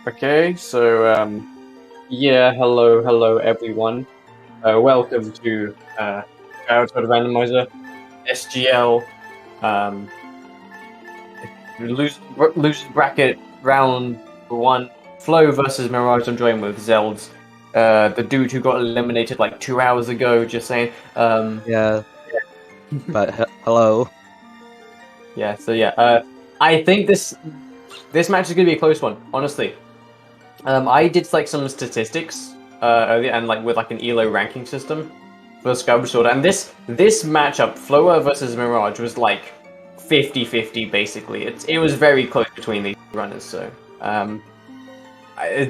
Okay, so yeah, hello everyone. Welcome to Skyward Randomizer SGL um, lose bracket round one. Flow versus Mirage. I'm joined with Zelds, the dude who got eliminated like 2 hours ago. Just saying. Yeah, but hello. Yeah. So yeah. I think this match is gonna be a close one. Honestly. I did like some statistics earlier, and like with like an ELO ranking system for Skyward Sword, and this matchup, Floa versus Mirage, was like 50-50 basically. It was very close between these runners, so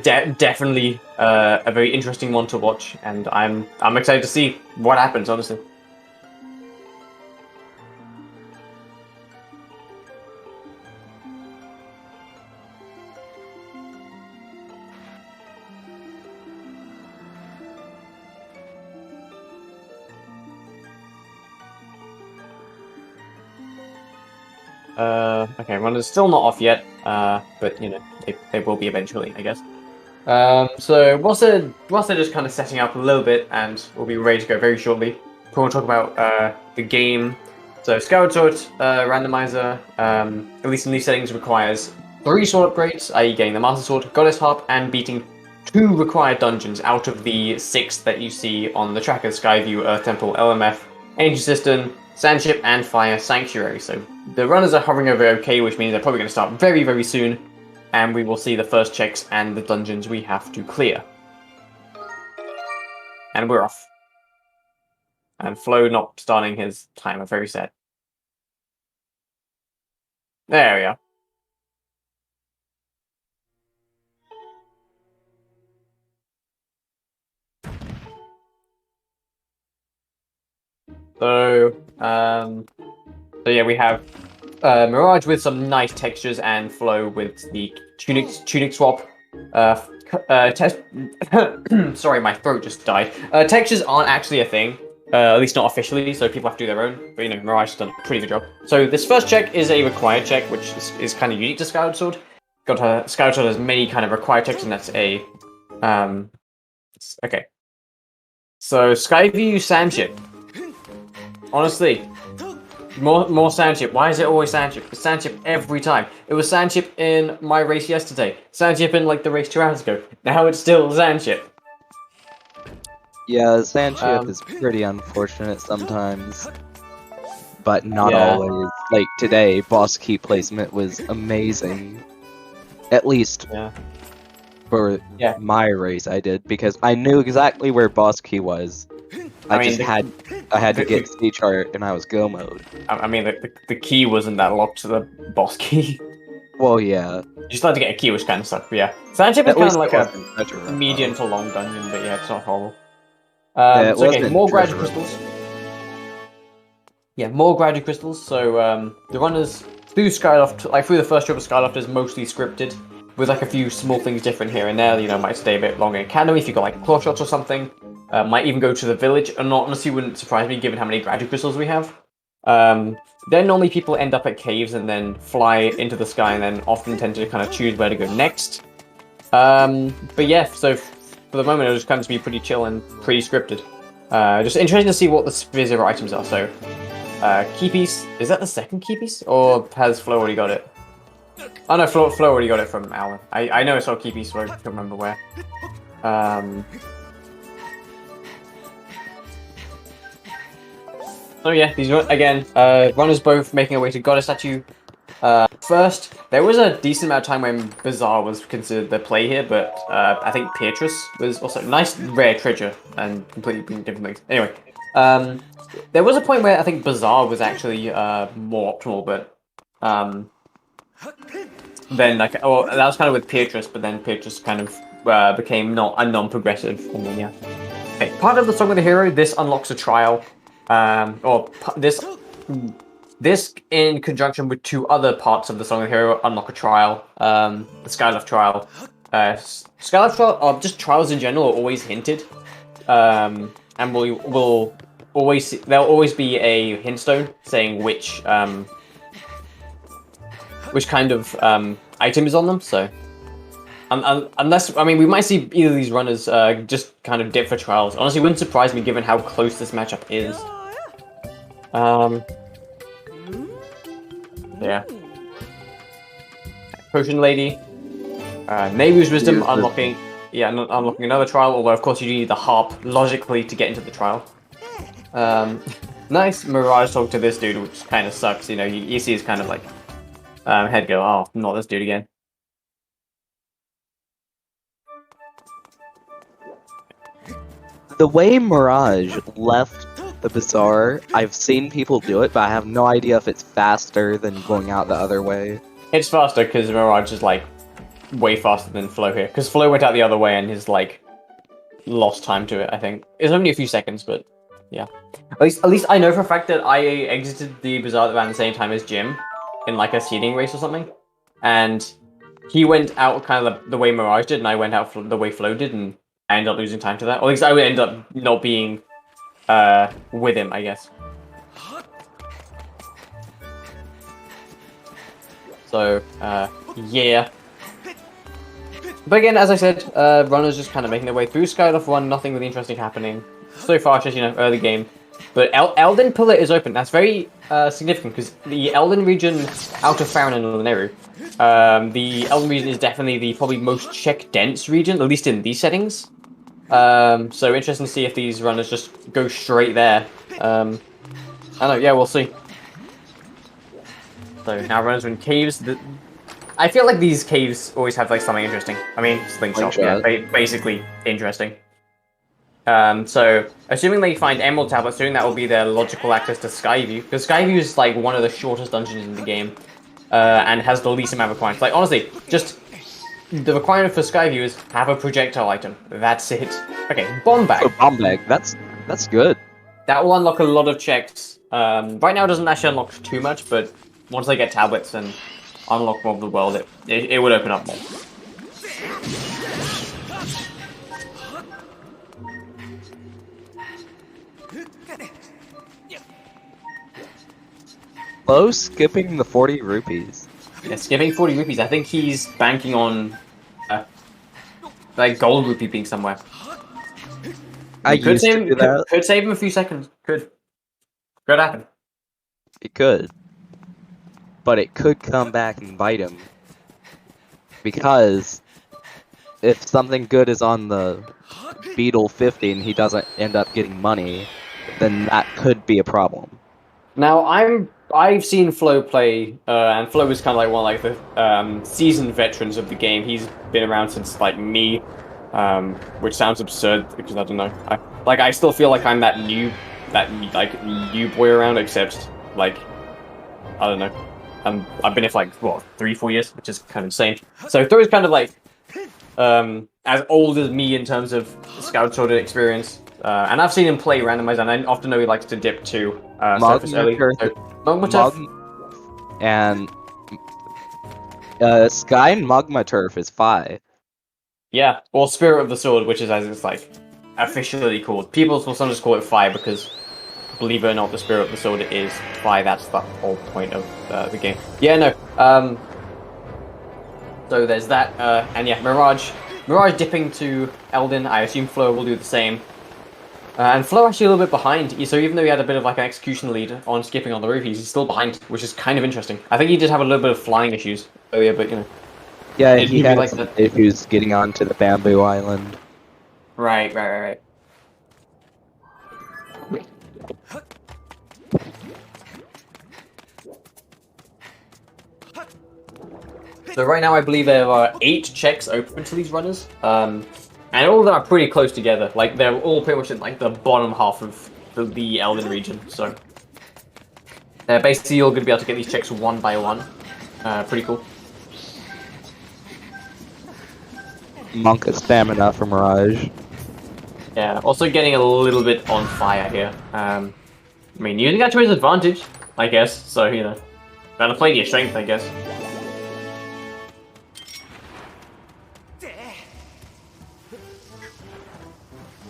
definitely a very interesting one to watch, and I'm excited to see what happens. Honestly. Okay, runner's still not off yet, but you know, they will be eventually, I guess. So whilst they're just kind of setting up a little bit, and we'll be ready to go very shortly, we want to talk about the game. So Skyward Sword Randomizer, at least in these settings, requires 3 sword upgrades, i.e. getting the Master Sword, Goddess Harp, and beating 2 required dungeons out of the 6 that you see on the tracker: Skyview, Earth Temple, LMF, Ancient Cistern, Sandship, and Fire Sanctuary. So the runners are hovering over OK, which means they're probably going to start very, very soon, and we will see the first checks and the dungeons we have to clear. And we're off. And Flo not starting his timer, very sad. There we are. So yeah, we have Mirage with some nice textures and Flow with the tunic swap. Sorry, my throat just died. Textures aren't actually a thing, at least not officially, so people have to do their own. But you know, Mirage has done a pretty good job. So this first check is a required check, which is kind of unique to Skyward Sword. Skyward Sword has many kind of required checks, and that's a okay. So Skyview Sandship. Honestly, more Sandship. Why is it always Sandship? It's Sandship every time. It was Sandship in my race yesterday. Sandship in like the race 2 hours ago. Now it's still Sandship. Yeah, Sandship is pretty unfortunate sometimes, but not always. Like today, boss key placement was amazing. At least for my race I did, because I knew exactly where boss key was. I had to get C chart and I was go mode. I mean, the key wasn't that locked to the boss key. Well, yeah. You just had to get a key, which kind of sucked, but yeah. Sandship is kind of like a medium to long dungeon, but yeah, it's not horrible. So okay, more Graduate Crystals. Yeah, more Graduate Crystals. So the runners through Skyloft, like through the first trip of Skyloft, is mostly scripted, with like a few small things different here and there. You know, might stay a bit longer in Academy if you got like claw shots or something. Might even go to the village, and honestly wouldn't surprise me given how many Graduate Crystals we have. Then normally people end up at caves and then fly into the sky, and then often tend to kind of choose where to go next. But yeah, so for the moment it'll just kind of be pretty chill and pretty scripted. Just interesting to see what the specific items are. So, key piece, is that the second key piece? Or has Flo already got it? Oh no, Flo already got it from Alan. I know it's not key piece, so I can't remember where. So yeah, these again, runners both making their way to Goddess Statue. First, there was a decent amount of time when Bazaar was considered the play here, but I think Beatrice was also nice, rare treasure, and completely different things. Anyway, there was a point where I think Bazaar was actually more optimal, but then like, oh, that was kind of with Beatrice, but then Beatrice kind of became not a non-progressive, and then yeah. Okay, part of the Song of the Hero, this unlocks a trial. Or this in conjunction with 2 other parts of the Song of the Hero unlock a trial. The Skylove trial. Skylove trial, or just trials in general, are always hinted. And there'll always be a hint stone saying which kind of item is on them. So Unless, I mean, we might see either of these runners just kind of dip for trials. Honestly, it wouldn't surprise me given how close this matchup is. Yeah. Potion Lady. Nehru's Wisdom, unlocking... Yeah, unlocking another trial, although of course you do need the harp, logically, to get into the trial. Nice Mirage talk to this dude, which kind of sucks, you know, you see his kind of like... head go, oh, not this dude again. The way Mirage left the Bazaar, I've seen people do it, but I have no idea if it's faster than going out the other way. It's faster because Mirage is like way faster than Flo here. Because Flo went out the other way and has like lost time to it, I think. It's only a few seconds, but yeah. At least I know for a fact that I exited the Bazaar around the same time as Jim in like a seeding race or something. And he went out kind of the way Mirage did, and I went out the way Flo did, and I ended up losing time to that. Or at least I would end up not being with him, I guess. So, yeah. But again, as I said, runners just kind of making their way through Skylove 1, nothing really interesting happening. So far, it's just, you know, early game. But Elden Pillar is open. That's very significant, because the Elden region out of Farron and Nehru, the Elden region is definitely the probably most check-dense region, at least in these settings. So interesting to see if these runners just go straight there. I don't know, yeah, we'll see. So now runners are in caves. I feel like these caves always have like something interesting. I mean, slingshot, yeah, basically interesting. So assuming they find Emerald Tablets, assuming that will be their logical access to Skyview, because Skyview is like one of the shortest dungeons in the game, and has the least amount of requirements. Like honestly, just the requirement for Skyview is have a projectile item. That's it. Okay, bomb bag. Oh, bomb bag. That's good. That will unlock a lot of checks. Right now it doesn't actually unlock too much, but once they get tablets and unlock more of the world, it would open up more. Flo skipping the 40 rupees. Yeah, skipping 40 rupees. I think he's banking on like gold rupee being somewhere. Could save him a few seconds. Could happen. It could. But it could come back and bite him. Because if something good is on the Beetle 50 and he doesn't end up getting money, then that could be a problem. Now I've seen Flo play, and Flo is kind of like one of like the seasoned veterans of the game. He's been around since like me, which sounds absurd because I don't know. I still feel like I'm that new boy around, except like I don't know. I've been here for like what 3-4 years, which is kind of insane. So Thor's kind of like as old as me in terms of Scout Sword experience. And I've seen him play Randomizer, and I often know he likes to dip to surface early. Magma Turf. And Sky and Magma Turf is Phi. Yeah, or Spirit of the Sword, which is as it's like officially called. People will sometimes call it Phi because, believe it or not, the Spirit of the Sword is Phi. That's the whole point of the game. Yeah, no. So there's that, and yeah, Mirage dipping to Elden. I assume Flo will do the same. And Flo actually a little bit behind, so even though he had a bit of like an execution lead on skipping on the roof, he's still behind, which is kind of interesting. I think he did have a little bit of flying issues earlier, but you know. Yeah, he had like some issues getting onto the bamboo island. Right. So right now I believe there are 8 checks open to these runners. And all of them are pretty close together. Like, they're all pretty much in, like, the bottom half of the Elden region, so... basically, you're going to be able to get these checks one by one. Pretty cool. Monk of stamina for Mirage. Yeah, also getting a little bit on fire here. I mean, using that to his advantage, I guess, so, you know. Gotta play to your strength, I guess.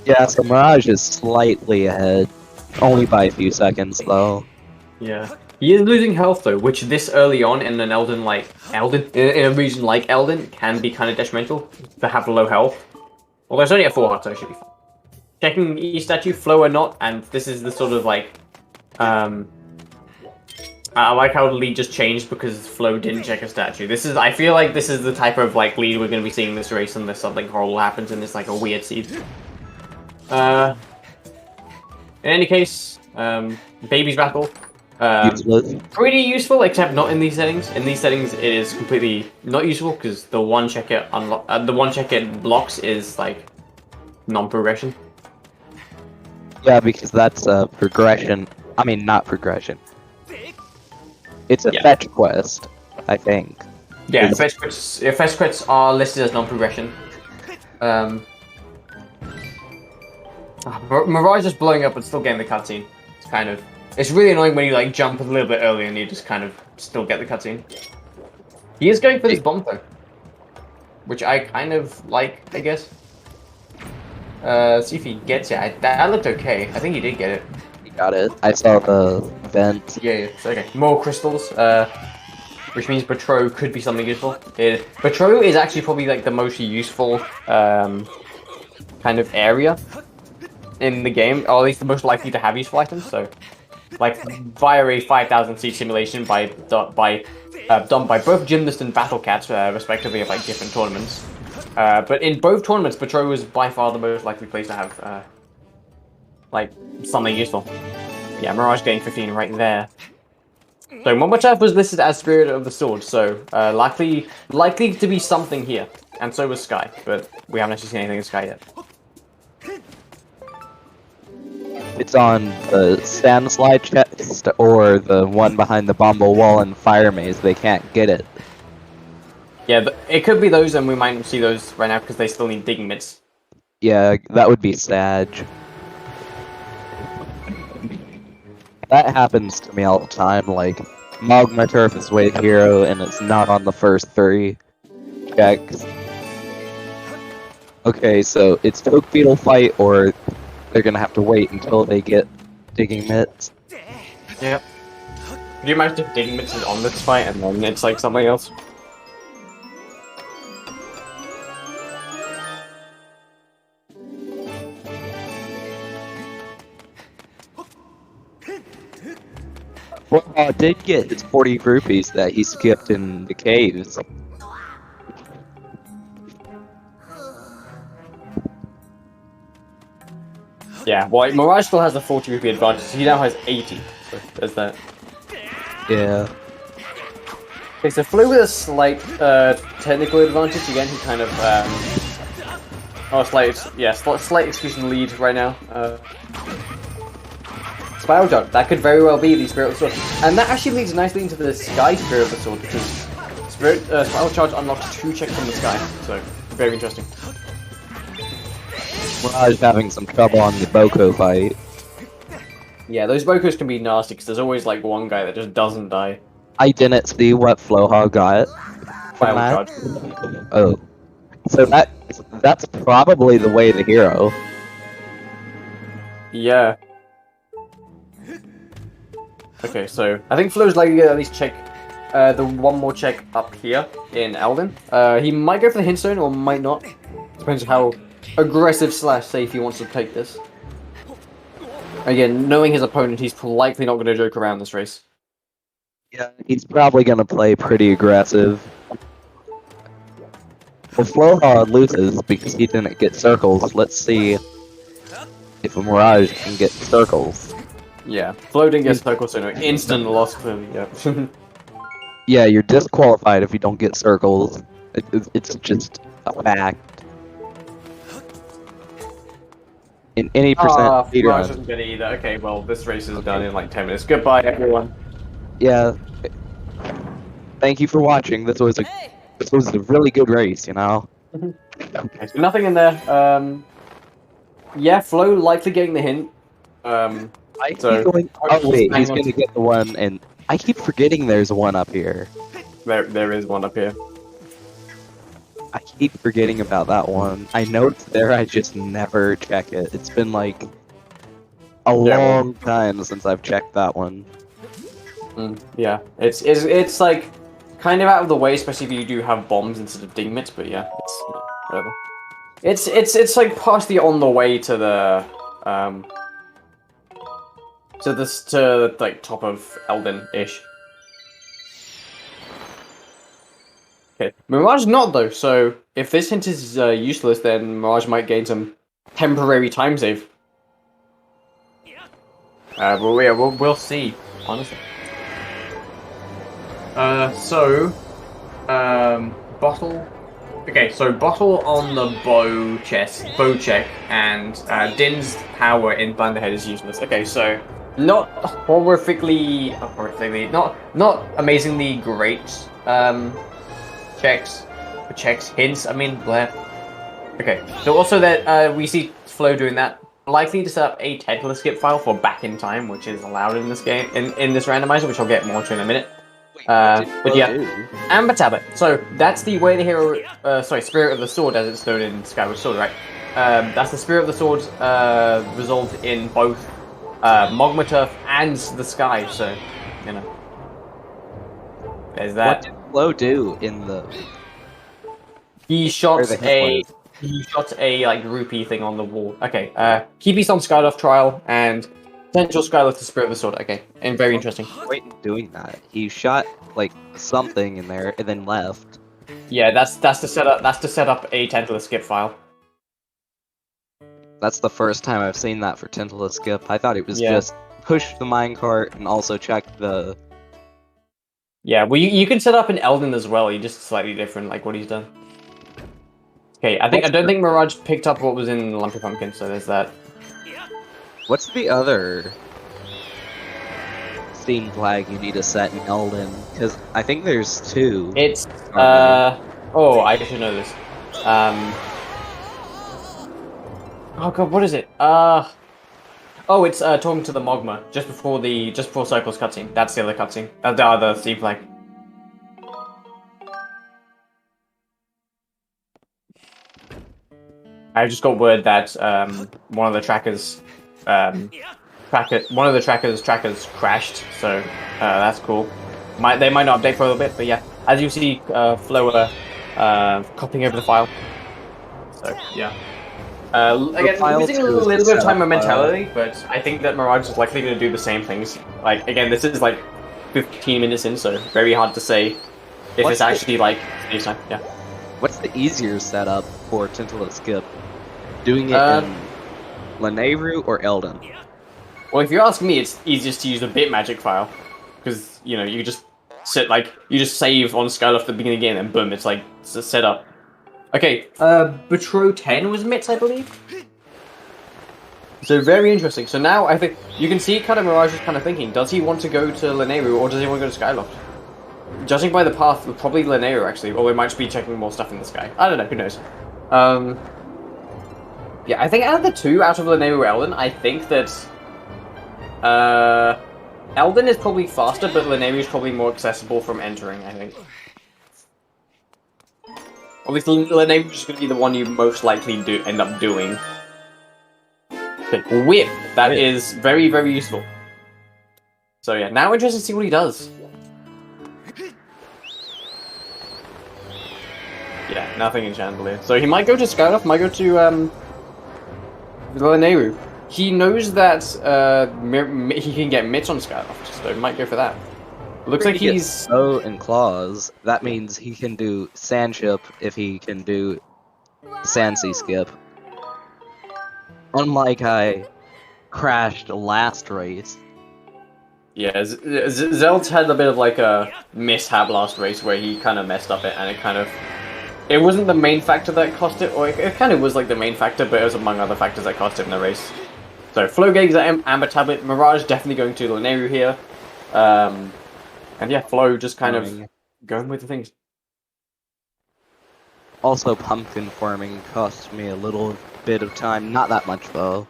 Yeah, so Mirage is slightly ahead. Only by a few seconds, though. Yeah. He is losing health, though, which this early on in an Elden, like, Eldon, in a region like Eldon, can be kind of detrimental to have low health. Although it's only at 4 hearts, so it should be fine. Checking each statue, flow or not, and this is the sort of like, I like how the lead just changed because Flo didn't check a statue. I feel like this is the type of like lead we're going to be seeing in this race unless something horrible happens and it's like a weird seed. In any case, Baby's Battle. Pretty useful, except not in these settings. In these settings, it is completely not useful because the one check it blocks is like non-progression. Yeah, because that's a progression. I mean, not progression. It's a fetch quest, I think. Yeah, fetch quests are listed as non-progression. Mirage is blowing up but still getting the cutscene. It's really annoying when you like jump a little bit early and you just kind of still get the cutscene. He is going for this bomb though, which I kind of like, I guess. See if he gets it. That looked okay. I think he did get it. He got it. I saw the vent. Yeah, it's okay. More crystals, which means Betrow could be something useful. Betrow is actually probably like the most useful kind of area in the game, or at least the most likely to have useful items. So, like via a 5,000 seat simulation done by both Gymnast and Battle Cats, respectively, of like different tournaments. But in both tournaments, Betrow was by far the most likely place to have like something useful. Yeah, Mirage getting 15 right there. So Momochav was listed as Spirit of the Sword, so likely to be something here, and so was Sky, but we haven't actually seen anything in Sky yet. It's on the stand slide chest or the one behind the Bumble Wall and Fire Maze. They can't get it. Yeah, it could be those, and we might see those right now because they still need digging mitts. Yeah, that would be Sag. That happens to me all the time, like, Magma Turf is Wave Hero and it's not on the first 3 checks. Okay, so it's Toke Beetle fight, or they're gonna have to wait until they get digging mitts. Yep. Could you imagine if digging mitts is on this fight and then it's like something else? Well, did get his 40 rupees that he skipped in the caves. Yeah, well, Mirage still has a 40 rupee advantage, so he now has 80. So there's that. Yeah. Okay, so Flo with a slight technical advantage again. He kind of slight execution lead right now. Spiral Charge, that could very well be the Spirit of the Sword. And that actually leads nicely into the Sky Spirit of the Sword, because Spiral Charge unlocks 2 checks from the sky, so very interesting. Mirage having some trouble on the Boko fight. Yeah, those Bokos can be nasty, because there's always like one guy that just doesn't die. I didn't see what Floha got. Spiral Charge. Oh. So that's probably the way to hero. Yeah. Okay, so I think Flo's likely to at least check the one more check up here in Eldon. He might go for the hint zone or might not. Depends on how aggressive / safe he wants to take this. Again, knowing his opponent, he's likely not going to joke around this race. Yeah, he's probably going to play pretty aggressive. Well, Floha loses because he didn't get circles. Let's see if a Mirage can get circles. Yeah, Flo didn't get circles, so no, instant loss for him, yeah. Yeah, you're disqualified if you don't get circles. It's just a fact. In any percent speedrun. Mirage doesn't get it either. Okay, well, this race is done in like 10 minutes. Goodbye, everyone. Yeah. Thank you for watching. This was a really good race, you know? Okay, so nothing in there. Yeah, Flo likely getting the hint. I keep going. Oh wait, he's gonna get the one, and I keep forgetting there's one up here. There is one up here. I keep forgetting about that one. I know it's there, I just never check it. It's been like a long time since I've checked that one. Yeah, it's like kind of out of the way, especially if you do have bombs instead of dingmits. But yeah, it's whatever. It's like partially on the way to the to like top of Elden-ish. Okay, Mirage not though. So if this hint is useless, then Mirage might gain some temporary time save. But yeah, we'll see. Honestly. Bottle. Okay, so bottle on the bow check, and Din's power in Thunderhead is useless. Okay, so not not amazingly great hints. I mean, Blair. Okay, so also that we see Flo doing that. Likely to set up a Tentacle skip file for back in time, which is allowed in this game, in this randomizer, which I'll get more to in a minute. But yeah, Amber Tablet. So that's the way the hero, Spirit of the Sword, as it's known in Skyward Sword, right? That's the Spirit of the Sword resolved in both Magma Turf and the sky. So, you know, there's that. What did Flo do in the? He shot a like rupee thing on the wall. Okay, Keepi's on Skyloft trial and potential Skyloft to Spirit of the Sword. Okay, and very interesting. Wait, doing that. He shot like something in there and then left. Yeah, that's to set up a Tentacle skip file. That's the first time I've seen that for Tentacle skip. I thought it was just push the minecart and also check the. Yeah, well, you can set up an Elden as well. You're just slightly different, like what he's done. Okay, I don't think Mirage picked up what was in Lumpy Pumpkin, so there's that. What's the other theme flag you need to set in Elden? Because I think there's two. It's oh, I should know this. Oh god, what is it? Oh, it's talking to the Mogma just before Cycle's cutscene. That's the other cutscene. That's the other theme flag. I just got word that one of the trackers crashed, so that's cool. They might not update for a little bit, but yeah. As you see, Floa copying over the file. So yeah. Again, losing a little bit of time momentarily, but I think that Mirage is likely going to do the same things. Like again, this is like 15 minutes in, so very hard to say if it's actually like saves time. Yeah. What's the easier setup for Tentacle skip? Doing it in Lanayru or Elden? Well, if you ask me, it's easiest to use a bit magic file, because you know you just save on Skyloft at the beginning of the game, and boom, it's like it's a setup. Okay, Betro 10 was Mitz, I believe. So very interesting. So now I think you can see kind of Mirage is kind of thinking: does he want to go to Lanayru or does he want to go to Skyloft? Judging by the path, probably Lanayru actually, or we might just be checking more stuff in the sky. I don't know. Who knows? Yeah, I think out of the two, out of Lanayru or Elden, I think that Elden is probably faster, but Lanayru is probably more accessible from entering, I think. At least Lanayru is going to be the one you most likely end up doing. Okay, Whip! That is very, very useful. So yeah, now interested to see what he does. Yeah, nothing in Chandelier. So he might go to Skyloft, might go to Lanayru. He knows that he can get Mitch on Skyloft, so he might go for that. Looks like he's Bow and Claws. That means he can do Sandship if he can do Sandsea skip. Unlike I crashed last race. Yeah, Zeld's had a bit of like a mishap last race where he kind of messed up it, and it wasn't the main factor that cost it, or it kind of was like the main factor, but it was among other factors that cost him the race. So Flo getting that Amber Tablet, Mirage definitely going to Lanayru here, and yeah, Flo just kind of going with the things. Also, pumpkin farming cost me a little bit of time, not that much though.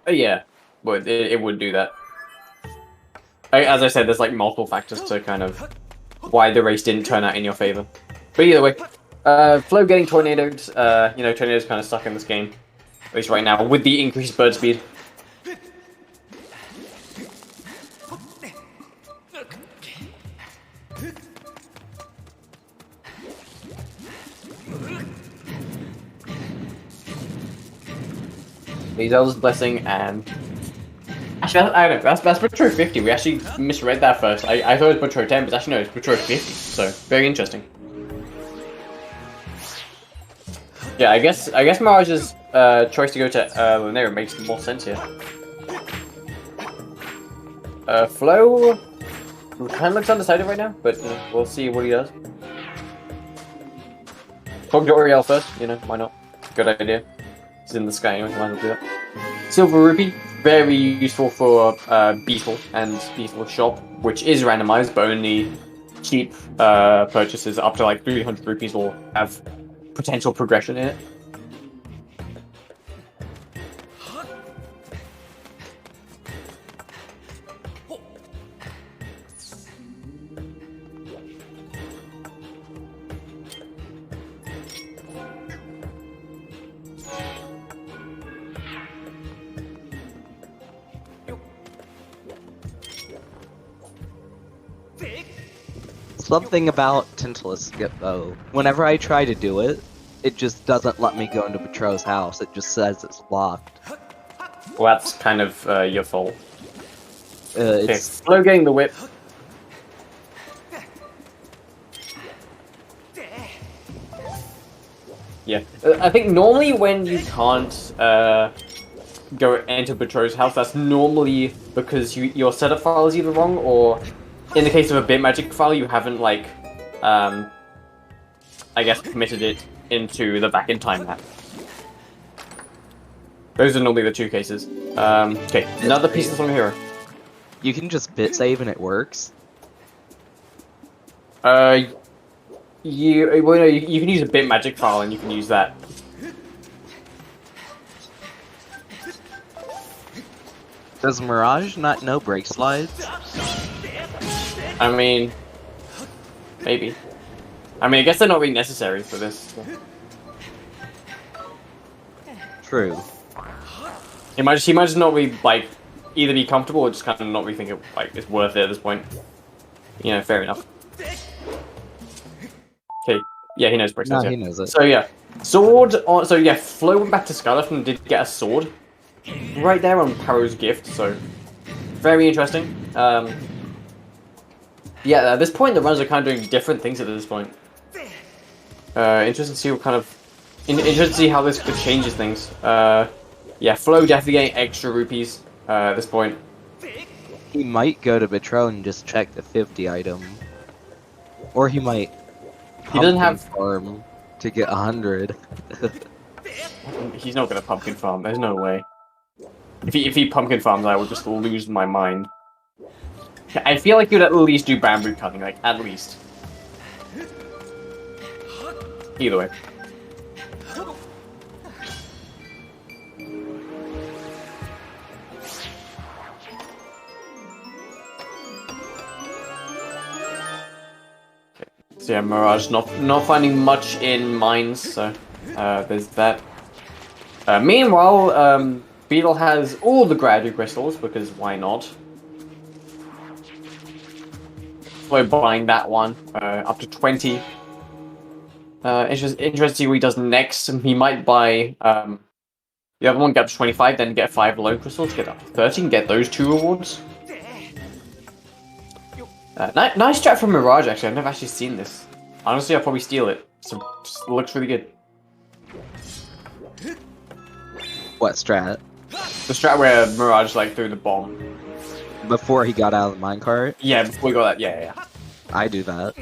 Yeah, but it would do that. As I said, there's like multiple factors to kind of why the race didn't turn out in your favor. But either way, Flo getting tornadoed, Tornado's kind of stuck in this game. At least right now, with the increased bird speed. Zelda's Blessing, and actually, I don't know. That's Metro 50. We actually misread that first. I thought it was Metro 10, but actually no, it's Metro 50. So very interesting. Yeah, I guess Mirage's choice to go to Lanera makes more sense here. Flo kind of looks undecided right now, but we'll see what he does. Talk to Oriel first, why not? Good idea. He's in the sky anyway, might as well do that. Silver Rupee, very useful for Beetle and Beetle Shop, which is randomized, but only cheap purchases up to like 300 rupees will have potential progression in it. Something about Tintless Skip though. Whenever I try to do it, it just doesn't let me go into Betro's house. It just says it's locked. Well, that's kind of your fault. Okay, It's Flo getting the whip. Yeah, I think normally when you can't go into Betro's house, that's normally because your setup file is either wrong, or in the case of a bitmagic file, you haven't like, I guess, committed it into the back-in-time map. Those are normally the two cases. Okay, another piece of Song of Hero. you can just bit save and it works. You can use a bitmagic file and you can use that. Does Mirage not know break slides? I mean, maybe. I guess they're not really necessary for this. True. He might just not be like either be comfortable or just kind of not really think it's worth it at this point. Fair enough. Okay, yeah, he knows break slides. No, Yeah. he knows it. So yeah, sword on. So yeah, Flo went back to Skylift and did get a sword right there on Paro's gift. So very interesting. Yeah, at this point the runners are kind of doing different things at this point. Interesting to see what kind of. Interesting to see how this could changes things. Yeah, Flo definitely getting extra rupees at this point. He might go to Betro and just check the 50 item. Or he might He doesn't have. farm to get 100. He's not gonna pumpkin farm. There's no way. If he pumpkin farms, I would just lose my mind. I feel like you'd at least do bamboo cutting, like at least. Either way. So yeah, Mirage not finding much in mines, so there's that. Meanwhile, Beetle has all the Gradu crystals because why not? We're buying that one up to 20. Interesting to see what he does next. He might buy the other one, get up to 25, then get 5 low crystals, get up to 30, and get those 2 rewards. Nice strat from Mirage, actually. I've never actually seen this. Honestly, I'll probably steal it. So, it looks really good. What strat? The strat where Mirage, threw the bomb. Before he got out of the minecart? Yeah, before we got that. Yeah. I do that.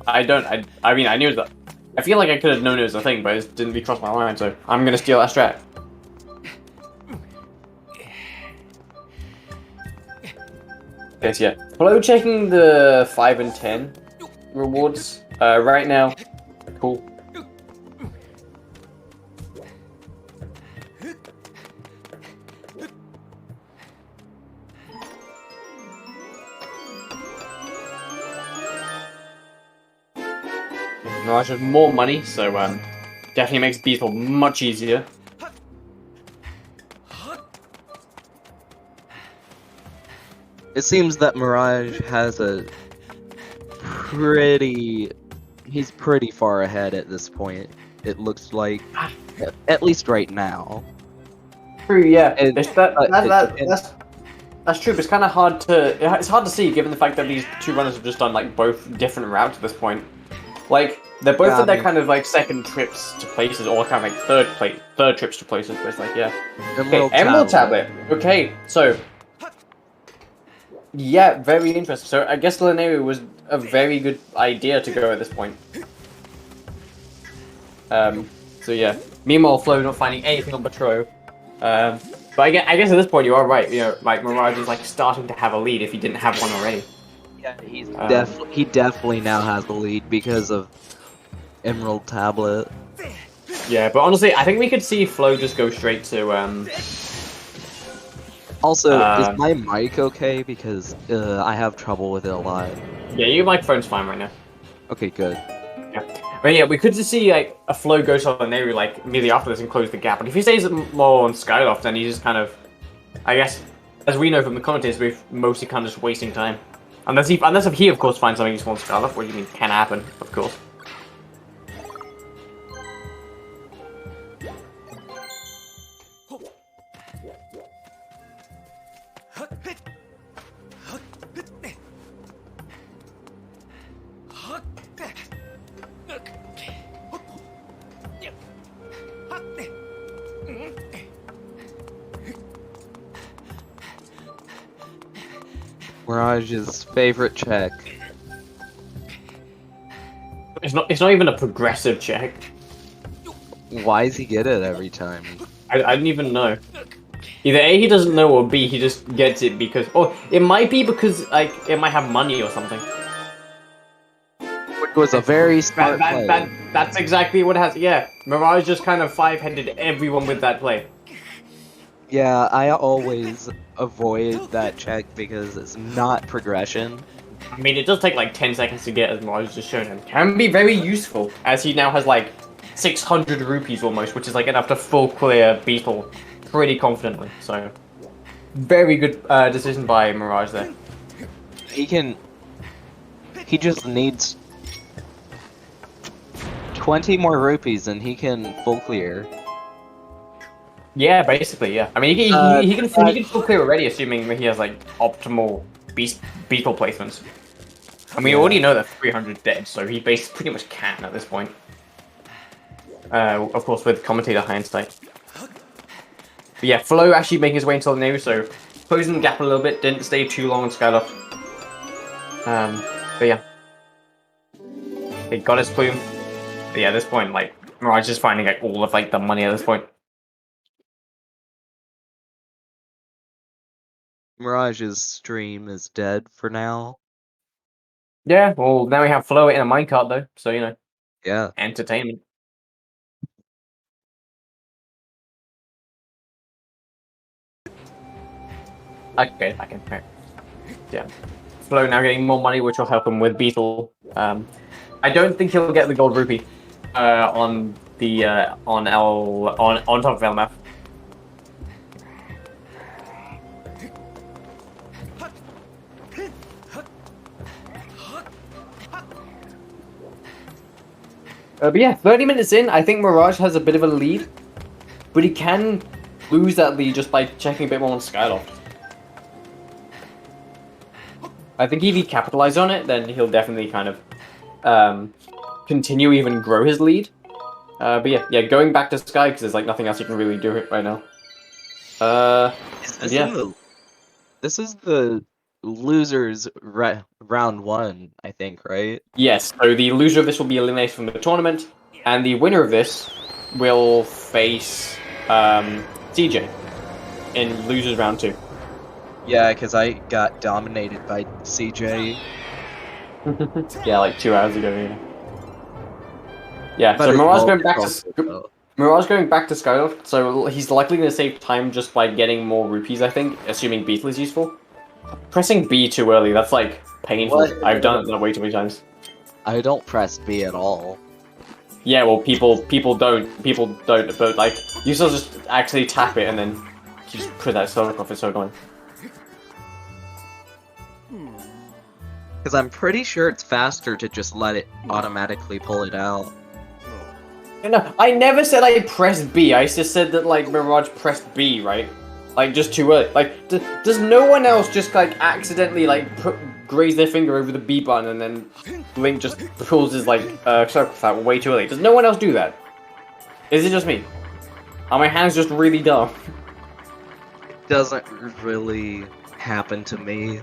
I mean, I knew that. I feel like I could have known it was a thing, but it just didn't cross my mind, so I'm gonna steal that strat. Yes, yeah. Flo checking the 5 and 10 rewards right now. Cool. Mirage has more money, so definitely makes Beetle much easier. It seems that Mirage has a he's pretty far ahead at this point. It looks like. At least right now. True, yeah. It- It's that's true, but it's kind of hard to... It's hard to see, given the fact that these two runners have just done, like, both different routes at this point. Like, they're both Yeah, at their I mean- kind of, like, second trips to places, or kind of, like, third trips to places, but it's like, yeah. Okay, Emerald Tablet. Okay, so... Yeah, very interesting. So, I guess Lineary was a very good idea to go at this point. So yeah. Meanwhile, Flo not finding anything on Patro. But I guess at this point you are right. You know, like Mirage is like starting to have a lead if he didn't have one already. Yeah, he definitely now has the lead because of Emerald Tablet. Yeah, but honestly, I think we could see Flo just go straight to Also, is my mic okay? Because I have trouble with it a lot. Yeah, your microphone's fine right now. Okay, good. Yeah. But yeah, we could just see like a Flo go to Lineary like immediately after this and close the gap. But if he stays more on Skyloft, then he's just kind of, I guess, as we know from the commentators, we're mostly kind of just wasting time. Unless if he of course finds something useful on Skyloft, which you mean can happen, of course. Mirage's favorite check. It's not even a progressive check. Why does he get it every time? I didn't even know. Either A, he doesn't know, or B, he just gets it because... Or it might be because, like, it might have money or something. Which was a very smart play. That's exactly what it has. Yeah, Mirage just kind of five-headed everyone with that play. Yeah, I always avoid that check because it's not progression. I mean, it does take like 10 seconds to get, as Mirage just shown him. Can be very useful, as he now has like 600 rupees almost, which is like enough to full clear Beetle pretty confidently. So, very good decision by Mirage there. He just needs 20 more rupees and he can full clear. Yeah, basically, yeah. I mean, he can full clear already, assuming that he has like optimal Beetle placements. And we already know that 300 dead, so he basically pretty much can at this point. Of course, with commentator hindsight. But yeah, Flo actually making his way into the new, so closing the gap a little bit, didn't stay too long on Skyloft. But yeah. He got his plume. But yeah, at this point, like, Mirage is finding like all of like the money at this point. Mirage's stream is dead for now. Yeah, well, now we have Flo in a minecart though, so you know. Yeah. Entertainment. Okay, I can. Right. Yeah. Flo now getting more money, which will help him with Beetle. I don't think he'll get the gold rupee on the on top of LMF. But yeah, 30 minutes in, I think Mirage has a bit of a lead, but he can lose that lead just by checking a bit more on Skyloft. I think if he capitalizes on it, then he'll definitely kind of continue, even grow his lead. But yeah, going back to Sky, because there's like nothing else you can really do right now. This is the losers round 1, I think, right? Yes, so the loser of this will be eliminated from the tournament, and the winner of this will face CJ in losers round 2. Yeah, because I got dominated by CJ. Yeah, like 2 hours ago, yeah. Yeah, so Mirage going back to Skyloft, so he's likely going to save time just by getting more rupees, I think, assuming Beetle is useful. Pressing B too early, that's like painful. What? I've done it way too many times. I don't press B at all. Yeah, well, people don't, but like, you still just actually tap it and then you just put that stroke off, it's so annoying. Because I'm pretty sure it's faster to just let it automatically pull it out. No, I never said I pressed B. I just said that like Mirage pressed B, right? Like just too early. Like, does no one else just like accidentally like graze their finger over the B button and then Link just pulls his like circle out way too early? Does no one else do that? Is it just me? Are my hands just really dumb? It doesn't really happen to me.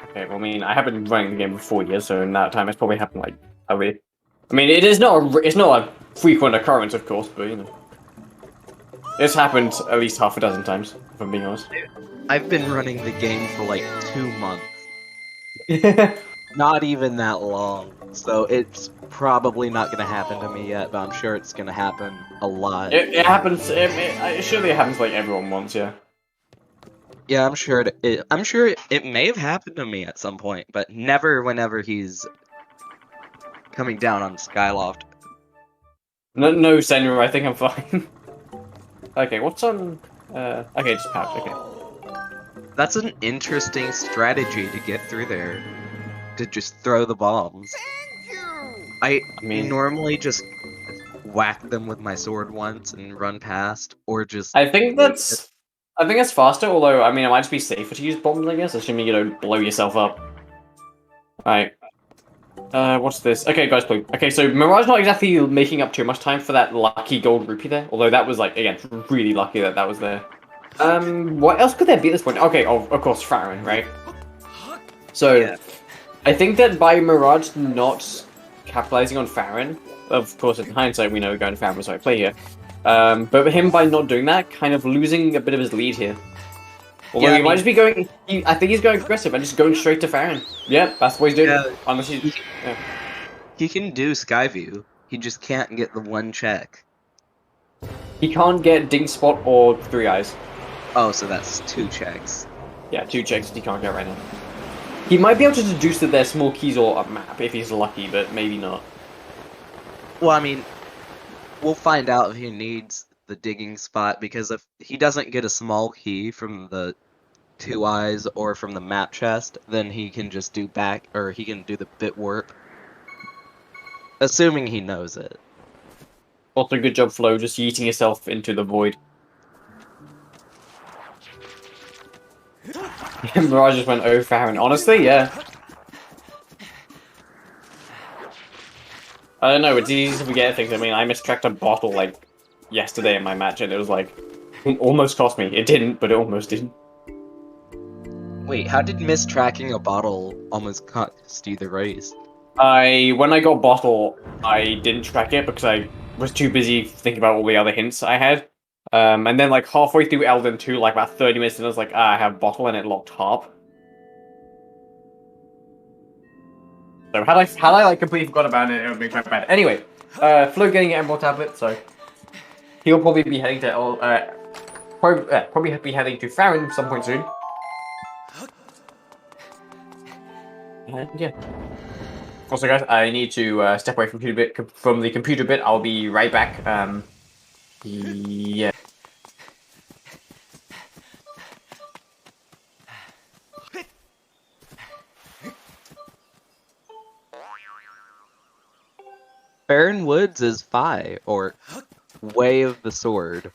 Okay, well, I mean, I have been running the game for 4 years, so in that time it's probably happened like probably. I mean, it is it's not a frequent occurrence, of course, but you know, it's happened at least half a dozen times, if I'm being honest. I've been running the game for like 2 months. Not even that long, so it's probably not gonna happen to me yet, but I'm sure it's gonna happen a lot. It happens. Surely it happens like everyone once, yeah. Yeah, I'm sure it may have happened to me at some point, but never whenever he's coming down on Skyloft. No, Senor, I think I'm fine. Okay, what's on? Okay, just pouch. Okay. That's an interesting strategy to get through there. To just throw the bombs. I mean, normally just whack them with my sword once and run past, or just. I think that's faster. Although, I mean, it might just be safer to use bombs, I guess, assuming you don't blow yourself up. Alright. What's this? Okay, guys, please. Okay, so Mirage not exactly making up too much time for that lucky gold rupee there. Although that was, like, again, really lucky that was there. What else could there be at this point? Okay, of course, Farron, right? So, yeah. I think that by Mirage not capitalizing on Farron, of course, in hindsight, we know going to Farron was the right play here. But him by not doing that, kind of losing a bit of his lead here. Although he might just be going, I think he's going aggressive and just going straight to Farron. Yeah, that's what he's doing. Yeah, unless he's, he can do Skyview. He just can't get the one check. He can't get Ding Spot or Three Eyes. Oh, so that's 2 checks. Yeah, 2 checks he can't get right now. He might be able to deduce that they're small keys or a map if he's lucky, but maybe not. Well, I mean, we'll find out if he needs the digging spot, because if he doesn't get a small key from the 2 eyes or from the map chest, then he can just do he can do the bit warp. Assuming he knows it. Also, good job, Flo, just yeeting yourself into the void. Mirage just went, oh, Farron. Honestly, yeah. I don't know, it's easy to forget things. I mean, I mistracked a bottle, like, yesterday in my match, and it was like, it almost cost me. It didn't, but it almost didn't. Wait, how did mistracking a bottle almost cost you the race? When I got bottle, I didn't track it because I was too busy thinking about all the other hints I had. And then, like, halfway through Elden 2, like, about 30 minutes in, I was like, I have bottle, and it locked harp. So, had I like, completely forgot about it, it would be quite bad. Anyway, Flo getting an Emerald Tablet, so he'll probably be heading to, probably be heading to Farron some point soon. And, yeah. Also, guys, I need to step away from the computer bit. I'll be right back. Yeah. Baron Woods is Phi, or Way of the Sword.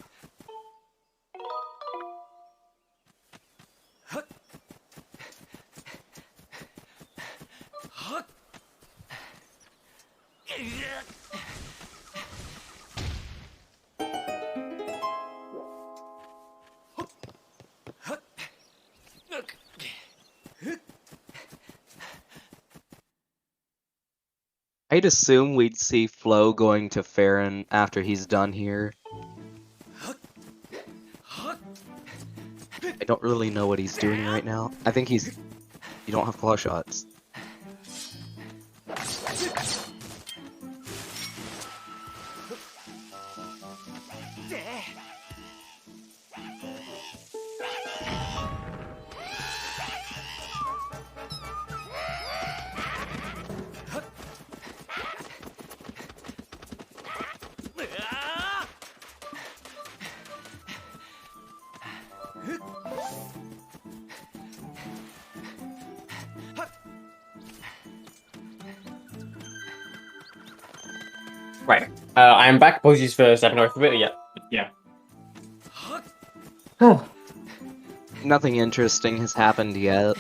I'd assume we'd see Flo going to Farron after he's done here. I don't really know what he's doing right now. I think you don't have claw shots. Right. I am back. Apologies for stepping away for a bit. Yeah. Nothing interesting has happened yet.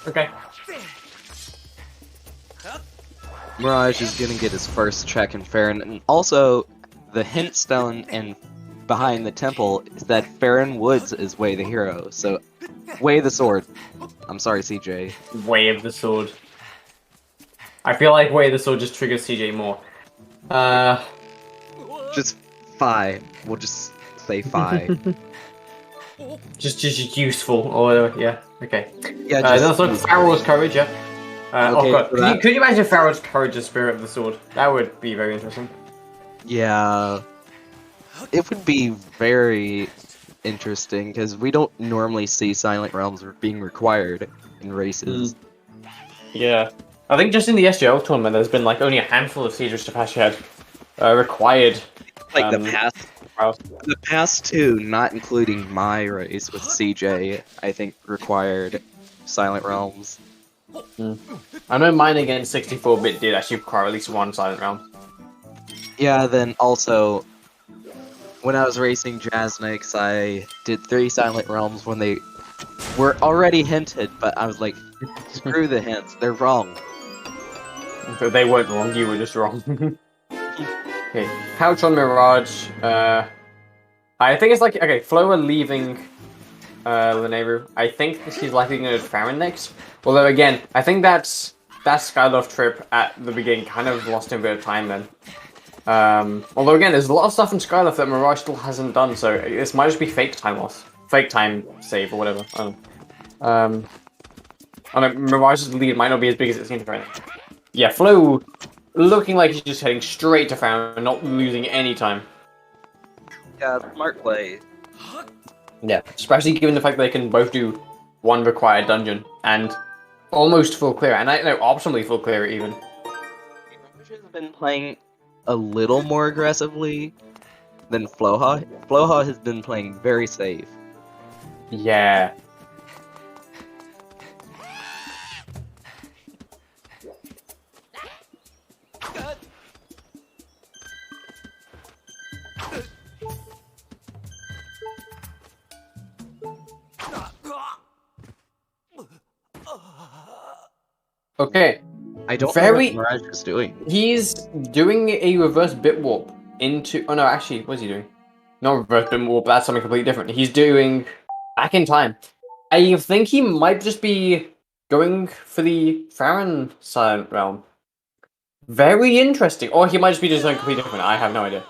Okay. Mirage is gonna get his first check in Farron, and also the hint stone and behind the temple is that Farron Woods is Way the hero. So, Way the sword. I'm sorry, CJ. Way of the sword. I feel like Way of the sword just triggers CJ more. Just Phi. We'll just say Phi. just useful or whatever. Yeah. Okay. Yeah. That's like Pharaoh's courage. Yeah. Okay, oh god, could you imagine Pharaoh's courage as Spirit of the Sword? That would be very interesting. Yeah. It would be very interesting, because we don't normally see Silent Realms being required in races. Yeah. I think just in the SGL tournament, there's been like only a handful of Siege Tapashi had required. Like the past two, not including my race with CJ, I think required Silent Realms. I know mine against 64-bit did actually require at least one Silent Realm. Yeah, then also, when I was racing Jaznix, I did 3 Silent Realms when they were already hinted, but I was like, screw the hints, they're wrong. But they weren't wrong, you were just wrong. Okay, Pouch on Mirage. I think it's like, okay, Floha leaving Leneru. I think she's likely going to Farron next. Although, again, I think that Skyloft trip at the beginning kind of lost him a bit of time then. Although, again, there's a lot of stuff in Skyloft that Mirage still hasn't done, so this might just be fake time loss. Fake time save or whatever. I don't know. Mirage's lead might not be as big as it seems right now. Yeah, Flo looking like he's just heading straight to Farron and not losing any time. Yeah, smart play. Yeah, especially given the fact that they can both do one required dungeon and almost full clear, and I know optionally full clear even. Mirage has been playing a little more aggressively than Floha. Floha has been playing very safe. Yeah. Okay. I don't know what Mirage is doing. He's doing a reverse bit warp into... Oh no, actually, what is he doing? Not reverse bit warp, that's something completely different. He's doing back in time. I think he might just be going for the Farron Silent Realm. Very interesting. Or he might just be doing something completely different. I have no idea.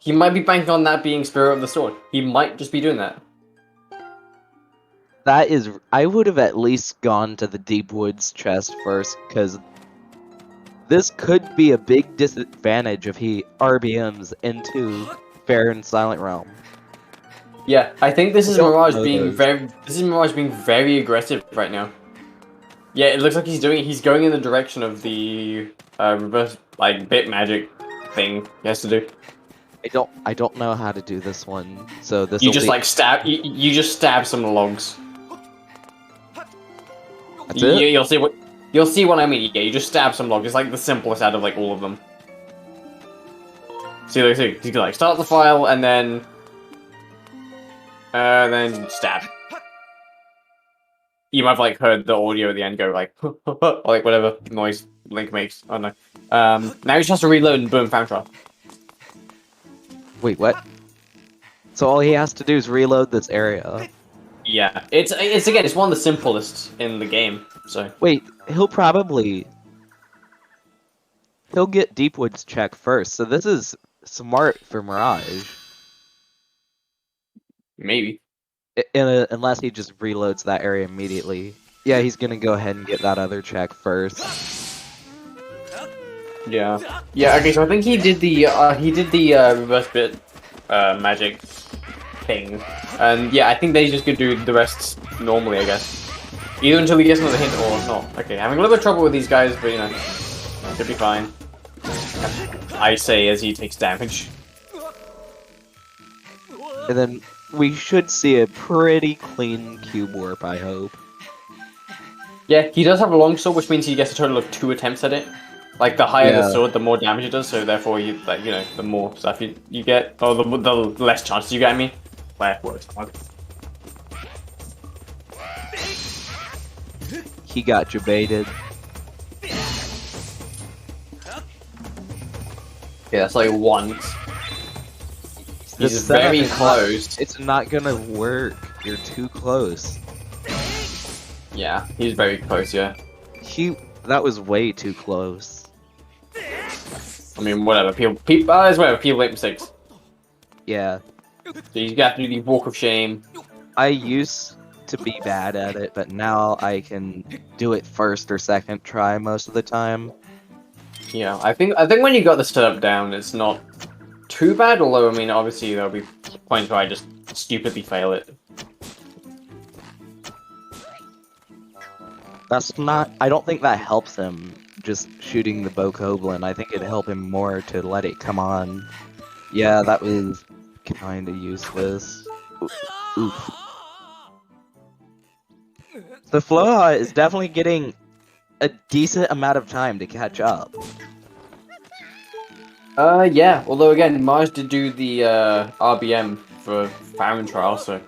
He might be banking on that being Spirit of the Sword. He might just be doing that. That is, I would have at least gone to the Deep Woods chest first, because this could be a big disadvantage if he RBMs into Farron Silent Realm. Yeah, I think this is Mirage being very aggressive right now. Yeah, it looks like he's going in the direction of the reverse bit magic thing he has to do. I don't know how to do this one, so this you just you just stab some logs. That's it? You'll see what I mean. Yeah, you just stab some logs. It's like the simplest out of like all of them. See, you can like start the file and then stab. You might have like heard the audio at the end go like or like whatever noise Link makes. I don't know. Now he just has to reload and boom, found trial. Wait, what? So all he has to do is reload this area. Yeah, it's again, it's one of the simplest in the game. So wait, he'll get Deepwood's check first. So this is smart for Mirage. Maybe. Unless he just reloads that area immediately. Yeah, he's gonna go ahead and get that other check first. Yeah. Yeah. Okay, so I think he did the reverse bit magic thing, and yeah, I think they just could do the rest normally, I guess. Either until he gets another hint or not. Okay, having a little bit of trouble with these guys, but you know, should be fine. I say as he takes damage. And then we should see a pretty clean cube warp, I hope. Yeah, he does have a longsword, which means he gets a total of 2 attempts at it. Like the higher the Yeah. sword, the more damage it does. So therefore, you like the more stuff you get, or the less chances you get. I mean, where works. He got you baited. Yeah, that's like once. He's This setup very is close. It's not gonna work. You're too close. Yeah, he's very close. Yeah. That was way too close. I mean, whatever. People, it's whatever. People make mistakes. Yeah. So you got to do the walk of shame. I used to be bad at it, but now I can do it first or second try most of the time. Yeah, I think when you got the setup down, it's not too bad. Although, I mean, obviously there'll be points where I just stupidly fail it. That's not. I don't think that helps him just shooting the Bokoblin. I think it'd help him more to let it come on. Yeah, that was kinda useless. Oof. The Floha is definitely getting a decent amount of time to catch up. Yeah. Although again, Mars did do the RBM for Farron Trial, so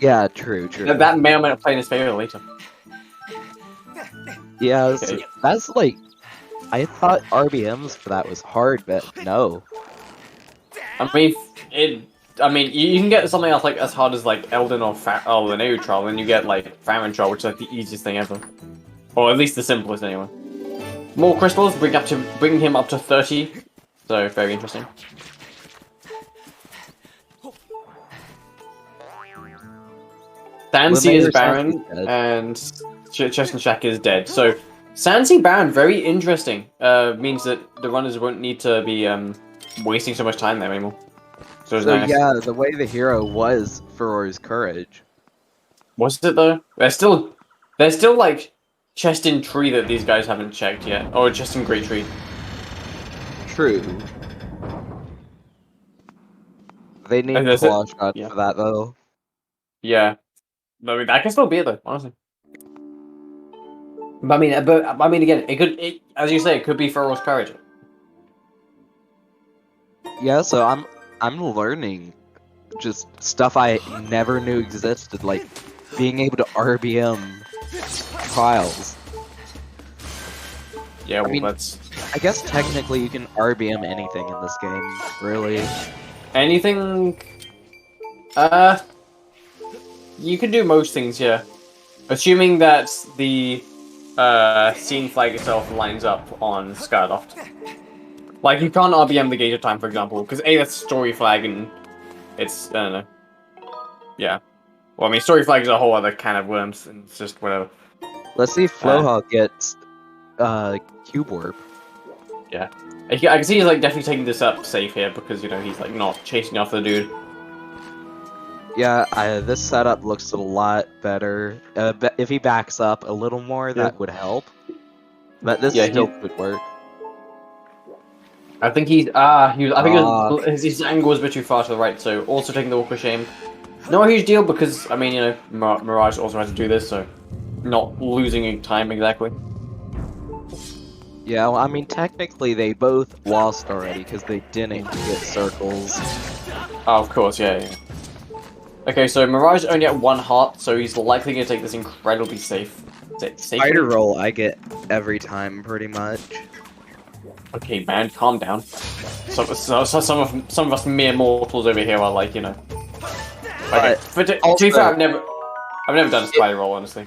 Yeah, true. that may or may not play in his favor later. Yeah, Okay. that's like. I thought RBMs for that was hard, but no. I mean, you can get something else like as hard as like Elden or the Neo Trial, and you get like Farron Trial, which is like the easiest thing ever, or at least the simplest anyway. More crystals bring him up to 30, so very interesting. Sansi is Baron, and Chest and Shack is dead. So Sansi Baron, very interesting. Means that the runners won't need to be wasting so much time there anymore. So nice. Yeah, the way the hero was Furor's courage. Was it though? There's still like chest in tree that these guys haven't checked yet, or chest in great tree. True. They need claw shots for that though. Yeah, I mean that can still be it though, honestly. But I mean, again, as you say, it could be Furor's courage. Yeah, so I'm learning just stuff I never knew existed, like being able to RBM trials. Yeah, well, I guess technically you can RBM anything in this game, really. Anything? You can do most things, yeah. Assuming that the scene flag itself lines up on Skyloft. Like, you can't RBM the Gate of Time, for example, because A, that's story flag, and it's, I don't know. Yeah. Well, I mean, story flag is a whole other can of worms, and it's just whatever. Let's see if Floha gets, Cube Warp. Yeah. I can see he's, like, definitely taking this up safe here, because, you know, he's, like, not chasing after the dude. Yeah, this setup looks a lot better. If he backs up a little more, that would help. But this still could work. I think his angle was a bit too far to the right, so also taking the walk of shame. Not a huge deal because, I mean, you know, Mirage also had to do this, so not losing time exactly. Yeah, well, I mean, technically they both lost already because they didn't get circles. Oh, of course, yeah. Okay, so Mirage only at 1 heart, so he's likely going to take this incredibly safe. Spider roll I get every time, pretty much. Okay, man, calm down. Some of us mere mortals over here are like, you know. Okay, to be fair, I've never done a spider roll, honestly.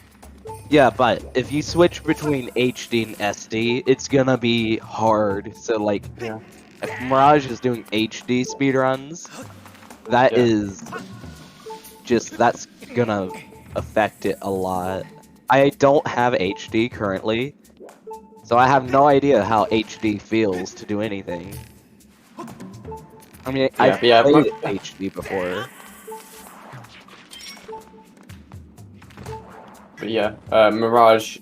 Yeah, but if you switch between HD and SD, it's gonna be hard. So, like, if Mirage is doing HD speedruns, that is just, that's gonna affect it a lot. I don't have HD currently, so I have no idea how HD feels to do anything. I mean, I've played HD before. But yeah, Mirage,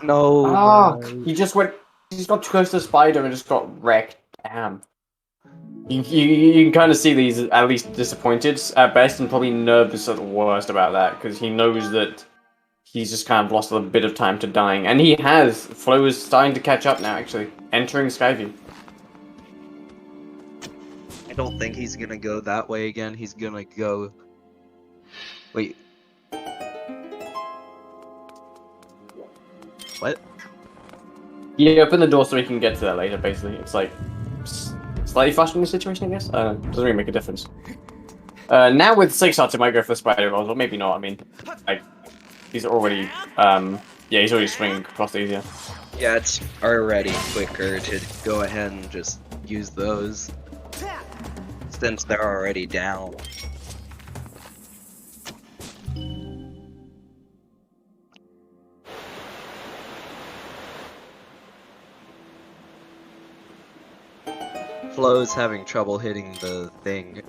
No. Ah, he just got too close to the spider and just got wrecked. Damn. You can kind of see that he's at least disappointed at best and probably nervous at the worst about that, because he knows that he's just kind of lost a bit of time to dying. And he has. Flo is starting to catch up now, actually. Entering Skyview. I don't think he's gonna go that way again. He's gonna go... Wait. What? Yeah, open the door so we can get to that later, basically. It's like... slightly frustrating the situation, I guess? Doesn't really make a difference. Now with 6 shots, it might go for spider rolls, or maybe not. I mean, like, he's already, yeah, he's already swinging across easier. Yeah, it's already quicker to go ahead and just use those, since they're already down. Flo's having trouble hitting the thing.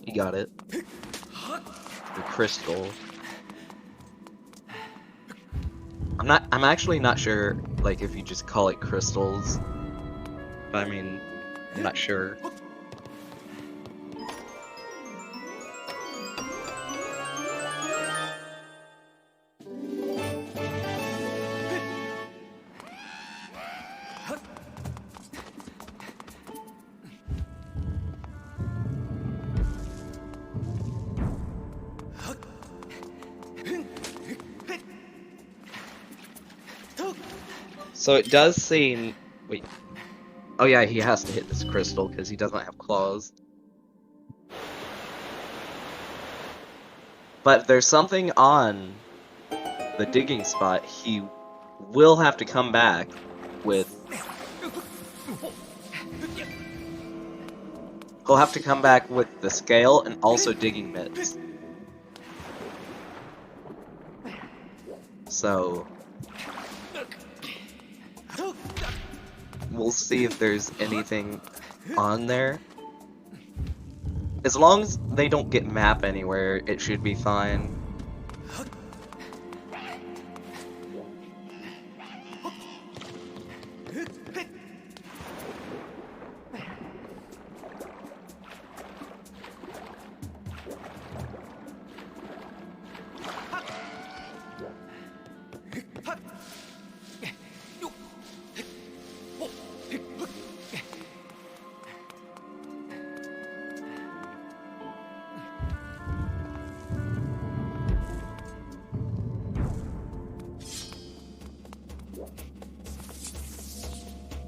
He got it. The crystal. I'm actually not sure, like, if you just call it crystals. I mean, I'm not sure. So it does seem... Wait. Oh yeah, he has to hit this crystal because he doesn't have claws. But if there's something on the digging spot, he will have to come back with... He'll have to come back with the scale and also digging mitts. So... we'll see if there's anything on there. As long as they don't get map anywhere, it should be fine.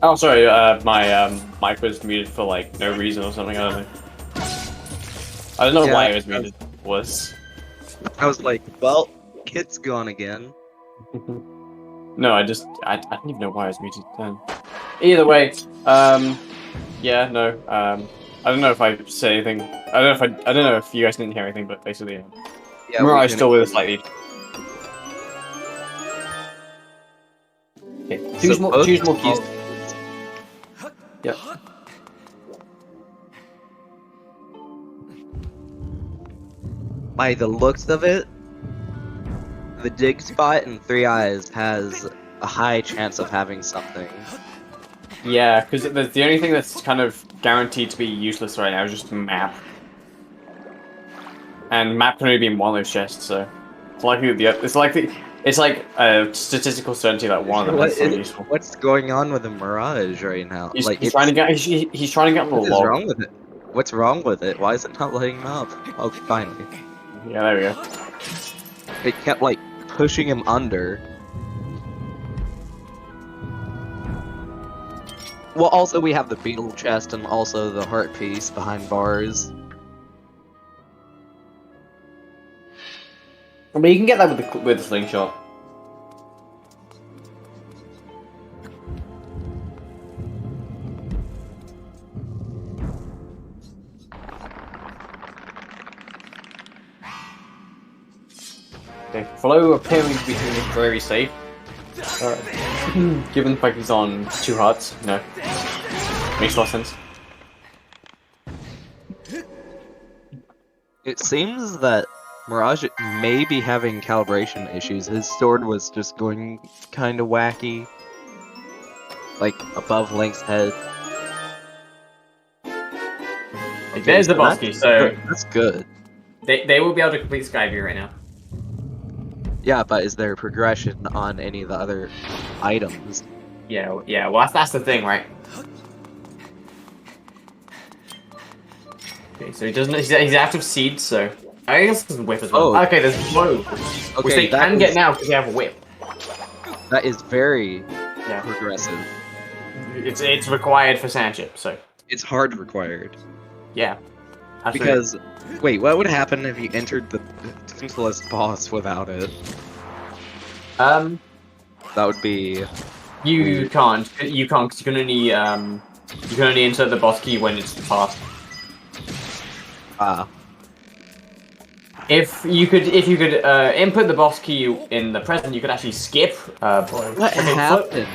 Oh, sorry, my mic was muted for, like, no reason or something, I don't know. I don't know why it was muted. I was like, well, Kit's gone again. No, I don't even know why I was muted then. Either way, yeah, no, I don't know if I said anything. I don't know if you guys didn't hear anything, but basically, Yeah, Mirage still with a slight lead. Okay, choose more keys. Yep. By the looks of it, the dig spot in 3 Eyes has a high chance of having something. Yeah, because the only thing that's kind of guaranteed to be useless right now is just map. And map can only be in one of those chests, so it's likely it's like a statistical certainty that one of them is something useful. What's going on with the Mirage right now? He's trying to get on the log. What's wrong with it? What's wrong with it? Why is it not letting him up? Oh, finally. Yeah, there we go. It kept, like, pushing him under. Well, also we have the beetle chest and also the heart piece behind bars. But you can get that with the slingshot. Okay, Flow appearing to be doing it very safe. Given the fact he's on 2 hearts, no. Makes a lot of sense. It seems that Mirage may be having calibration issues. His sword was just going kind of wacky. Like, above Link's head. Okay, there's the boss key, so... That's good. They will be able to complete Skyview right now. Yeah, but is there progression on any of the other items? Yeah, yeah. Well, that's the thing, right? Okay, so he doesn't. He's out of seeds, so I guess there's whip as well. Oh. Okay, there's blow, which Okay, they that can get is- now because they have a whip. That is very Yeah, progressive. it's required for sandship, so It's hard required. yeah. Absolutely. Because, wait, what would happen if you entered the simplest boss without it? That would be... you can't because you can only insert the boss key when it's past. Ah. If you could input the boss key in the present, you could actually skip. What happened?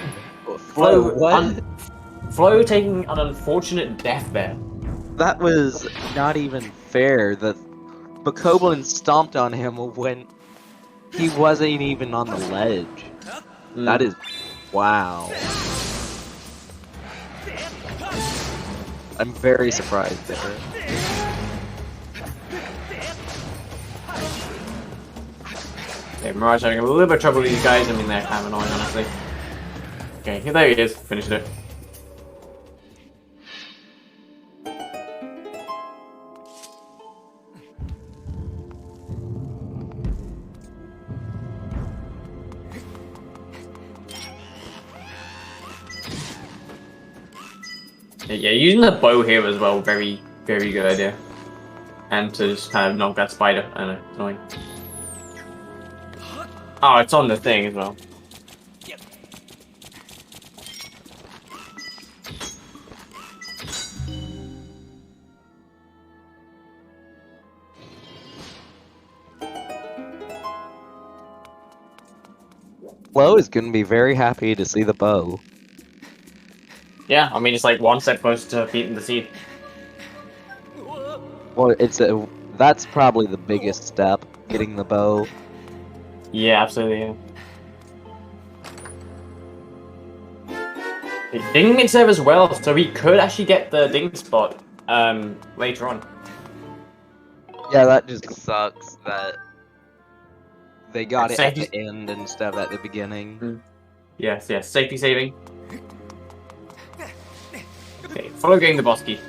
Flo, Flo taking an unfortunate death there. That was not even fair. The Bokoblin stomped on him when he wasn't even on the ledge. That is... wow. I'm very surprised there. Okay, Mirage having a little bit of trouble with these guys. I mean, they're kind of annoying, honestly. Okay, there he is. Finished it. Yeah, using the bow here as well, very, very good idea. And to just kind of knock that spider. I don't know, it's annoying. Oh, it's on the thing as well. Flo is gonna be very happy to see the bow. Yeah, I mean, it's like one step closer to beating the seed. Well, that's probably the biggest step, getting the bow. Yeah, absolutely, yeah. Ding mid serve as well, so he could actually get the ding spot later on. Yeah, that just sucks that they got it at Safety- the end instead of at the beginning. Yes, yes, safety saving. Okay, follow getting the boss key.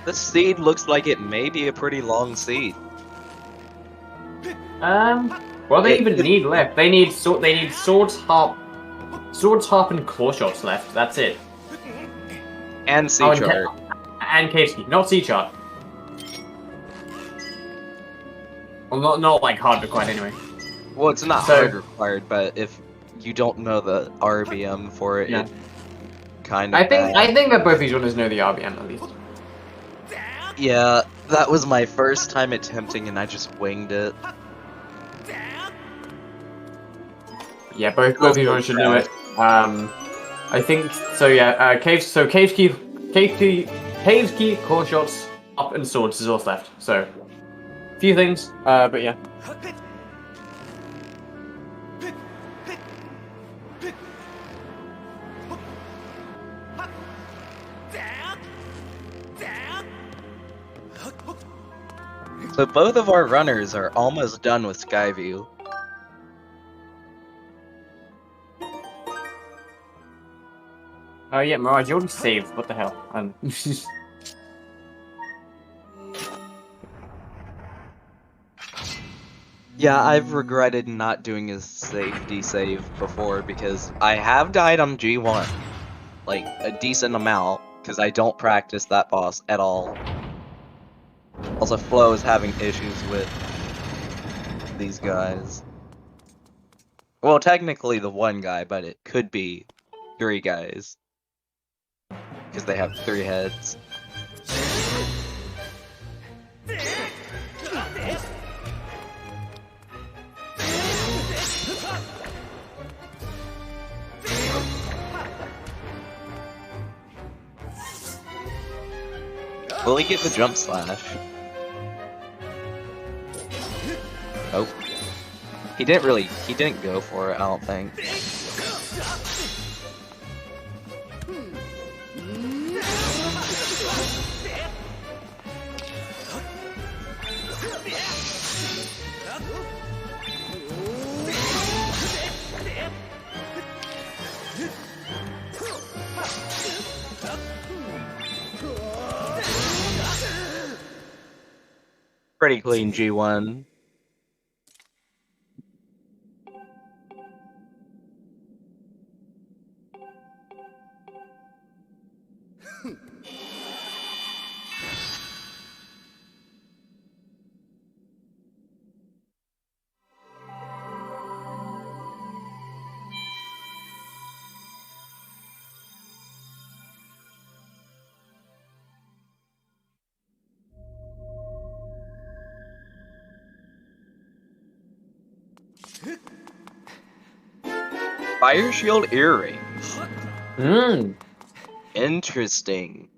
This seed looks like it may be a pretty long seed. What do they even need left? They need swords, harp, and claw shots left. That's it. And sea Oh, chart. and cave key, not sea chart. Well, not like hard required anyway. Well, it's not So- hard required, but if you don't know the RBM for it, Yeah. it's kind of I think bad. that both these runners know the RBM at least. Yeah, that was my first time attempting and I just winged it. Yeah, both these runners should know it. I think so. Yeah, caves key, core shots, up and swords is all left. So, few things. But yeah. So both of our runners are almost done with Skyview. Oh yeah, Mirage, you already saved. What the hell? Yeah, I've regretted not doing a safety save before because I have died on G1. Like, a decent amount, because I don't practice that boss at all. Also, Flo is having issues with these guys. Well, technically the one guy, but it could be 3 guys. Because they have 3 heads. Will he get the jump slash? Oh. He didn't go for it, I don't think. Pretty clean G1. Fire Shield earrings. Interesting.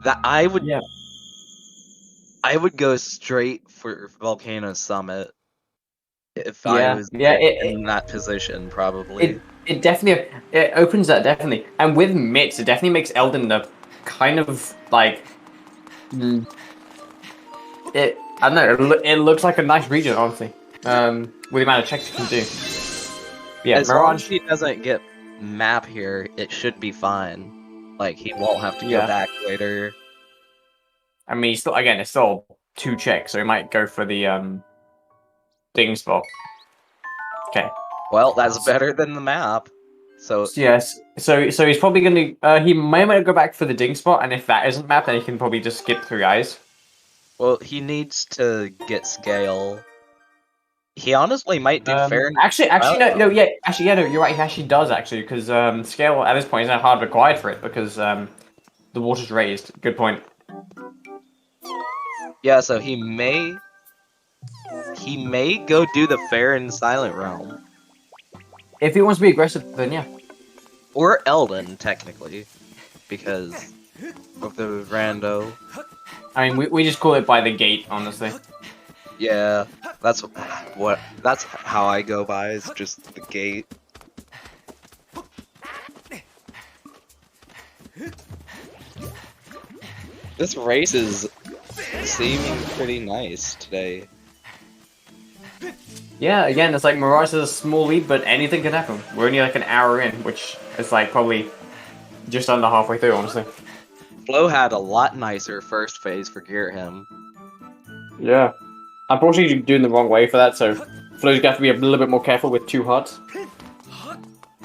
That I would go straight for Volcano Summit if I was in that position, probably. It definitely opens that definitely, and with mitts, it definitely makes Elden the kind of like it. I don't know. It looks like a nice region, honestly. With the amount of checks you can do. Yeah, as long as he doesn't get map here, it should be fine. Like he won't have to go back later. I mean, it's still 2 checks, so he might go for the ding spot. Okay. Well, that's better than the map. So yes, so he's probably gonna he might go back for the ding spot, and if that isn't mapped, then he can probably just skip 3 eyes. Well, he needs to get scale. He honestly might do fair. Actually, no, you're right. He actually does because scale at this point is not hard required for it because the water's raised. Good point. Yeah, so he may go do the fair in Silent Realm. If he wants to be aggressive, then yeah. Or Elden, technically, because of the rando. I mean, we just call it by the gate, honestly. Yeah, that's how I go by, is just the gate. This race is seeming pretty nice today. Yeah, again, it's like Mirage has a small lead, but anything can happen. We're only like an hour in, which is like probably just under halfway through, honestly. Flo had a lot nicer first phase for Gearham. Yeah. Unfortunately, you're doing the wrong way for that, so Flo's got to be a little bit more careful with 2 hearts.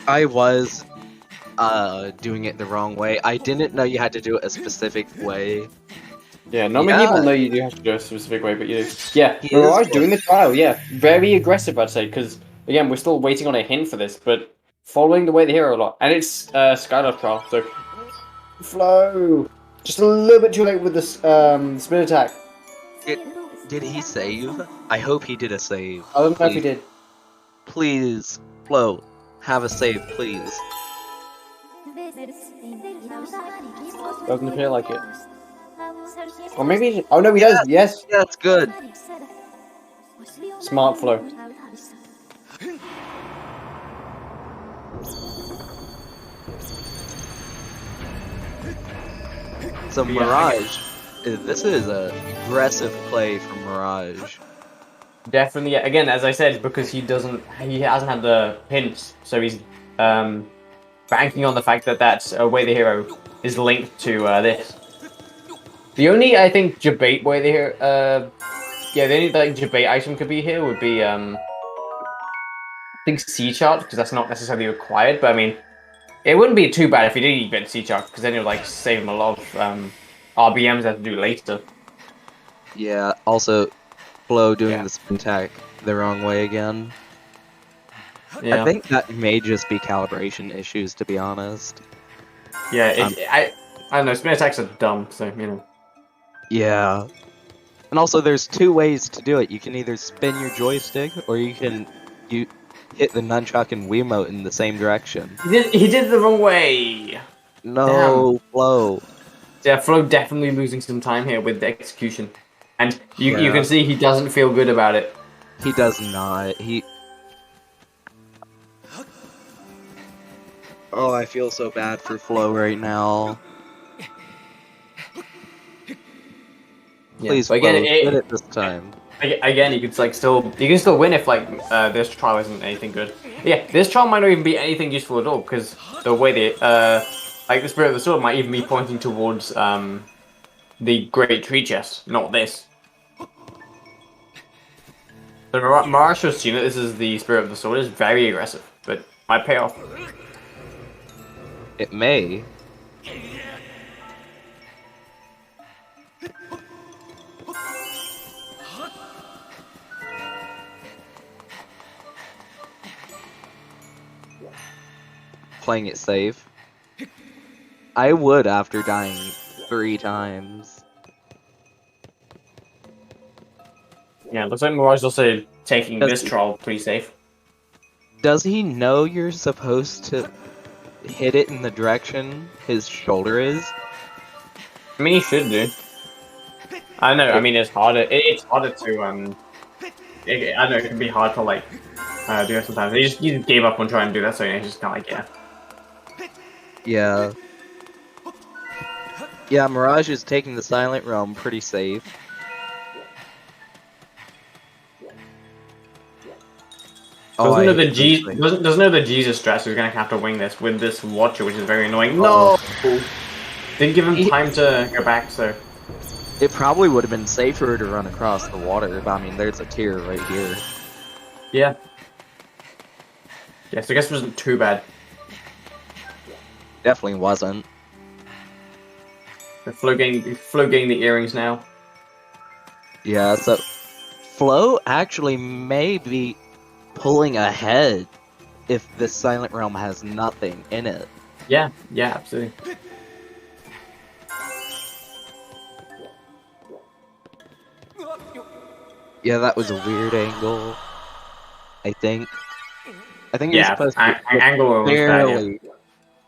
I was doing it the wrong way. I didn't know you had to do it a specific way. Yeah, not many people know you do have to do it a specific way, but you do. Yeah, Mirage doing the trial, yeah. Very aggressive, I'd say, because, again, we're still waiting on a hint for this, but following the way the hero a lot. And it's Skyward trial, so... Flo! Just a little bit too late with the spin attack. Did he save? I hope he did a save. I don't know if he did. Please, Flo, have a save, please. Doesn't appear like it. Or maybe... Oh no, he does, yes! That's good. Smart Flo. So Mirage, this is a aggressive play from Mirage. Definitely, yeah. Again, as I said, because he hasn't had the hints, so he's banking on the fact that that's way the hero is linked to this. The only, I think, debate way the hero, the only like debate item could be here would be I think C chart, because that's not necessarily required, but I mean, it wouldn't be too bad if he did even C chart, because then it would like save him a lot of RBMs that to do later. Yeah. Also, Flo doing the spin attack the wrong way again. Yeah. I think that may just be calibration issues, to be honest. Yeah, I don't know, spin attacks are dumb, so, you know. Yeah. And also, there's 2 ways to do it. You can either spin your joystick, or you can hit the nunchuck and Wiimote in the same direction. He did it the wrong way! No, damn. Flo. Yeah, Flo definitely losing some time here with the execution. And you can see he doesn't feel good about it. He does not. Oh, I feel so bad for Flo right now. Please, but again, Flo, get it this time. again, you could like you can still win if like this trial isn't anything good. Yeah, this trial might not even be anything useful at all because the way they like the spirit of the sword might even be pointing towards the great tree chest, not this. So Mirage has seen it. This is the spirit of the sword. It's very aggressive, but might pay off. It may. Playing it safe. I would after dying 3 times. Yeah, looks like Mirage is also taking Does this he- trial pretty safe. Does he know you're supposed to hit it in the direction his shoulder is? I mean, he should do. I know. I mean, it's harder. It's harder to I know it can be hard to like do that sometimes. You just gave up on trying to do that, so it's just kind of like Yeah. Yeah, Mirage is taking the Silent Realm pretty safe. Doesn't know I the hate those things. doesn't know the Jesus stress. He's gonna have to wing this with this Watcher, which is very annoying. Oh. No, didn't give him time to go back. So It probably would have been safer to run across the water, but I mean, there's a tier right here. yeah, so I guess it wasn't too bad. Definitely wasn't. Flo getting the earrings now. Yeah, so Flo actually may be pulling ahead if this Silent Realm has nothing in it. Yeah, absolutely. Yeah, that was a weird angle. I think you're Yeah, supposed to angle was bad, yeah. barely.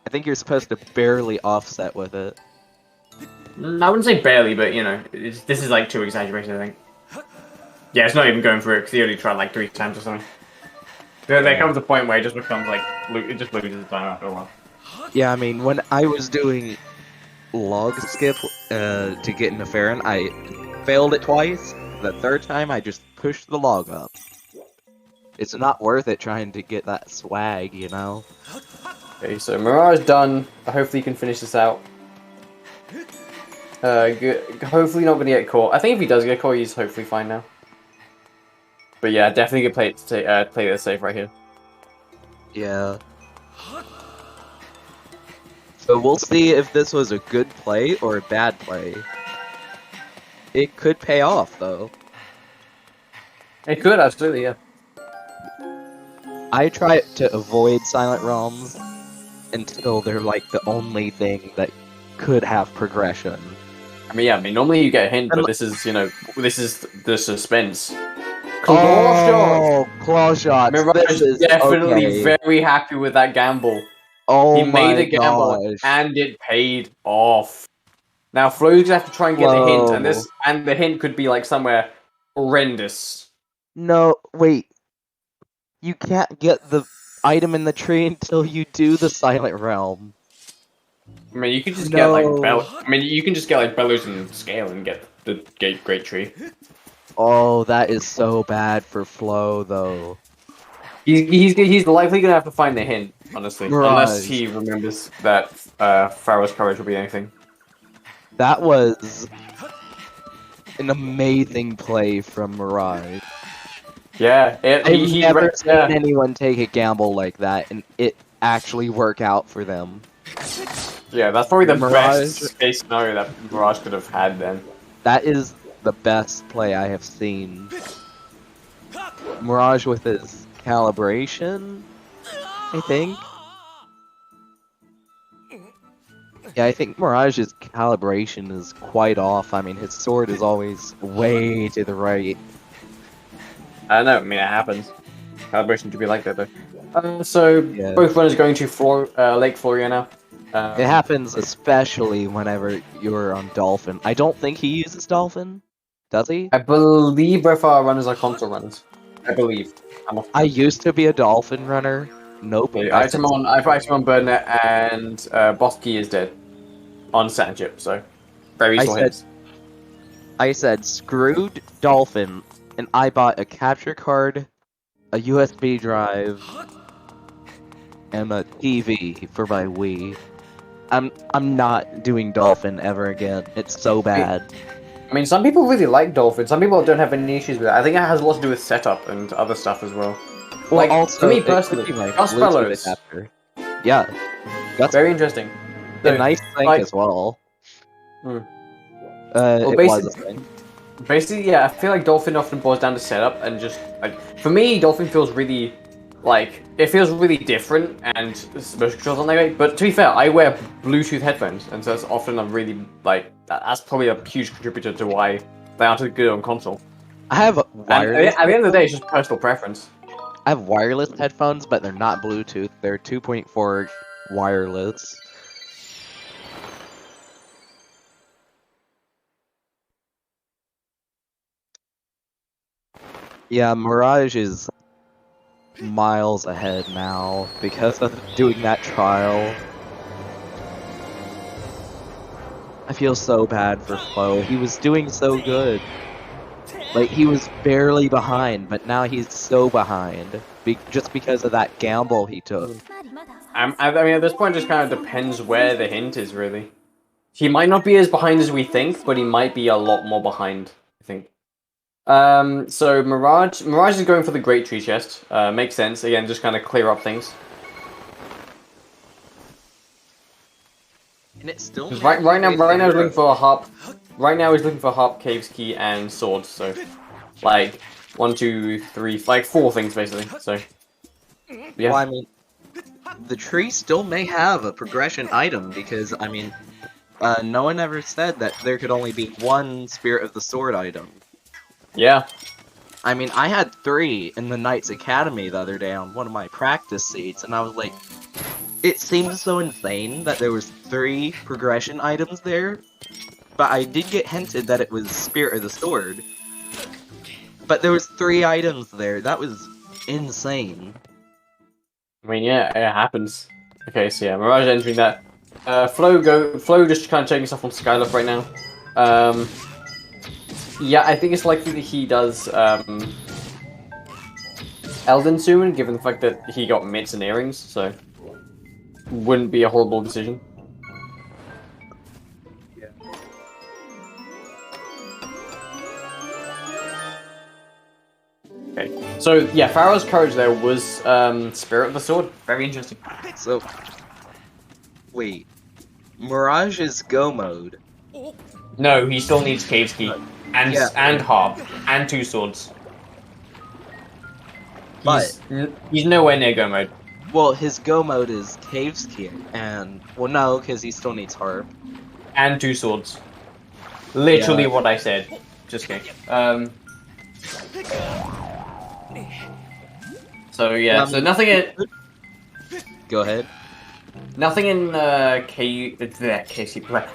I think you're supposed to barely offset with it. I wouldn't say barely, but you know, this is like too exaggerated, I think. Yeah, it's not even going through it because he only tried like 3 times or something. There comes a point where it just becomes like it just loses the time after a while. Yeah, I mean, when I was doing log skip to get into Farron, I failed it twice. The 3rd time, I just pushed the log up. It's not worth it trying to get that swag, you know? Okay, so Mirage done. Hopefully you can finish this out. Good. Hopefully not going to get caught. I think if he does get caught, he's hopefully fine now. But yeah, definitely good play this safe right here. Yeah. So we'll see if this was a good play or a bad play. It could pay off, though. It could, absolutely, yeah. I try to avoid Silent Realms until they're like the only thing that could have progression. I mean, normally you get a hint, but this is, you know, this is the suspense. Oh, claw shots! Mirage This is definitely okay. very happy with that gamble. Oh He made my a gamble, gosh. and it paid off. Now Flo's gonna have to try and get the hint, Whoa. and the hint could be like somewhere horrendous. No, wait. You can't get the item in the tree until you do the Silent Realm. I mean, you could just get like No. you can just get like Bellows and Scale and get the Great Tree. Oh, that is so bad for Flo, though. He's likely gonna have to find the hint, honestly, Mirage. unless he remembers that Pharaoh's courage will be anything. That was an amazing play from Mirage. Yeah, I've never seen anyone take a gamble like that and it actually work out for them. Yeah, that's probably the Mirage. best case scenario that Mirage could have had then. That is the best play I have seen. Mirage with his calibration, I think. Yeah, I think Mirage's calibration is quite off. I mean, his sword is always way to the right. I don't know, I mean, it happens. Calibration to be like that, though. So, Yeah. both runners going to Lake Floria now. It happens especially whenever you're on Dolphin. I don't think he uses Dolphin. Does he? I believe both our runners are console runners. I believe. I used to be a Dolphin runner, Nope. Item on Burnett and Bosky is dead on Sandchip, so very useful hits. I said screwed Dolphin, and I bought a capture card, a USB drive, and a TV for my Wii. I'm not doing Dolphin ever again. It's so bad. I mean, some people really like Dolphin. Some people don't have any issues with it. I think it has a lot to do with setup and other stuff as well. Well, like, also, for me personally, Gus Fellows. Yeah, that's very interesting. a nice thing as well. It was a thing. Basically, yeah, I feel like Dolphin often boils down to setup and just like for me, Dolphin feels really like it feels really different and motion controls aren't that great. But to be fair, I wear Bluetooth headphones, and so that's often a really like that's probably a huge contributor to why they aren't as good on console. I have wireless. At the end of the day, it's just personal preference. I have wireless headphones, but they're not Bluetooth. They're 2.4 wireless. Yeah, Mirage is miles ahead now because of doing that trial. I feel so bad for Flo. He was doing so good. Like, he was barely behind, but now he's so behind. Just because of that gamble he took. I mean, at this point, it just kind of depends where the hint is, really. He might not be as behind as we think, but he might be a lot more behind, I think. So Mirage is going for the Great Tree Chest. Makes sense. Again, just kind of clear up things. And it's still right now he's looking for a harp. Right now he's looking for a harp, caves key, and swords. So, like 1, 2, 3, like 4 things basically. So, yeah. Well, I mean, the tree still may have a progression item because I mean, no one ever said that there could only be one Spirit of the Sword item. Yeah. I mean, I had 3 in the Knights Academy the other day on one of my practice seats, and I was like, it seems so insane that there was 3 progression items there, but I did get hinted that it was Spirit of the Sword. But there was 3 items there. That was insane. I mean, yeah, it happens. Okay, so yeah, Mirage entering that. Flo just kind of checking stuff on Skylove right now. Yeah, I think it's likely that he does Elden soon, given the fact that he got mitts and earrings, so wouldn't be a horrible decision. Yeah. Okay, so yeah, Pharaoh's Courage there was Spirit of the Sword. Very interesting. So, wait, Mirage's Go mode. No, he still needs Caves Key. And harp, and 2 swords. He's nowhere near go mode. Well, his go mode is Caves Key, and well, no, because he still needs harp and 2 swords. Literally what I said. Just kidding. So yeah, so nothing in. Go ahead. Nothing in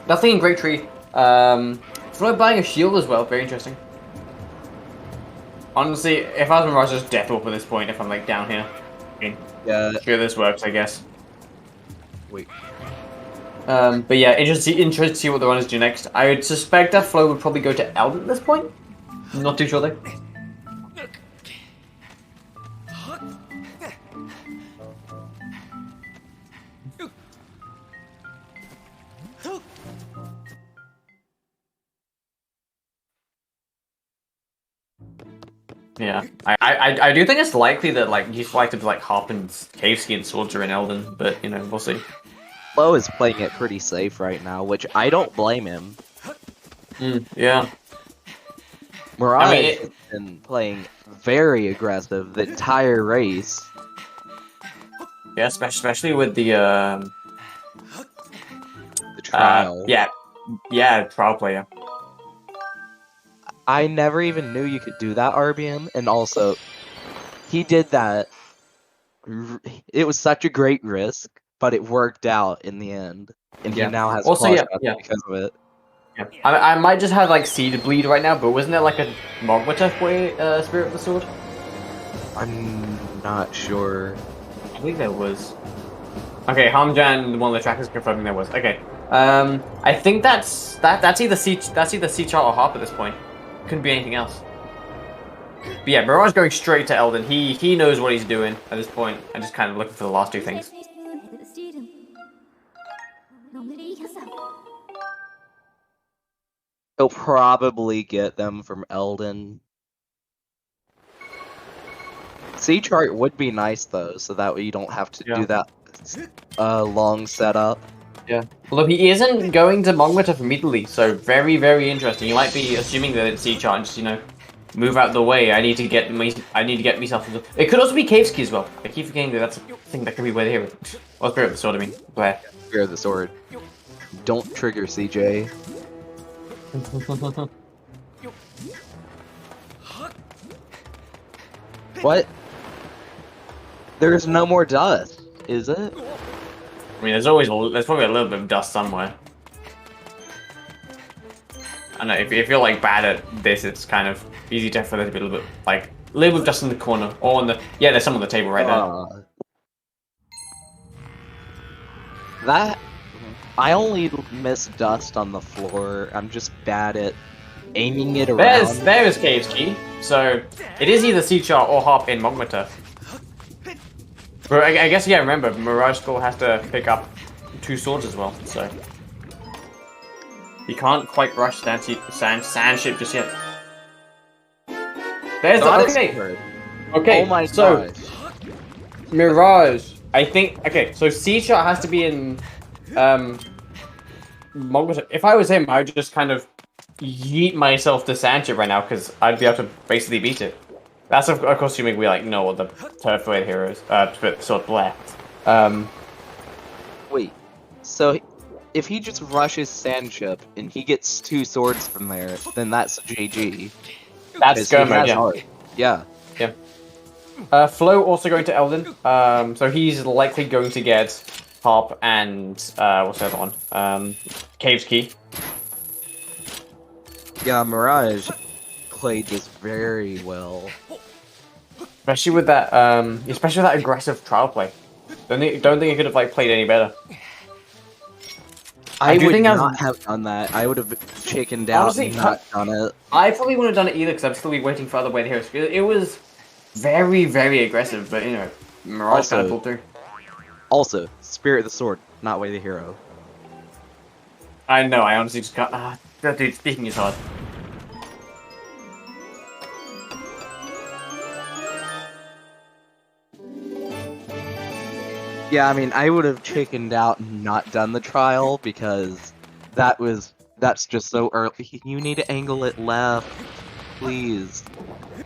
nothing in Great Tree. Flo buying a shield as well, very interesting. Honestly, if I was Mirage, just death warp at this point if I'm like down here. I mean, yeah. Sure, this works, I guess. Wait. But yeah, interested to see what the runners do next. I would suspect that Flo would probably go to Elden at this point. Not too sure though. Yeah, I do think it's likely that like he's selected like harp and cave ski and swords are in Elden, but you know we'll see. Flo is playing it pretty safe right now, which I don't blame him. Yeah. Mirage has been playing very aggressive the entire race. Yeah, especially with the trial. Yeah, trial player. I never even knew you could do that, RBM, and also, he did that. It was such a great risk, but it worked out in the end, and he now has because of it. Yeah. I might just have like seed bleed right now, but wasn't it like a Mogwatef way Spirit of the Sword? I'm not sure. I think there was. Okay, Hamjan, one of the trackers confirming there was. Okay. I think that's either C chart or Harp at this point. Couldn't be anything else. But yeah, Mirage going straight to Elden. He knows what he's doing at this point. I'm just kind of looking for the last two things. He'll probably get them from Elden. C chart would be nice though, so that way you don't have to do that long setup. Yeah. Although he isn't going to Mongmata immediately, so very, very interesting. You might be assuming that it's C chart and just, you know, move out the way. I need to get myself into. It could also be Cave Ski as well. I keep forgetting that that's a thing that could be way here. Or Spirit of the Sword, I mean. Where? Spirit of the Sword. Don't trigger CJ. What? There's no more dust, is it? I mean, there's probably a little bit of dust somewhere. I know if you're like bad at this, it's kind of easy to for there to be a little bit like a little bit of dust in the corner or on the there's some on the table right there. That I only miss dust on the floor. I'm just bad at aiming it around. There's Cave's Key. So it is either C chart or Harp in Mongmata. But I guess remember Mirage still has to pick up 2 swords as well, so he can't quite rush Sandship just yet. There's okay. Oh my so gosh. Mirage. I think so C chart has to be in Mongmata. If I was him, I would just kind of yeet myself to Sandship right now because I'd be able to basically beat it. That's of course assuming we like know what the Turfway heroes sort of left. Wait, so if he just rushes Sandship and he gets 2 swords from there, then that's GG. That's go mode, yeah. Flo also going to Elden. So he's likely going to get Harp and what's the other one? Cave's Key. Yeah, Mirage played this very well. Especially with that aggressive trial play. Don't think it could have like played any better. I would not have done that. I would have chickened out Honestly, and not done it. I probably wouldn't have done it either because I'm still waiting for other way to heroes. It was very, very aggressive, but you know, Mirage kind of pulled through. Also, Spirit of the Sword, not Way the Hero. I know. I honestly just got dude. Speaking is hard. Yeah, I mean, I would have chickened out and not done the trial because that's just so early. You need to angle it left, please.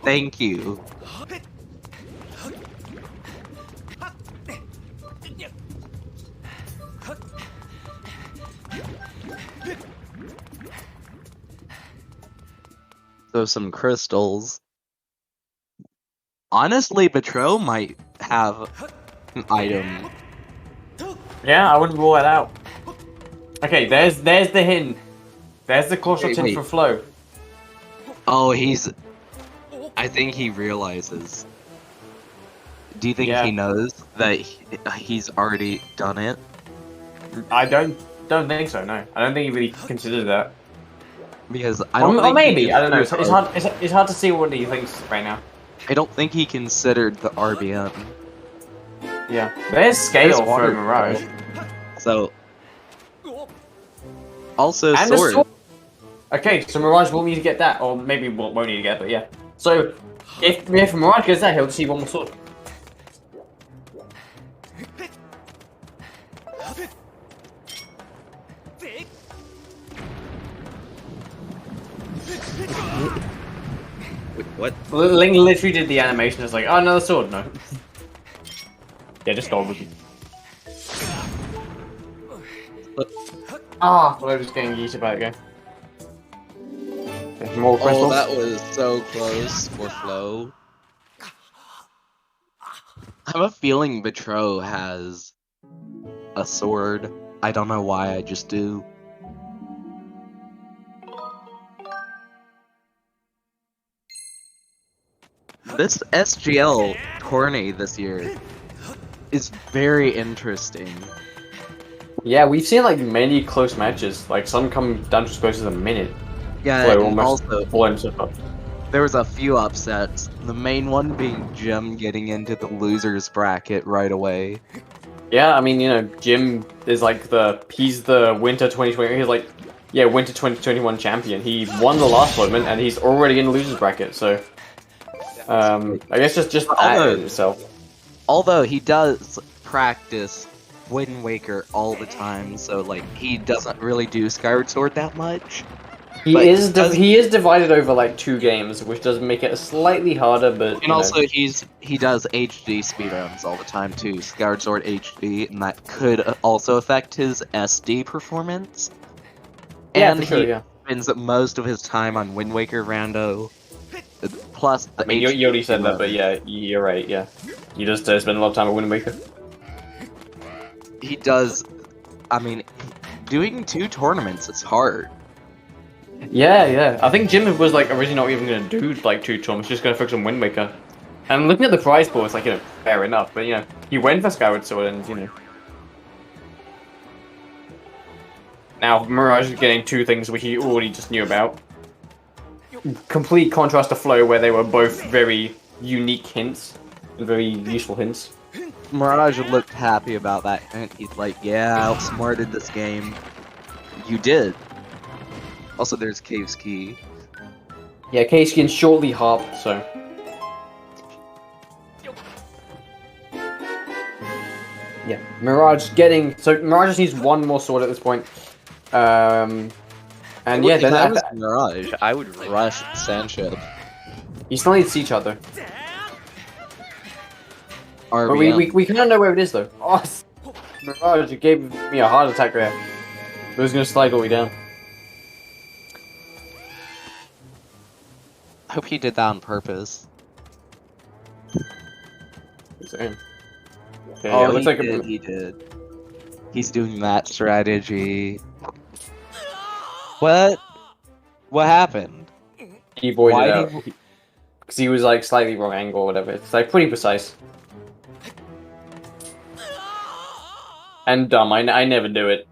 Thank you. So some crystals. Honestly, Betro might have an item. Yeah, I wouldn't rule that out. Okay, there's the hint. There's the claw shot hint for Flo. Oh, I think he realizes. Do you think he knows that he's already done it? I don't think so. No, I don't think he really considered that. Because I don't. Or maybe I don't know. It's hard to see what he thinks right now. I don't think he considered the RBM. Yeah, there's scale for Mirage. So, also sword. Okay, so Mirage will need to get that, or maybe won't need to get it, but yeah. So, if Mirage gets that, he'll just see one more sword. Wait, what? Ling literally did the animation. It's like, oh, another sword, no. Yeah, just go with you. Flo just getting yeeted by it again. More crystals. Oh, that was so close for Flo. I have a feeling Betro has a sword. I don't know why, I just do. This SGL tourney this year is very interesting. Yeah, we've seen like many close matches. Like some come down to as close as a minute. Yeah, Flo and almost also blown himself up. there was a few upsets. The main one being Jim getting into the losers bracket right away. Yeah, I mean, you know, Jim is like he's the Winter 2020. He's like, yeah, Winter 2021 champion. He won the last tournament and he's already in the losers bracket. So, I guess just that in itself. Although he does practice Wind Waker all the time, so like he doesn't really do Skyward Sword that much. He is divided over like 2 games, which does make it slightly harder. But And also he does HD speedruns all the time too, Skyward Sword HD, and that could also affect his SD performance. yeah, And for sure, he yeah. spends most of his time on Wind Waker Rando. Plus the I mean, you already said that, but yeah, you're right. Yeah, you just spend a lot of time at Wind Waker. He does. I mean, doing 2 tournaments is hard. Yeah, yeah. I think Jim was like originally not even gonna do like 2 tournaments, just gonna focus on Wind Waker. And looking at the prize pool, it's like, you know, fair enough. But you know, he went for Skyward Sword, and you know, now Mirage is getting 2 things which he already just knew about. Complete contrast to Flow, where they were both very unique hints, and very useful hints. Mirage looked happy about that hint. He's like, yeah, I outsmarted this game. You did. Also, there's Cave's Key. Yeah, Case can shortly harp, so. Yeah, Mirage getting. So Mirage just needs 1 more sword at this point. And yeah, If then I was Mirage, I would rush Sancho. you still need to see each other. But RBM. we kind of know where it is though. Oh, Mirage, you gave me a heart attack there. It was gonna slide all the way down. I hope he did that on purpose. Same. Okay, Oh, yeah, looks like he did. He's doing that strategy. What? What happened? he voided Why out. did Because he was like slightly wrong angle or whatever. It's like pretty precise. And dumb. I never do it.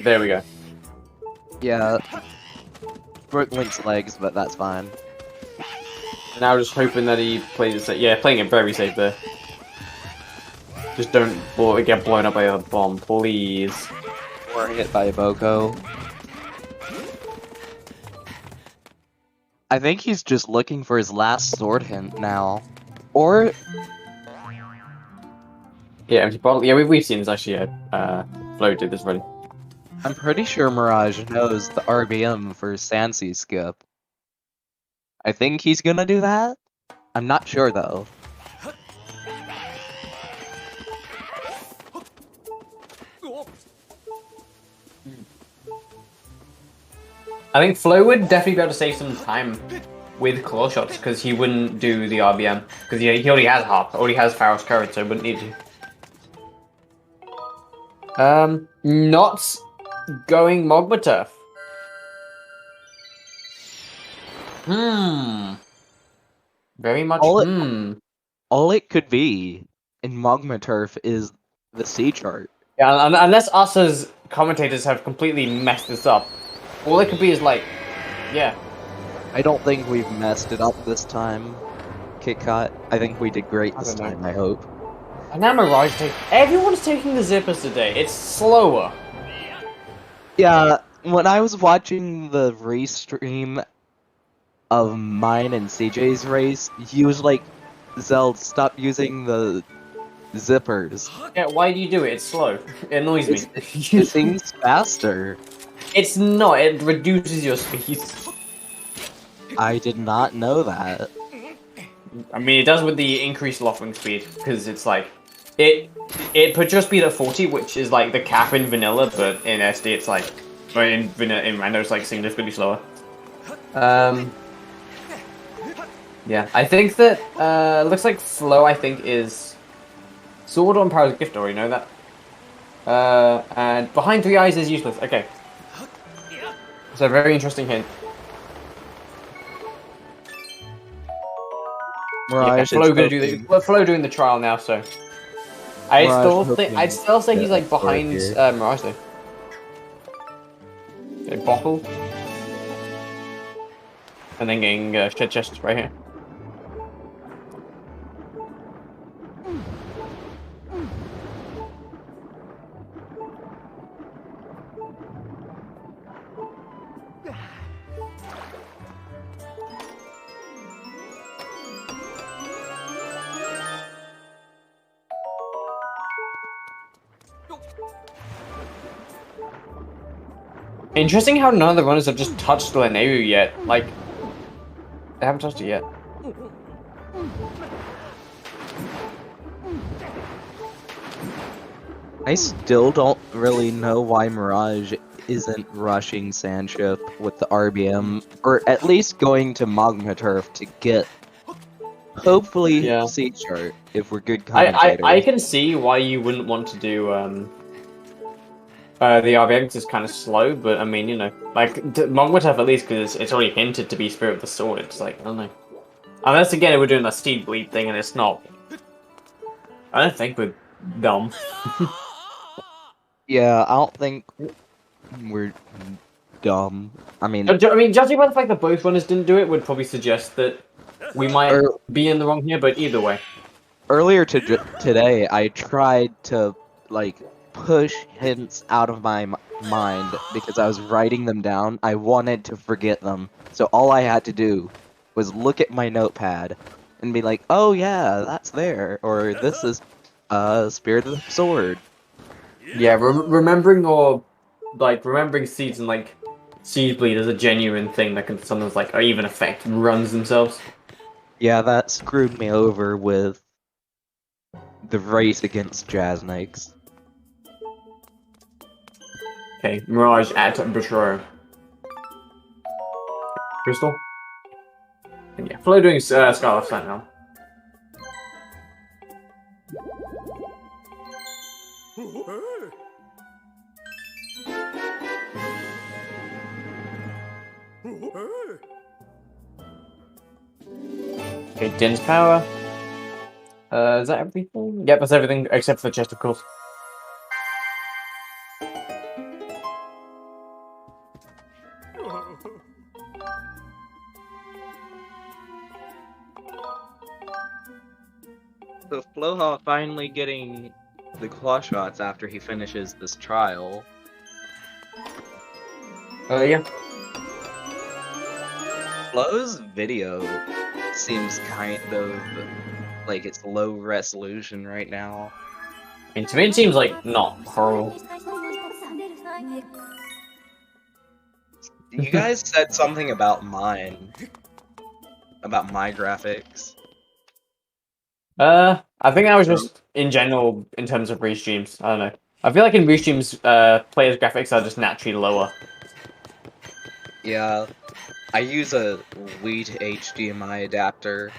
There we go. Yeah. Broke Link's legs, but that's fine. Now just hoping that he plays it safe. Yeah, playing it very safe there. Just don't get blown up by a bomb, please. Or hit by a Boko. I think he's just looking for his last sword hint now. Or Yeah, empty bottle. Yeah, we've seen this actually. Flo did this already. I'm pretty sure Mirage knows the RBM for Sansi skip. I think he's gonna do that? I'm not sure though. I think Flo would definitely be able to save some time with claw shots because he wouldn't do the RBM because he already has Harp, already has Pharaoh's Courage, so he wouldn't need to. Not going Mogma Turf. Very much. All it could be in Mogma Turf is the C chart. Yeah, unless us as commentators have completely messed this up, all it could be is like, yeah. I don't think we've messed it up this time, KitKat. I think we did great this time, I hope. And now Mirage everyone's taking the zippers today. It's slower. Yeah, when I was watching the restream of mine and CJ's race, he was like, Zeld, stop using the zippers. Yeah, why do you do it? It's slow. It annoys me. It seems faster. It's not. It reduces your speed. I did not know that. I mean, it does with the increased loft-wing speed, because it's like... It puts your speed at 40, which is like the cap in vanilla, but in SD it's like... Or in Rando it's like significantly slower. Yeah, I think that, looks like Flow, I think, is Sword on Power's Gift, already know that. And Behind 3 Eyes is useless, okay. It's a very interesting hint. Mirage Flo is gonna do the hoping- well, Flo doing the trial now, so I'd Mirage still say hoping he's like that sword behind here. Mirage though. Okay, bottle, and then getting shed chest right here. Interesting how none of the runners have just touched Leneru yet. Like, they haven't touched it yet. I still don't really know why Mirage isn't rushing Sandship with the RBM, or at least going to Magma Turf to get, hopefully, Yeah. C-Chart, if we're good commentators. I can see why you wouldn't want to do the RBM because it's kind of slow, but I mean, you know, like Longwood at least because it's already hinted to be Spirit of the Sword. It's like I don't know, unless again we're doing that Steed Bleed thing and it's not. I don't think we're dumb. Yeah, I don't think we're dumb. I mean, Judging by the fact that both runners didn't do it would probably suggest that we might be in the wrong here. But either way, earlier today, I tried to, like, push hints out of my mind because I was writing them down. I wanted to forget them. So all I had to do was look at my notepad and be like, oh yeah, that's there. Or this is Spirit of the Sword. yeah, remembering seeds and like Seed Bleed is a genuine thing that can sometimes like or even affect runs themselves. Yeah, that screwed me over with the race against Jazz Knights. Okay, Mirage at Butro. Crystal? And yeah, Flo doing Scarlet Sentinel. Okay, Din's Power. Is that everything? Yep, that's everything except for the chest, of course. So Floha finally getting the claw shots after he finishes this trial. Yeah. Flo's video seems kind of like it's low resolution right now. I mean, to me it seems like not horrible. You guys said something about mine. About my graphics. I think I was just in general in terms of restreams. I don't know. I feel like in restreams, players' graphics are just naturally lower. Yeah. I use a Wii to HDMI adapter.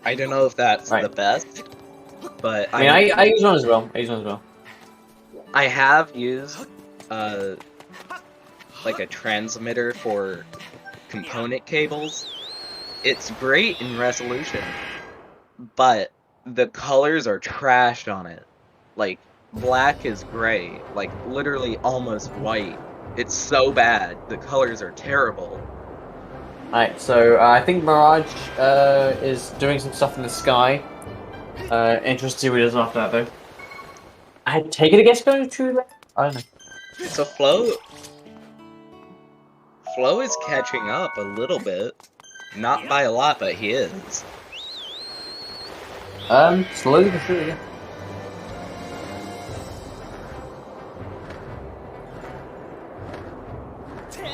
I don't know if that's the best, but I mean, I use one as well. I have used like a transmitter for component cables. It's great in resolution, but the colors are trashed on it. Like, black is gray, like literally almost white. It's so bad. The colors are terrible. Alright, so I think Mirage is doing some stuff in the sky. Interested to see what he does after that, though. I take it a guess going to that? I don't know. So Flo is catching up a little bit. Not by a lot, but he is. Slowly but surely, yeah.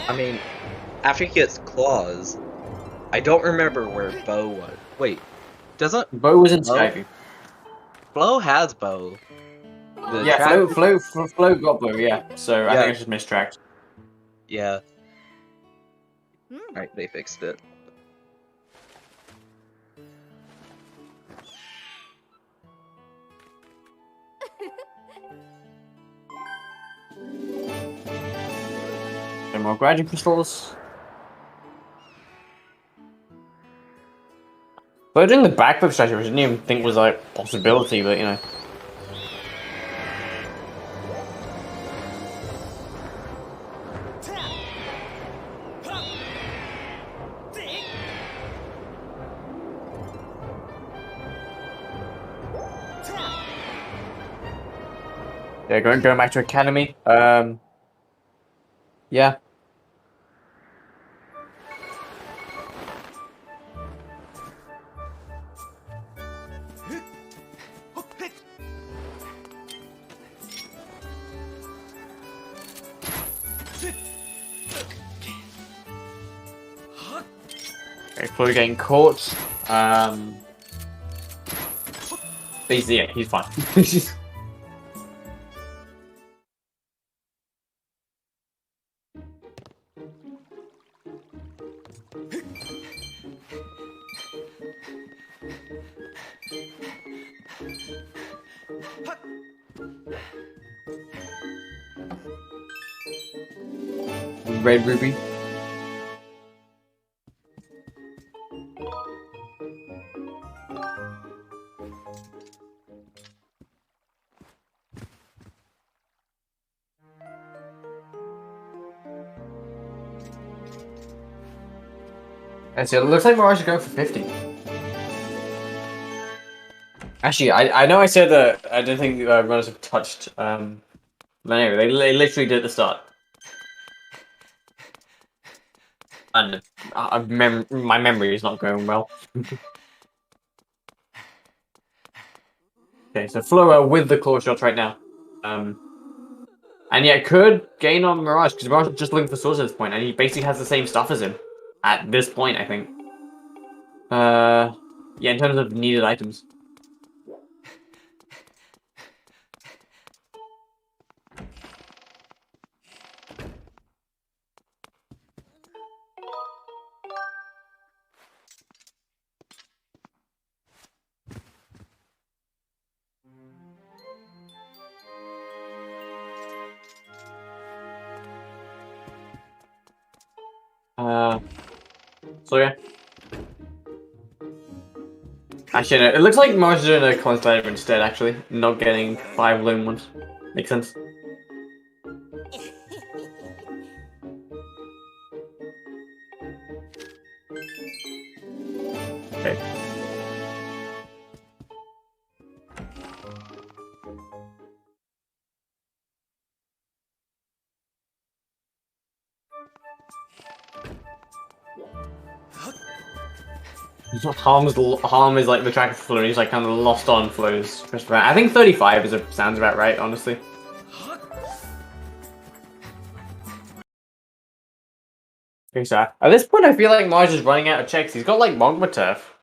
I mean, after he gets claws, I don't remember where Bo was. Wait, doesn't Bo was in Skyview. Flo has Bo. Yeah, Flo got Bo, yeah. So I think it's just mistracked. Yeah. Alright, they fixed it. Some more graduate crystals. But doing the backflip strategy, which I didn't even think was like a possibility, but you know. Yeah, going back to academy. Yeah. Okay, Floha getting caught. He's fine. Red Ruby. And so it looks like Mirage is going for 50. Actually, I know I said that I don't think runners have touched but anyway, they literally did at the start. And my memory is not going well. Okay, so Floha with the claw shots right now. And yeah, could gain on Mirage, because Mirage is just looking for swords at this point, and he basically has the same stuff as him. At this point, I think. Yeah, in terms of needed items. So yeah. Actually, no, it looks like Mars is doing a constant instead, actually. Not getting 5 lone ones. Makes sense. Okay. Harm is like the track of Floha, he's like kind of lost on Flo's. I think 35 sounds about right, honestly. Okay, so at this point I feel like Marge is running out of checks. He's got like Mogma Turf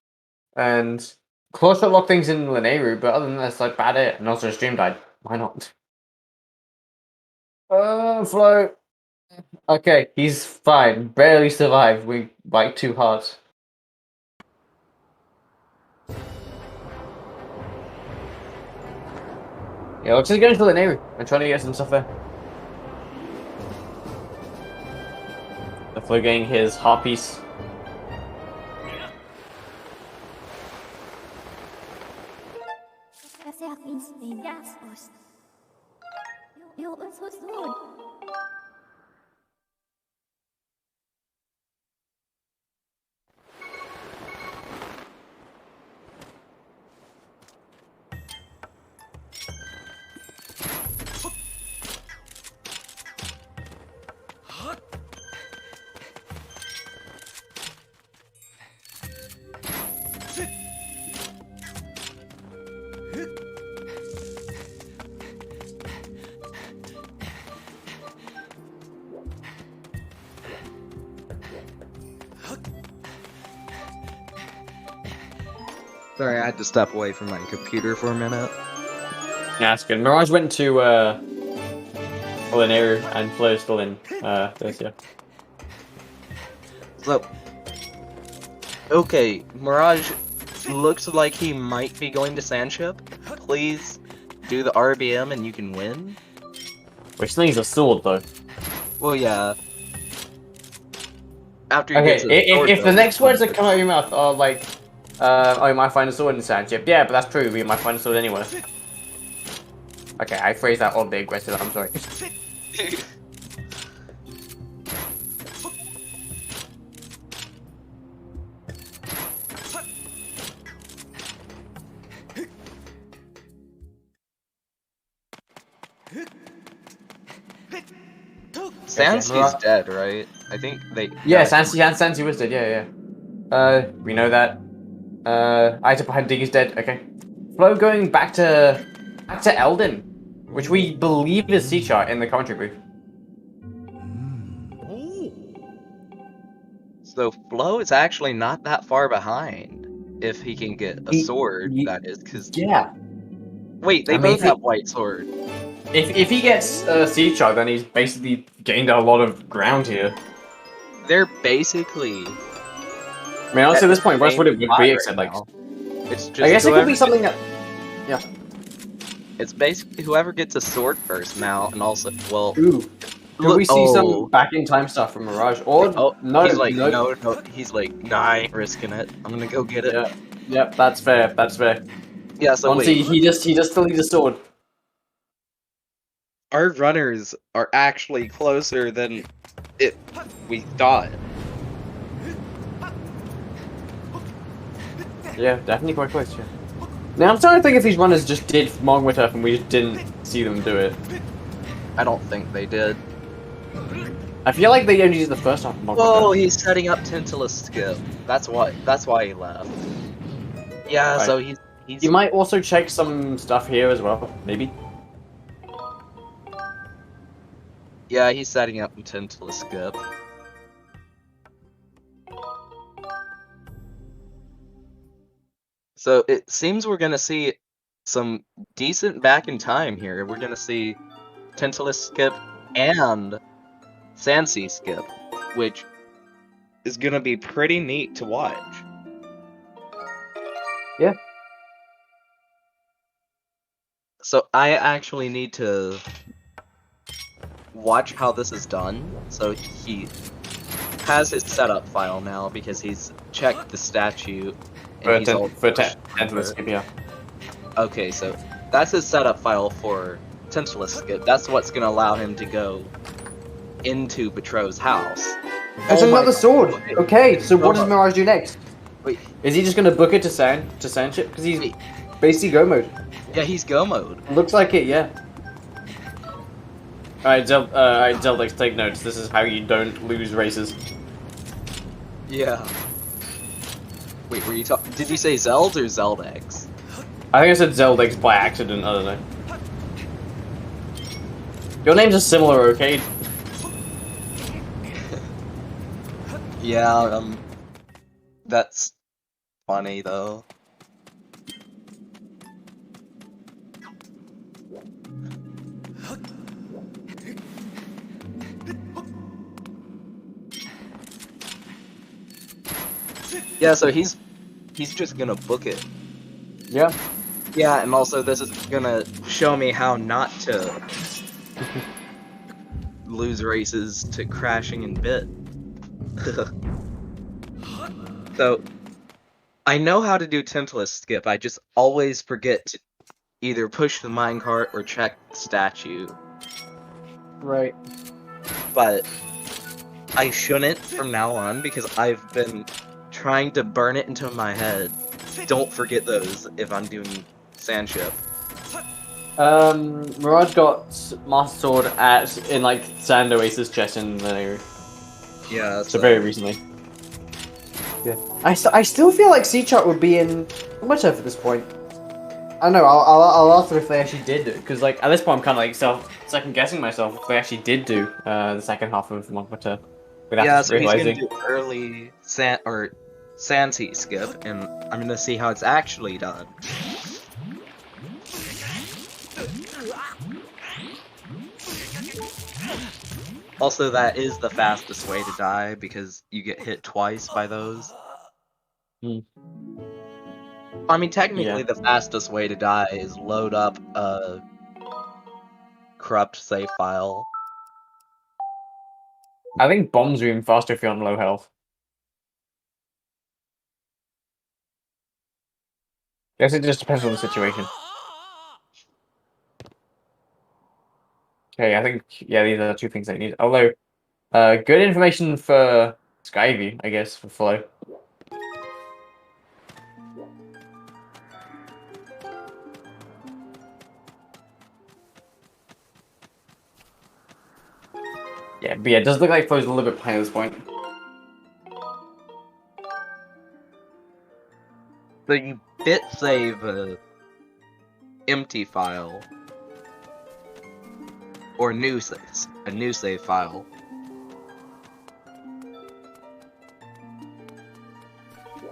and Claw Shot lock things in Linearu, but other than that it's like bad it, and also Stream died. Why not? Flo. Okay, he's fine. Barely survived. We bite 2 hearts. Yeah, looks like he's going to the Navy. I'm trying to get some stuff there. The Floha getting his heart piece. Sorry, I had to step away from my computer for a minute. Yeah, that's good. Mirage went to Linearu and Flo's still in this, yeah. So, okay, Mirage looks like he might be going to Sandship. Please do the RBM and you can win. Which needs a sword though. Well, yeah. After he Okay, gets his sword, if the though, next words that come out of your mouth are like, oh, you might find a sword in the sand chip. Yeah, but that's true. We might find a sword anywhere. Okay, I phrased that oddly aggressive. I'm sorry. Sansky's dead, right? I think they. Yeah, got him. Sansi was dead. Yeah, yeah. We know that. Ita behind Dig is dead. Okay. Flo going back to Eldin, which we believe is C chart in the commentary booth. So Flo is actually not that far behind if he can get a sword. That is, because Yeah. wait, they I mean, both have white sword. If he gets C chart, then he's basically gained a lot of ground here. They're basically. I mean, honestly, at this point, what would it be except like? It's just. I guess it could be something that. Yeah. It's basically whoever gets a sword first now, and also Ooh. Could we see some back in time stuff from Mirage? Or no? He's like no. He's like, nah, I ain't risking it. I'm gonna go get it. Yeah. Yep. That's fair. That's fair. Yeah. So Honestly, wait, he just still needs a sword. our runners are actually closer than we thought. Yeah, definitely quite close. Yeah. Now I'm trying to think if these runners just did Mong with Turf and we just didn't see them do it. I don't think they did. I feel like they only did the first half of Mong Oh, with Turf. he's setting up Tintala skip. That's why he left. Yeah, Right. so he's. You might also check some stuff here as well, maybe. Yeah, he's setting up Tintala skip. So it seems we're gonna see some decent back in time here. We're gonna see Tentala skip and Sansy skip, which is gonna be pretty neat to watch. Yeah. So I actually need to watch how this is done. So he has his setup file now because he's checked the statue. And he's all skip, yeah. Okay, so that's his setup file for Tentala skip. That's what's gonna allow him to go into Betrot's house. There's another sword! Okay, so what does Mirage do next? Wait. Is he just gonna book it to sand chip? Because he's basically go mode. Yeah, he's go mode. Looks like it, yeah. Alright, Zeldex, take notes. This is how you don't lose races. Yeah. Wait, were you talking? Did you say Zeld or Zeldex? I think I said Zeldex by accident, I don't know. Your names are similar, okay? Yeah, that's funny though. Yeah, so he's just gonna book it. Yeah. Yeah, and also this is gonna show me how not to lose races to crashing in bit. So, I know how to do Tentala skip, I just always forget to either push the minecart or check the statue. Right. But I shouldn't from now on because I've been trying to burn it into my head. Don't forget those if I'm doing sand ship. Mirage got Master Sword in like Sand Oasis chest in the area. Yeah, so very recently. Yeah. I still feel like C chart would be in much at this point. I don't know. I'll ask them if they actually did it because like at this point I'm kind of like second guessing myself if they actually did do the second half of Monk yeah, so he's gonna do early Sansi skip, and I'm gonna see how it's actually done. Also, that is the fastest way to die because you get hit twice by those. I mean, technically, the fastest way to die is load up a corrupt save file. I think bombs are even faster if you're on low health. Guess it just depends on the situation. Okay, I think yeah, these are the two things I need. Although, good information for Skyview, I guess, for Flow. Yeah, but yeah, it does look like Flow's a little bit behind at this point. So you bit save a empty file or a new save file.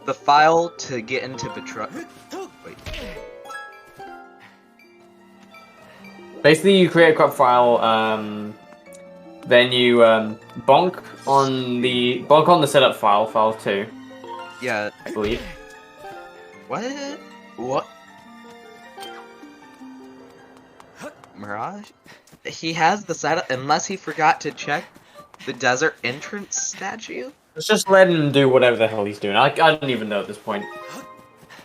The file to get into wait. Basically, you create a crop file, then you bonk on the setup file, file 2. Yeah. I believe. What? Mirage? He has the setup unless he forgot to check the desert entrance statue? Let's just let him do whatever the hell he's doing. I don't even know at this point.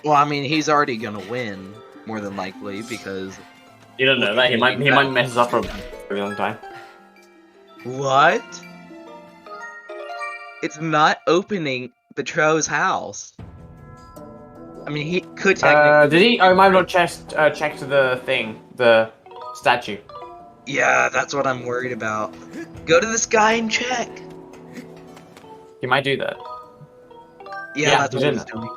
Well, I mean, he's already gonna win, more than likely, because... You don't know that. He might mess us up for a very long time. What? It's not opening Betrow's house. I mean, he could technically... Did he? Oh, he might have not checked the thing, the statue. Yeah, that's what I'm worried about. Go to this guy and check! He might do that. Yeah, that's what he's doing.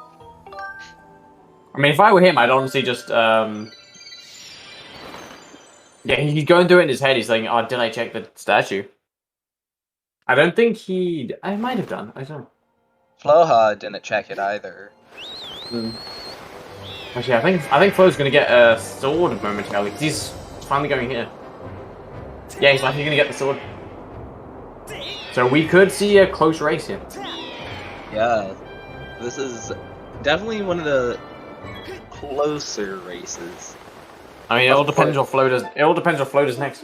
I mean, if I were him, I'd honestly just, yeah, he'd go and do it in his head. He's like, oh, did I check the statue? I don't think he'd... I might have done. I don't know. Floha didn't check it either. Actually, I think Flo's gonna get a sword momentarily, because he's finally going here. Yeah, he's likely gonna get the sword. So we could see a close race here. Yeah, this is definitely one of the closer races. I mean, it all depends what Flo does. It all depends what Flo does next.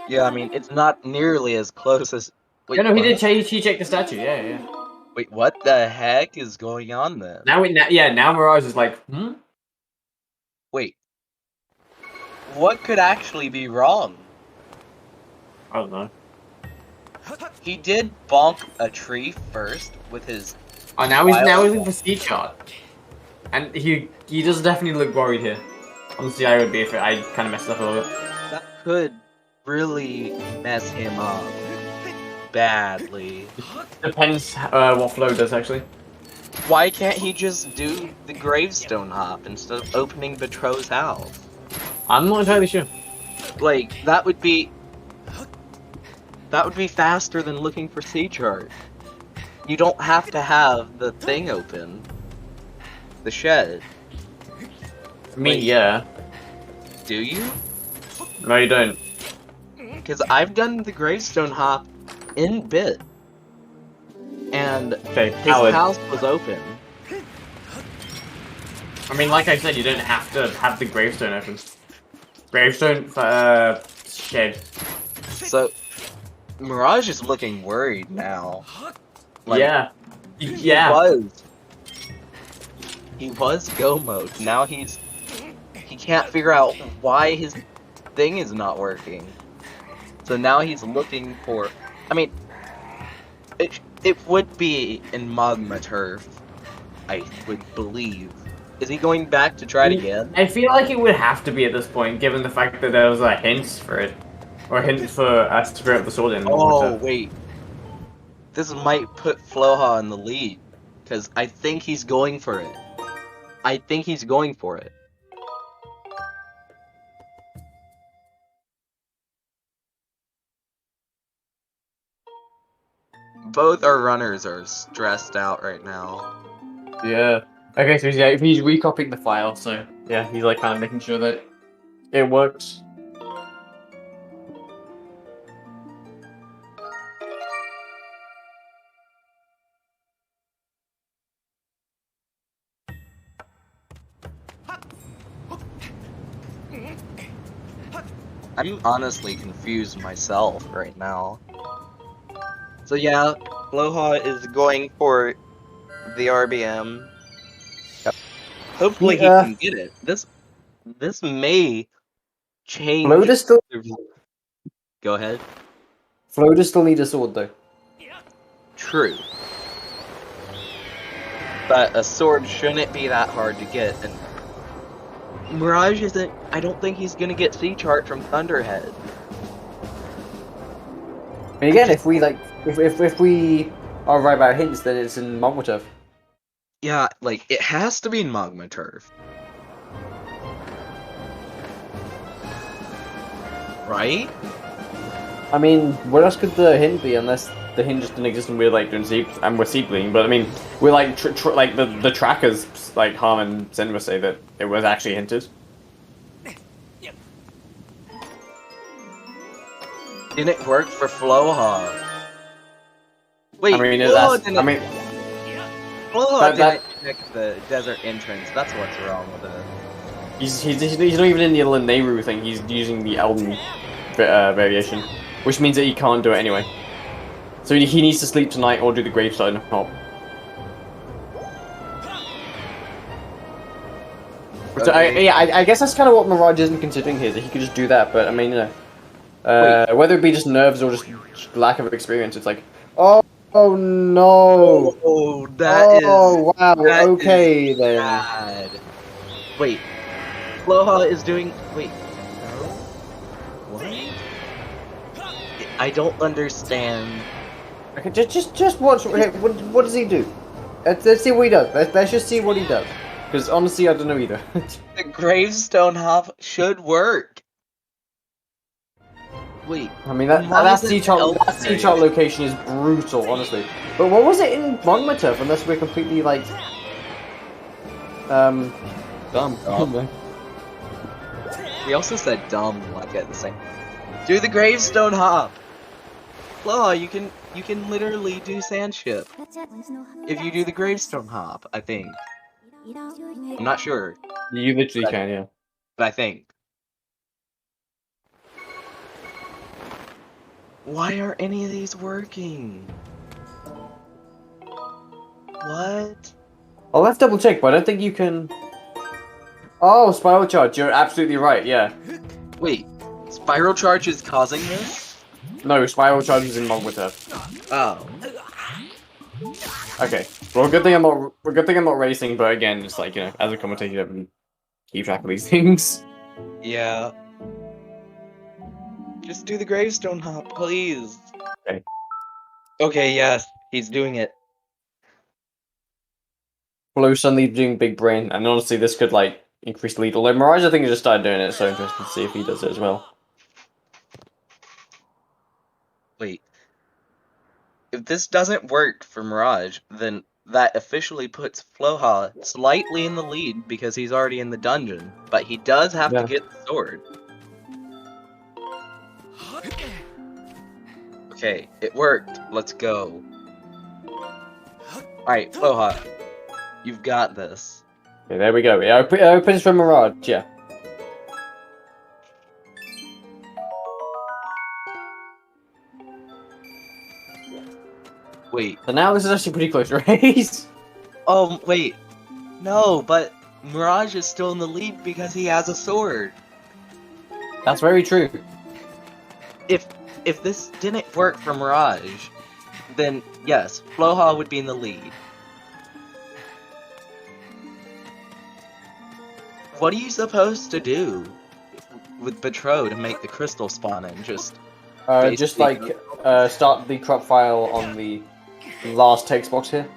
Yeah, I mean, it's not nearly as close as... Wait, Yeah, no, he what? did. He checked the statue. Yeah, yeah. Wait, what the heck is going on then? Now Mirage is like, hmm. Wait, what could actually be wrong? I don't know. He did bonk a tree first with his... Oh, now he's in for speed shot, and he does definitely look worried here. Honestly, I would be if I kind of messed up a little bit. That could really mess him up badly. Depends what Flo does actually. Why can't he just do the gravestone hop instead of opening Betrow's house? I'm not entirely sure. Like, that would be faster than looking for sea chart. You don't have to have the thing open. The shed. I mean, Wait. yeah. Do you? No, you don't. Because I've done the gravestone hop in bit. And Okay, his house was open. I mean, like I said, you don't have to have the gravestone open. Gravestone shed. So, Mirage is looking worried now. Like, yeah. Yeah. He was go mode. Now he can't figure out why his thing is not working. So now he's looking for... I mean, it would be in Magma Turf, I would believe. Is he going back to try it again? I feel like it would have to be at this point, given the fact that there was a hint for it. Or a hint for us to bring up the sword in. Oh, wait. This might put Floha in the lead. Because I think he's going for it. I think he's going for it. Both our runners are stressed out right now. Yeah. Okay, so he's recopying the file, so yeah, he's like kind of making sure that it works. I'm honestly confused myself right now. So yeah, Floha is going for the RBM. Hopefully he can get it. This may change. Flo does still. Go ahead. Flo does still need a sword though. True. But a sword shouldn't be that hard to get, and Mirage isn't. I don't think he's gonna get Sea Chart from Thunderhead. And again, if we are right about hints, then it's in Magma Turf. Yeah, like it has to be in Magma Turf, right? I mean, what else could the hint be unless the hint just didn't exist and we're like doing we're seedling? But I mean, we're like like the trackers like Harm and Senva say that it was actually hinted. Didn't work for Floha. Wait, I mean, Floha that- didn't pick the desert entrance. That's what's wrong with it. He's not even in the Nehru thing. He's using the Elden variation, which means that he can't do it anyway. So he needs to sleep tonight or do the gravestone hop. Okay. I guess that's kind of what Mirage isn't considering here. That he could just do that, but I mean, you know, whether it be just nerves or just lack of experience, it's like, oh no, Oh, wow, that okay is then. bad. Wait, Floha is doing. Wait, no. What? I don't understand. Okay, just watch. What does he do? Let's see what he does. Let's just see what he does. Because honestly, I don't know either. The gravestone hop should work. Wait. I mean, that sea chart location is brutal, honestly. But what was it in Magma Turf? Unless we're completely like, dumb. We also said dumb like at the same. Do the gravestone hop. Floha, you can literally do sandship if you do the gravestone hop. I think. I'm not sure, You literally can, yeah. but I think. Why aren't any of these working? What? I'll have to double check, but I don't think you can. Oh, spiral charge. You're absolutely right. Yeah. Wait, spiral charge is causing this? No, spiral charge is in Magma Turf. Oh. Okay. Well, good thing I'm not racing, but again, it's like, you know, as a commentator, you don't keep track of these things. Yeah. Just do the gravestone hop, please. Okay. Okay, yes, he's doing it. Blue suddenly doing big brain, and honestly, this could like increase the lead. Although Mirage, I think, just started doing it. So interested to see if he does it as well. Wait. If this doesn't work for Mirage, then that officially puts Floha slightly in the lead because he's already in the dungeon. But he does have to get the sword. Okay, it worked. Let's go. Alright, Floha. You've got this. Okay, there we go. Yeah, I put this for Mirage. Yeah. Wait. So now this is actually pretty close, right? Oh, wait. No, but Mirage is still in the lead because he has a sword. That's very true. If this didn't work for Mirage, then yes, Floha would be in the lead. What are you supposed to do with Betro to make the crystal spawn in? Just like start the crop file on the last text box here.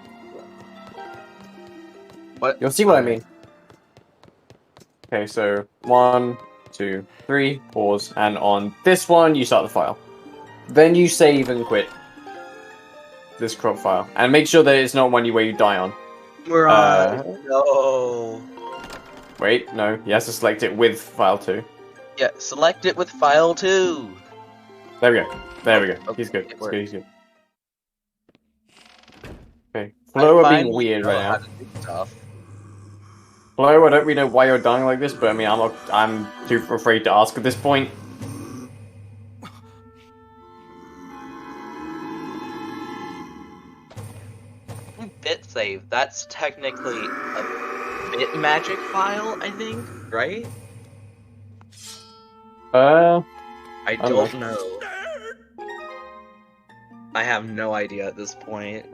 What? You'll see what I mean. Okay, so 1, 2, 3, pause, and on this one you start the file. Then you save and quit this crop file, and make sure that it's not one where you die on. Mirage, no. Wait, no, you have to select it with file 2. Yeah, select it with file 2. There we go. There we go. Okay, He's good. it He's worked. good. He's good. Okay, Flo are being weird right now. Flo, I don't really know why you're dying like this, but I mean, I'm too afraid to ask at this point. Bit save. That's technically a bit magic file, I think, right? I I don't don't know. I have no idea at this point.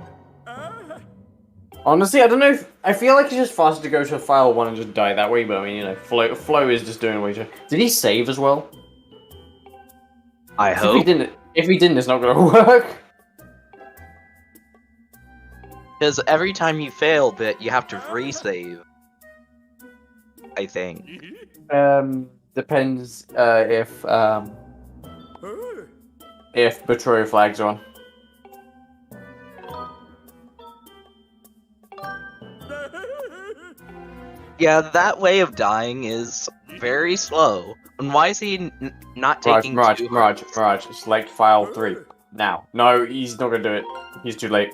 Honestly, I don't know if I feel like it's just faster to go to file 1 and just die that way, but I mean, you know, Flow is just doing way too. Did he save as well? I If he hope. didn't, it's not gonna work. Because every time you fail bit, you have to resave. I think. Depends if betrayal flags are on. Yeah, that way of dying is very slow. And why is he not taking Mirage, select file 3 now. No, he's not gonna do it. He's too late.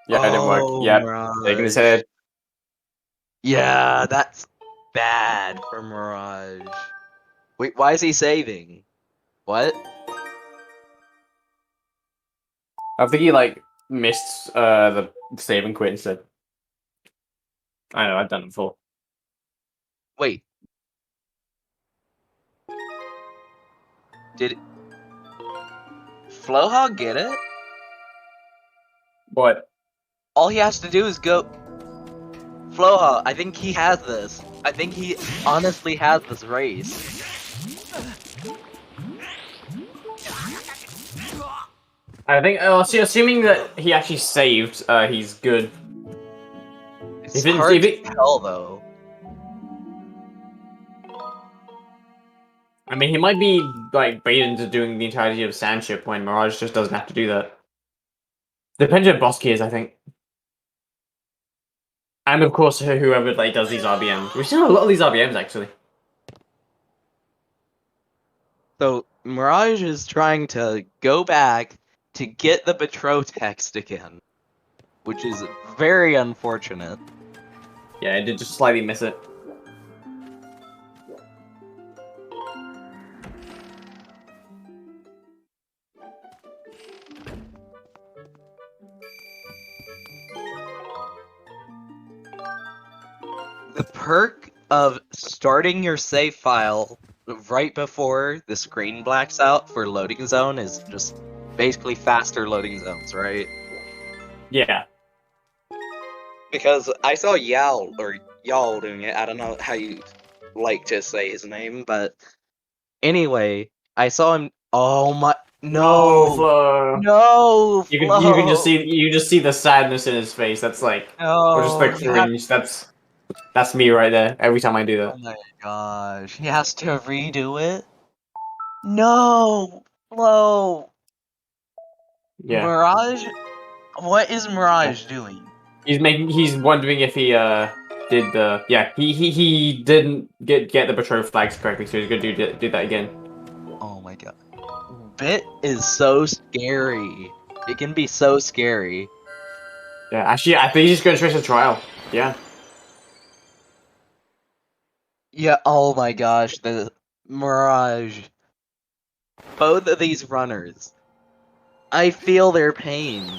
Yeah, it didn't work. Yeah, taking his head. Yeah, that's bad for Mirage. Wait, why is he saving? What? I think he like missed the save and quit instead. I know, I've done it before. Wait. Did Floha get it? What? All he has to do is go... Floha, I think he has this. I think he honestly has this race. I think, assuming that he actually saved, he's good. It's hard to tell, though. I mean, he might be, like, baited into doing the entirety of Sandship when Mirage just doesn't have to do that. Depends on boss key is, I think. And, of course, whoever, like, does these RBMs. We've seen a lot of these RBMs, actually. So, Mirage is trying to go back to get the Betrow text again. Which is very unfortunate. Yeah, I did just slightly miss it. The perk of starting your save file right before the screen blacks out for loading zone is just basically faster loading zones, right? Yeah. Because I saw Yao doing it. I don't know how you like to say his name, but anyway, I saw him. Oh my! No, Flo. no, You can just see the sadness in his face. That's like, or just the cringe. That's me right there. Every time I do that. Oh my gosh, he has to redo it. No, Flo. Yeah. Mirage. What is Mirage doing? He's wondering if he did the he didn't get the betrothed flags correctly, so he's gonna do that again. Oh my god. Bit is so scary. It can be so scary. Yeah, actually, I think he's just gonna trace a trial. Yeah. Yeah, oh my gosh, the Mirage. Both of these runners. I feel their pain.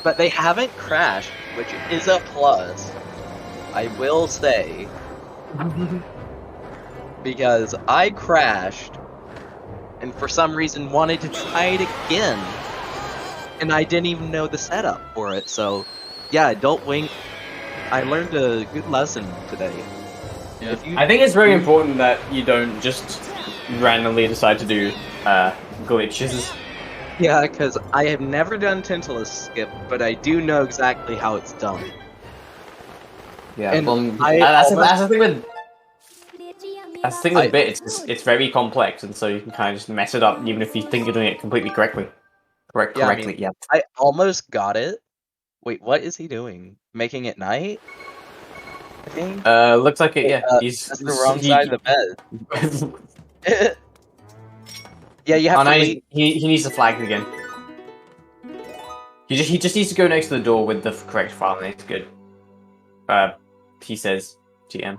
But they haven't crashed, which is a plus. I will say. Because I crashed, and for some reason wanted to try it again. And I didn't even know the setup for it, so yeah, don't wing. I learned a good lesson today. Yeah. I think it's very important that you don't just randomly decide to do glitches. Yeah, because I have never done Tintalus skip, but I do know exactly how it's done. Yeah, and that's the thing with Bit. It's very complex, and so you can kind of just mess it up, even if you think you're doing it completely correctly. Correctly, yeah. I almost got it. Wait, what is he doing? Making it night? I think. Looks like it. Yeah, that's the wrong side of the bed. Yeah, you have to leave. He needs the flag again. He just needs to go next to the door with the correct file, and it's good. He says, GM.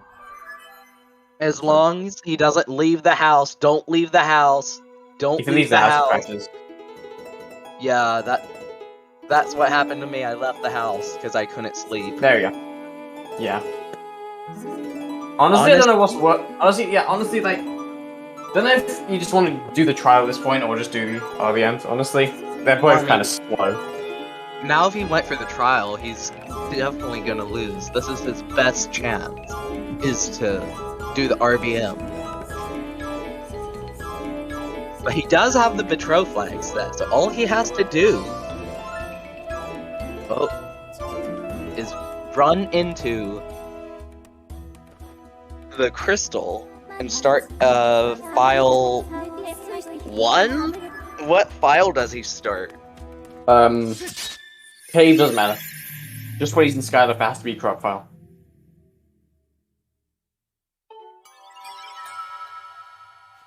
As long as he doesn't leave the house, don't leave the house. Don't leave the house. Crashes. Yeah, that's what happened to me. I left the house because I couldn't sleep. There you go. Yeah. Honestly, I don't know what's what. Honestly, yeah. Honestly, like, don't know if you just want to do the trial at this point or just do the RBMs. Honestly, they're both kind of slow. Now, if he went for the trial, he's definitely gonna lose. This is his best chance, is to do the RBM. But he does have the Betrow flag set, so all he has to do is run into the crystal and start file 1? What file does he start? Cave doesn't matter. Just when he's in Skyward, it has to be crop file.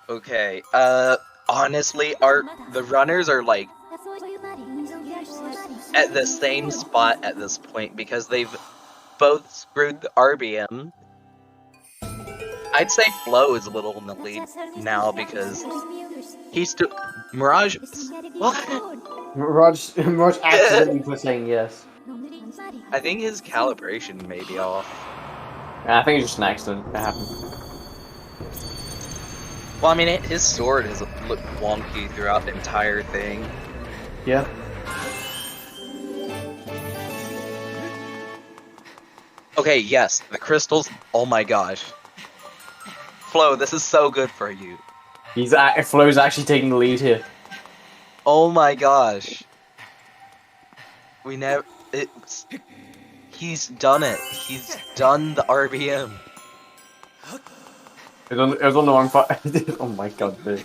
Okay, honestly, the runners are like at the same spot at this point because they've both screwed the RBM. I'd say Flo is a little in the lead now because he's still Mirage. What? Mirage accidentally was saying yes. I think his calibration may be off. I think it's just an accident that happened. Well, I mean, his sword has looked wonky throughout the entire thing. Yeah. Okay, yes, the crystals. Oh my gosh. Flo, this is so good for you. Flo's actually taking the lead here. Oh my gosh. He's done it. He's done the RBM. It was on the wrong file. Oh my god, dude.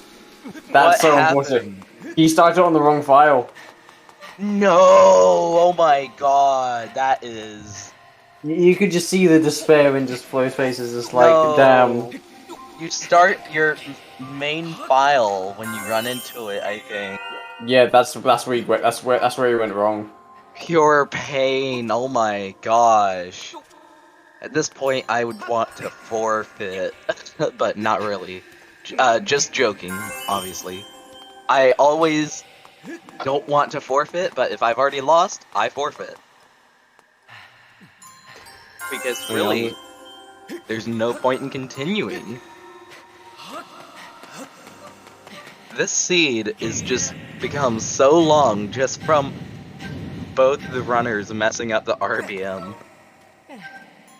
That's so unfortunate. He started on the wrong file. No! Oh my god, that is... You could just see the despair in just Flo's face. Is just like, no. Damn. You start your main file when you run into it, I think. Yeah, that's where he went. That's where he went wrong. Pure pain. Oh my gosh. At this point, I would want to forfeit, but not really. Just joking, obviously. I always don't want to forfeit, but if I've already lost, I forfeit. Because really, there's no point in continuing. This seed is just become so long just from both the runners messing up the RBM.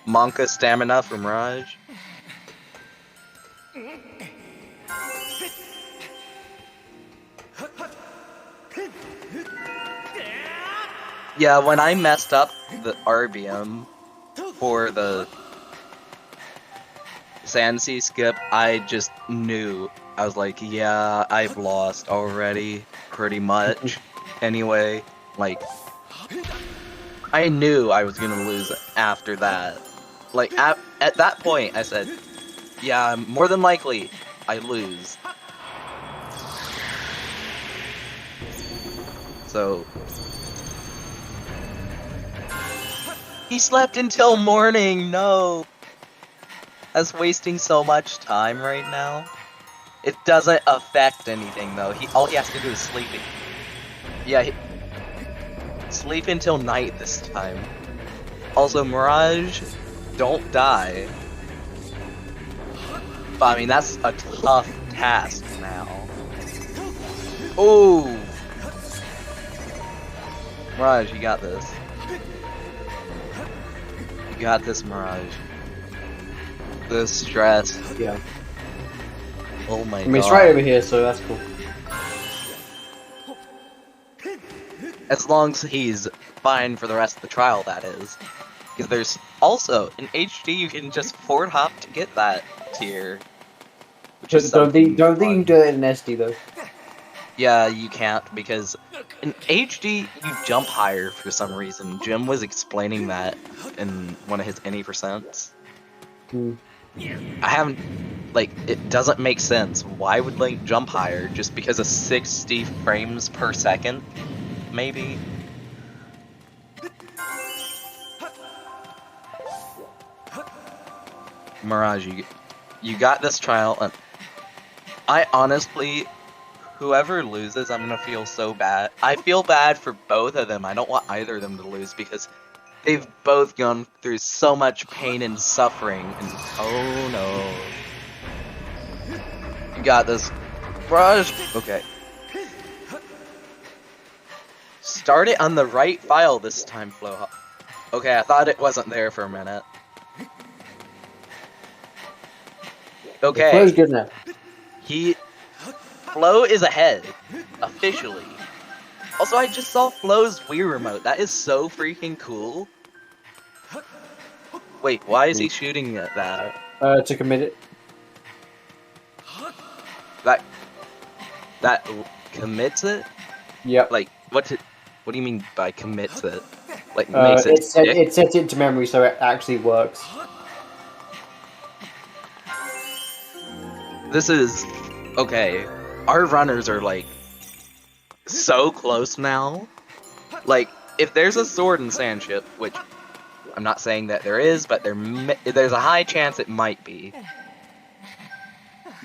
Monka stamina from Raj. Yeah, when I messed up the RBM for the Sandsea skip, I just knew. I was like, yeah, I've lost already, pretty much. Anyway, like, I knew I was gonna lose after that. Like, at that point, I said, yeah, more than likely, I lose. So... He slept until morning, no! That's wasting so much time right now. It doesn't affect anything, though. All he has to do is sleep. Yeah, sleep until night this time. Also, Mirage, don't die. But, I mean, that's a tough task now. Ooh! Mirage, you got this. You got this, Mirage. The stress. Yeah. Oh my god. I mean, it's right over here, so that's cool. As long as he's fine for the rest of the trial, that is. Because there's also, in HD, you can just forward hop to get that tier. Don't think you can do it in SD, though. Yeah, you can't, because in HD, you jump higher for some reason. Jim was explaining that in one of his any percents. I haven't, like, it doesn't make sense. Why would Link jump higher? Just because of 60 frames per second? Maybe? Mirage, you got this trial, and I honestly, whoever loses, I'm gonna feel so bad. I feel bad for both of them. I don't want either of them to lose, because They've both gone through so much pain and suffering, and oh no. You got this. Brush! Okay. Start it on the right file this time, Floha. Okay, I thought it wasn't there for a minute. Okay. Flow's good now. Flo is ahead. Officially. Also, I just saw Flo's Wii remote. That is so freaking cool. Wait, why is he shooting at that? To commit it. That commits it? Yep. Like, what do you mean by commits it? Like, makes it it sets it to memory so it actually works. This is... Okay. Our runners are, like, so close now. Like, if there's a sword in Sandship, which I'm not saying that there is, but there's a high chance it might be,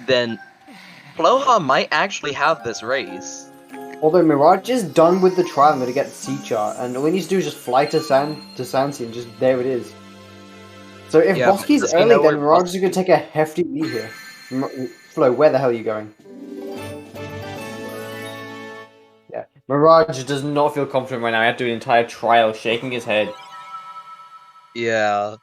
then Floha might actually have this race. Although Mirage is done with the triangle to get the C chart, and all he needs to do is just fly to Sansi, and just there it is. So if Yeah, Bosky's early, then Mirage is going to take a hefty lead here. Flo, where the hell are you going? Yeah, Mirage does not feel confident right now. I had to do an entire trial shaking his head. Yeah.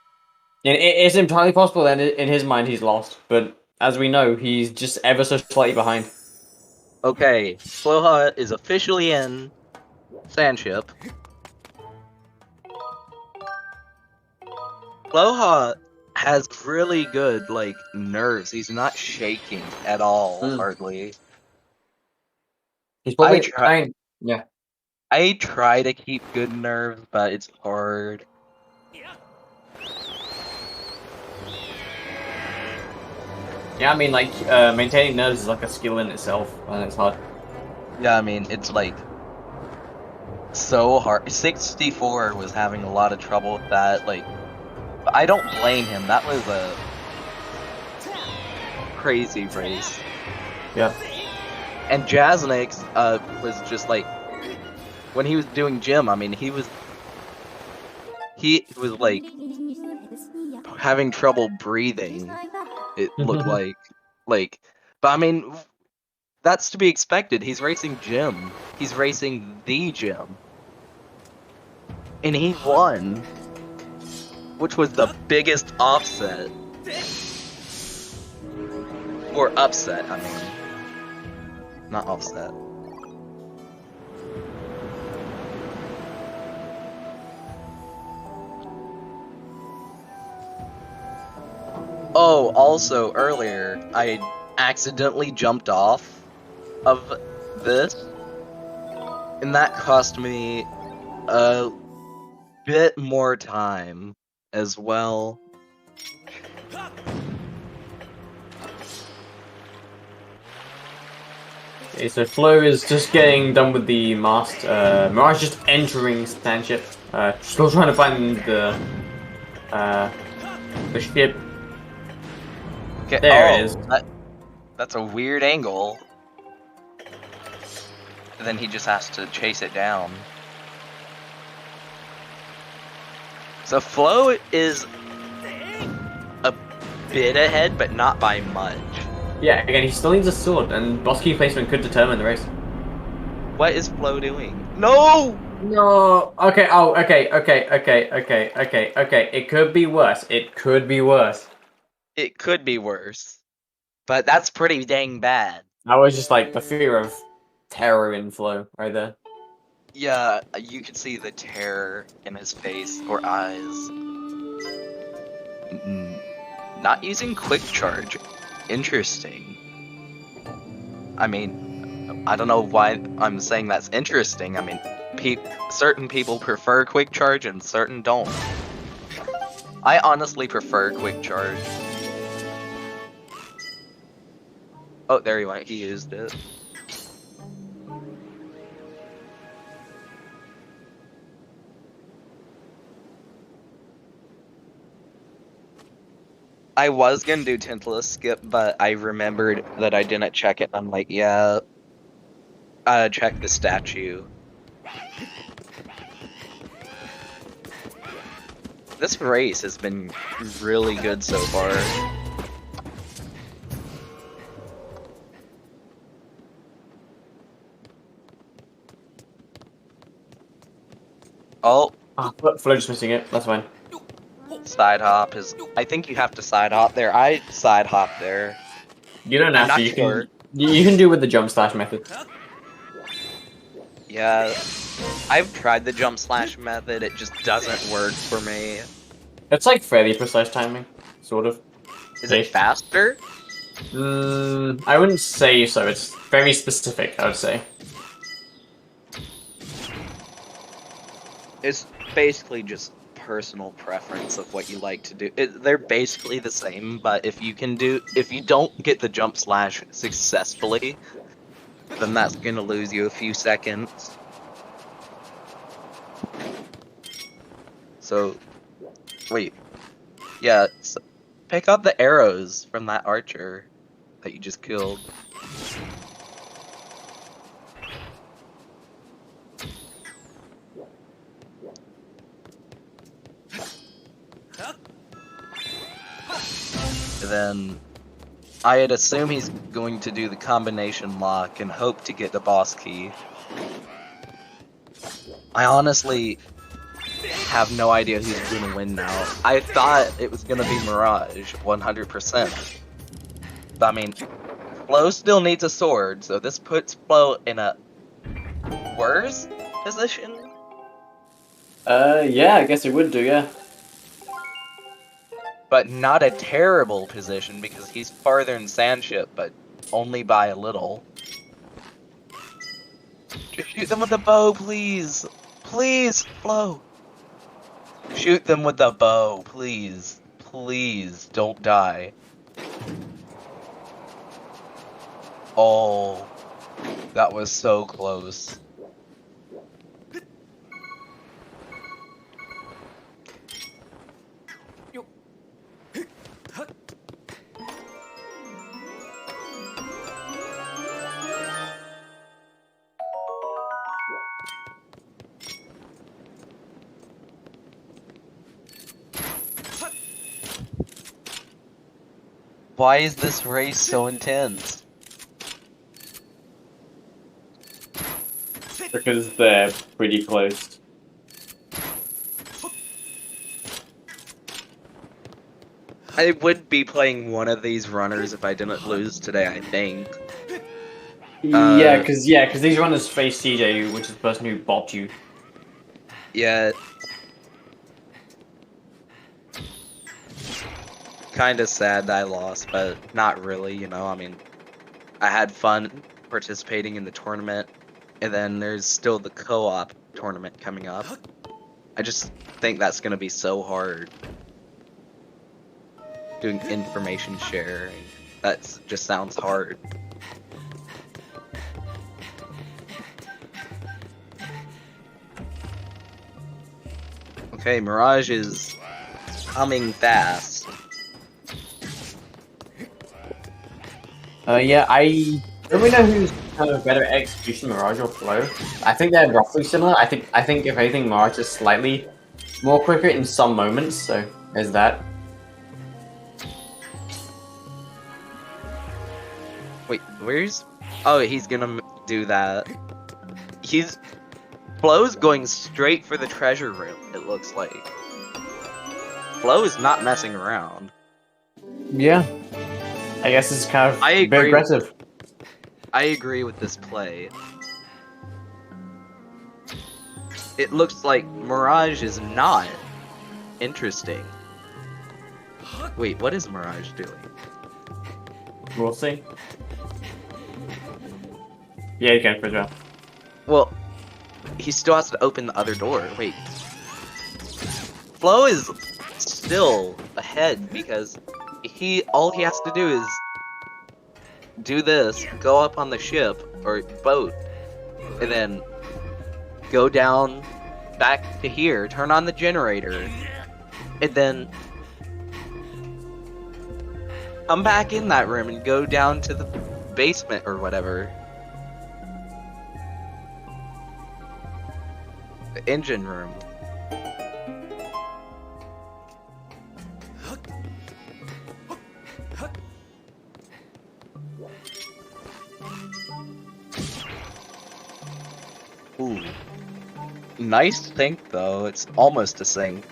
And it's entirely possible that in his mind he's lost, but as we know, he's just ever so slightly behind. Okay, Floha is officially in Sandship. Floha has really good, like, nerves. He's not shaking at all, hardly. He's probably trying. Yeah. I try to keep good nerves, but it's hard. Yeah, I mean, like, maintaining nerves is like a skill in itself, and it's hard. Yeah, I mean, it's like so hard. 64 was having a lot of trouble with that. Like, I don't blame him. That was a crazy race. Yeah. And Jaznix was just like, when he was doing gym, I mean, he was like having trouble breathing. It looked like, but I mean, that's to be expected. He's racing gym. He's racing the gym. And he won, which was the biggest offset. Or upset, I mean. Not offset. Oh, also, earlier, I accidentally jumped off of this, and that cost me a bit more time as well. Okay, so Flo is just getting done with the mast. Mirage just entering Sandship. Still trying to find the ship. Okay, there it is. That's a weird angle. And then he just has to chase it down. So Flo is a bit ahead, but not by much. Yeah, again, he still needs a sword, and boss key placement could determine the race. What is Flo doing? No! No! Okay, oh, okay. It could be worse. It could be worse. It could be worse. But that's pretty dang bad. That was just like the fear of terror in Flo right there. Yeah, you could see the terror in his face or eyes. Not using quick charge. Interesting. I mean, I don't know why I'm saying that's interesting. I mean, certain people prefer quick charge and certain don't. I honestly prefer quick charge. Oh, there he went. He used it. I was gonna do Tintless skip, but I remembered that I didn't check it. I'm like, yeah, check the statue. This race has been really good so far. Oh, Flo just missing it. That's fine. side hop is. I think you have to side hop there. I side hop there. You don't I'm have to. not sure. You can do with the jump slash method. Yeah, I've tried the jump slash method. It just doesn't work for me. It's like fairly precise timing, sort of. Is it faster? I wouldn't say so. It's very specific, I would say. It's basically just personal preference of what you like to do. They're basically the same, but if you don't get the jump slash successfully, then that's gonna lose you a few seconds. So, wait. Yeah, pick up the arrows from that archer that you just killed. And then I'd assume he's going to do the combination lock and hope to get the boss key. I honestly have no idea who's going to win now. I thought it was going to be Mirage, 100%. But I mean, Flo still needs a sword, so this puts Flo in a worse position? Yeah, I guess it would do, yeah. But not a terrible position because he's farther in Sandship, but only by a little. Just shoot them with the bow, please! Please, Flo! Shoot them with the bow, please. Please, don't die. Oh, that was so close. Why is this race so intense? Because they're pretty close. I would be playing one of these runners if I didn't lose today, I think. Yeah, because these runners face CJ, which is the person who bopped you. Yeah. Kinda sad that I lost, but not really, you know, I mean, I had fun participating in the tournament, and then there's still the co-op tournament coming up. I just think that's gonna be so hard. Doing information sharing, that just sounds hard. Okay, Mirage is coming fast. Yeah, I don't really know who's kind of better at execution, Mirage or Flow. I think they're roughly similar. I think if anything, Mirage is slightly more quicker in some moments. So there's that. Wait, where's? Oh, he's gonna do that. Flo's going straight for the treasure room. It looks like Flo is not messing around. Yeah. I guess it's kind of a bit aggressive. I agree with this play. It looks like Mirage is not interesting. Wait, what is Mirage doing? We'll see. Yeah, you can for sure. Well, he still has to open the other door. Wait. Flo is still ahead because all he has to do is do this, go up on the ship or boat, and then go down back to here, turn on the generator, and then come back in that room and go down to the basement or whatever. The engine room. Ooh. Nice think though, it's almost a sync.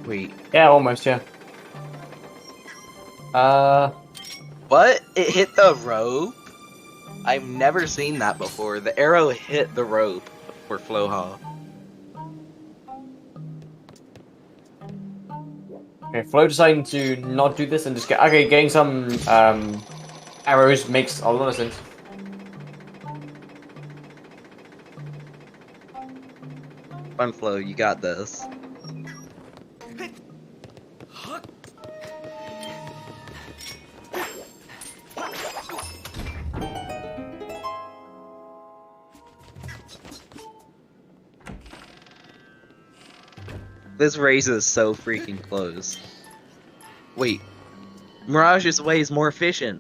Wait. Yeah, almost, yeah. What? It hit the rope? I've never seen that before. The arrow hit the rope for Floha. Okay, Flo deciding to not do this and just getting some arrows makes a lot of sense. Fun Flo, you got this. This race is so freaking close. Wait. Mirage's way is more efficient.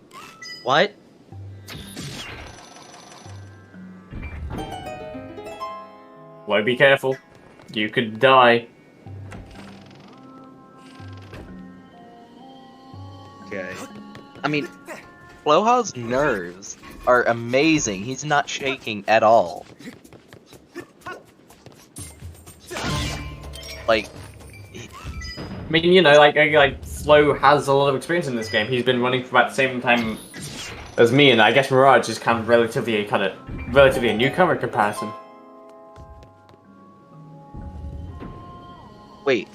What? Well, be careful. You could die. Okay. I mean, Floha's nerves are amazing. He's not shaking at all. Like, I mean, you know, like Flo has a lot of experience in this game. He's been running for about the same time as me, and I guess Mirage is kind of relatively a newcomer in comparison. wait.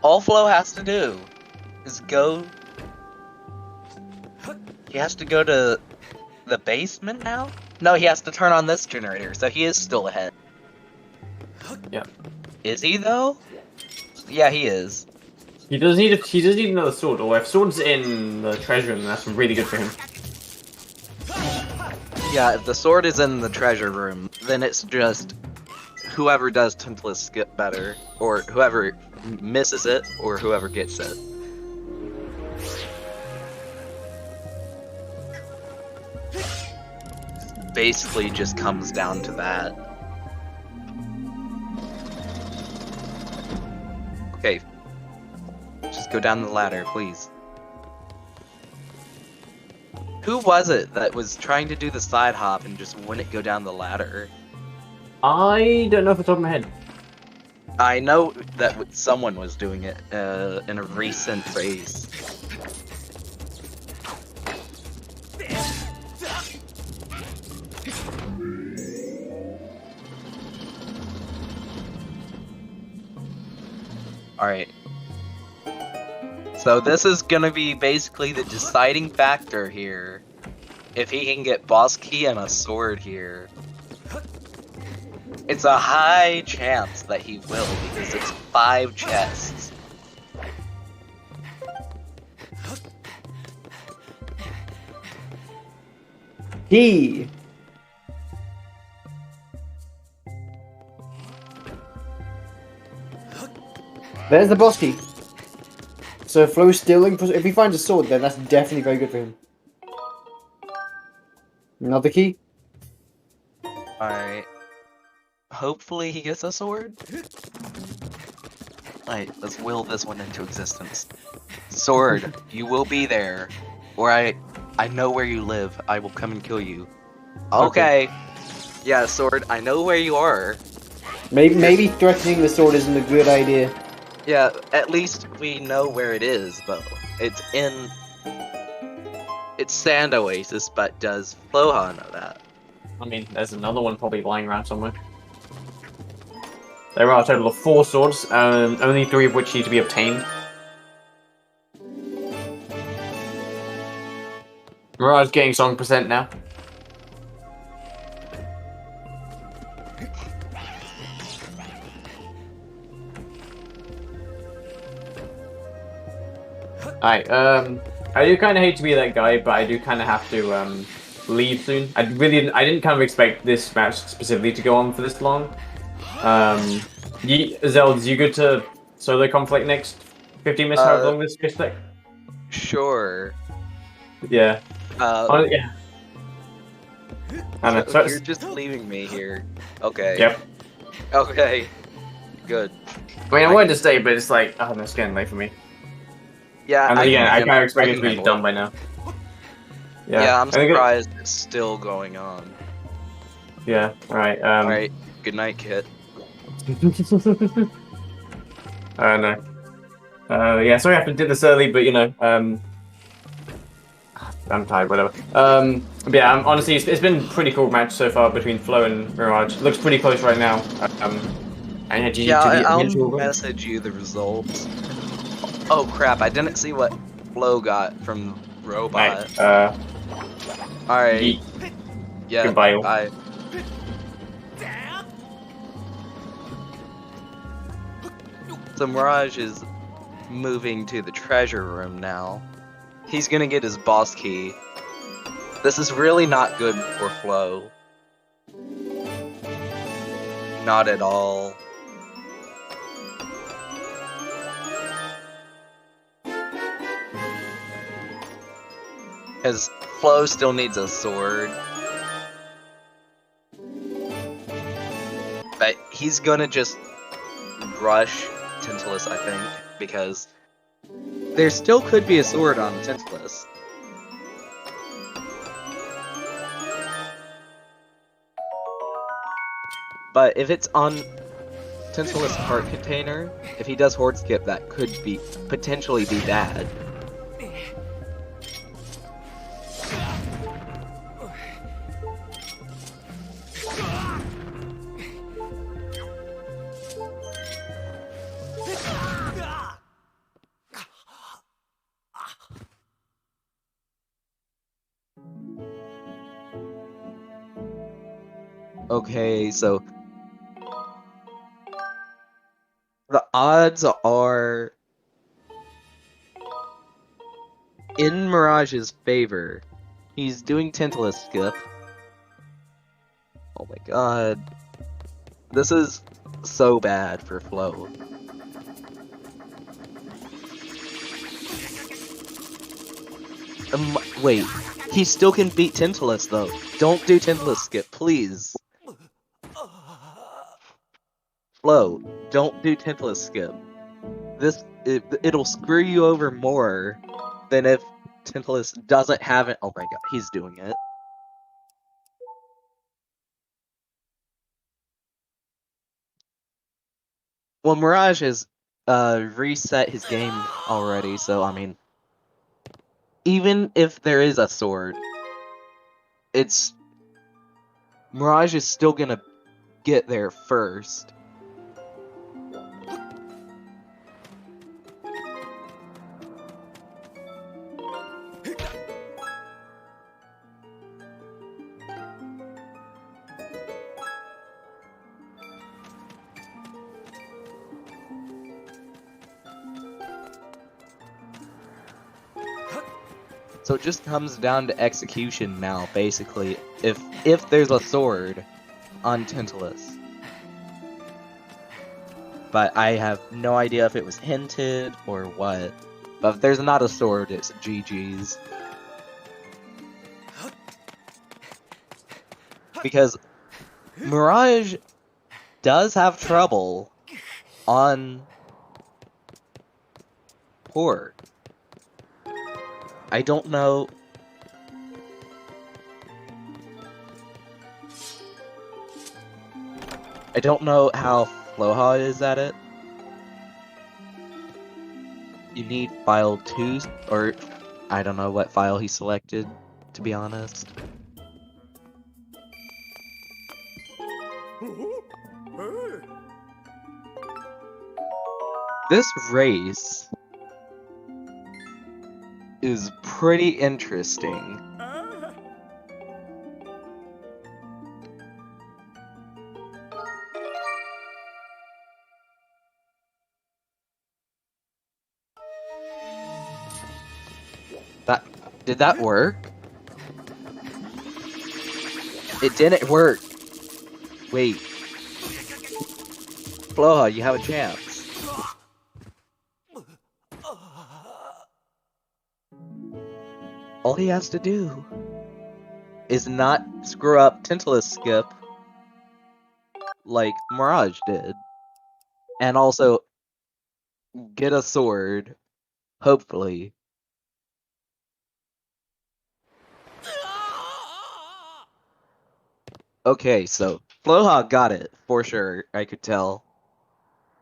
All Flo has to do is go. He has to go to the basement now? No, he has to turn on this generator, so he is still ahead. Yeah. Is he though? Yeah, he is. He does need another sword, or if sword's in the treasure room, that's really good for him. Yeah, if the sword is in the treasure room, then it's just whoever does Tintless skip better, or whoever misses it, or whoever gets it. Basically just comes down to that. Okay. Just go down the ladder, please. Who was it that was trying to do the side hop and just wouldn't go down the ladder? I don't know off the top of my head. I know that someone was doing it in a recent race. Alright. So this is gonna be basically the deciding factor here. If he can get boss key and a sword here. It's a high chance that he will, because it's 5 chests. He. There's the boss key. So Flo's stealing. If he finds a sword, then that's definitely very good for him. Another key. Alright. Hopefully he gets a sword. Alright, let's will this one into existence. Sword, you will be there. Or I know where you live. I will come and kill you. Okay. Yeah, sword, I know where you are. Maybe threatening the sword isn't a good idea. Yeah, at least we know where it is, though. It's in... It's Sand Oasis, but does Floha know that? I mean, there's another one probably lying around somewhere. There are a total of 4 swords, only 3 of which need to be obtained. Mirage getting song percent now. Alright, I do kind of hate to be that guy, but I do kind of have to leave soon. I didn't kind of expect this match specifically to go on for this long. Zelds, you good to solo conflict next 15 minutes? How long this fish take? Sure. Yeah. Yeah. I know. So you're just leaving me here. Okay. Yep. Okay. Good. I mean, I wanted to stay, but it's like, oh, no, it's getting late for me. Yeah, And again, I can kind of expect it to can be handle done it. by now. Yeah, I'm I think surprised it's still going on. Yeah. All right. Alright, good night, Kit. I don't know. Yeah, sorry I have to do this early, but I'm tired, whatever. But yeah, honestly, it's been a pretty cool match so far between Flo and Mirage. It looks pretty close right now. And yeah, GG Yeah, to the I'll eventual win. message you the results. Oh crap, I didn't see what Flo got from Robot. Right, Alright, yeet. yeah, Goodbye all. bye. So Mirage is moving to the treasure room now. He's gonna get his boss key. This is really not good for Flo. Not at all. Because Flo still needs a sword. But he's gonna just rush Tantalus, I think, because there still could be a sword on Tantalus. But if it's on Tantalus heart container, if he does horde skip, that could be potentially be bad. Okay, so the odds are in Mirage's favor. He's doing Tantalus skip. Oh my god. This is so bad for Flo. Wait, he still can beat Tantalus though. Don't do Tantalus skip, please. Flo, don't do Tantalus skip. It'll screw you over more than if Tantalus doesn't have it. Oh my god, he's doing it. Well, Mirage has reset his game already, so I mean, even if there is a sword, Mirage is still gonna get there first. So it just comes down to execution now, basically. If there's a sword on Tantalus. But I have no idea if it was hinted or what. But if there's not a sword, it's GG's. Because Mirage does have trouble on Horde. I don't know. I don't know how Floha is at it. You need file 2, or I don't know what file he selected, to be honest. This race is pretty interesting. Did that work? It didn't work. Wait. Floha, you have a chance. All he has to do is not screw up Tantalus skip like Mirage did. And also get a sword Hopefully. Okay, so Floha got it for sure. I could tell.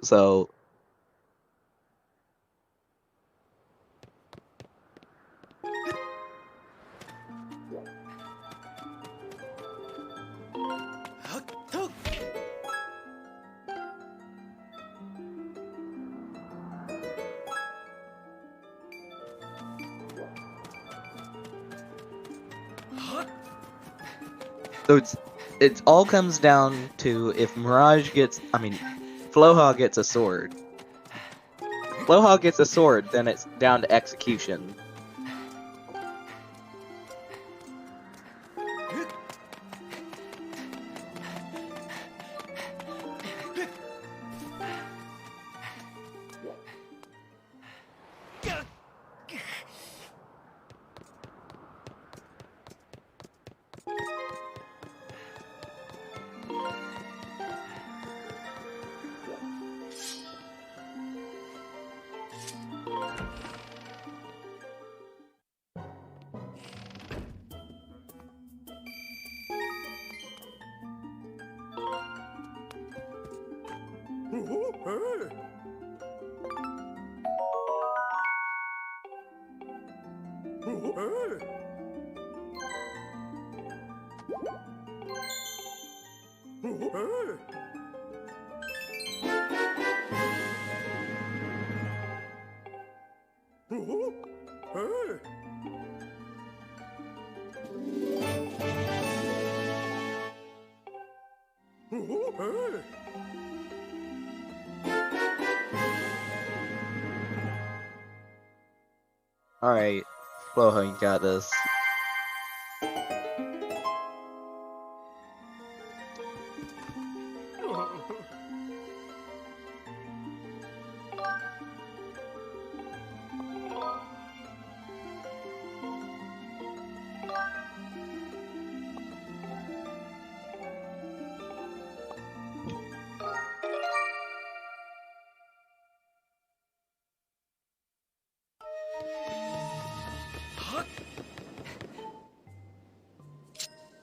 So it all comes down to if Floha gets a sword. Floha gets a sword, then it's down to execution. Alright, Floha, you got this.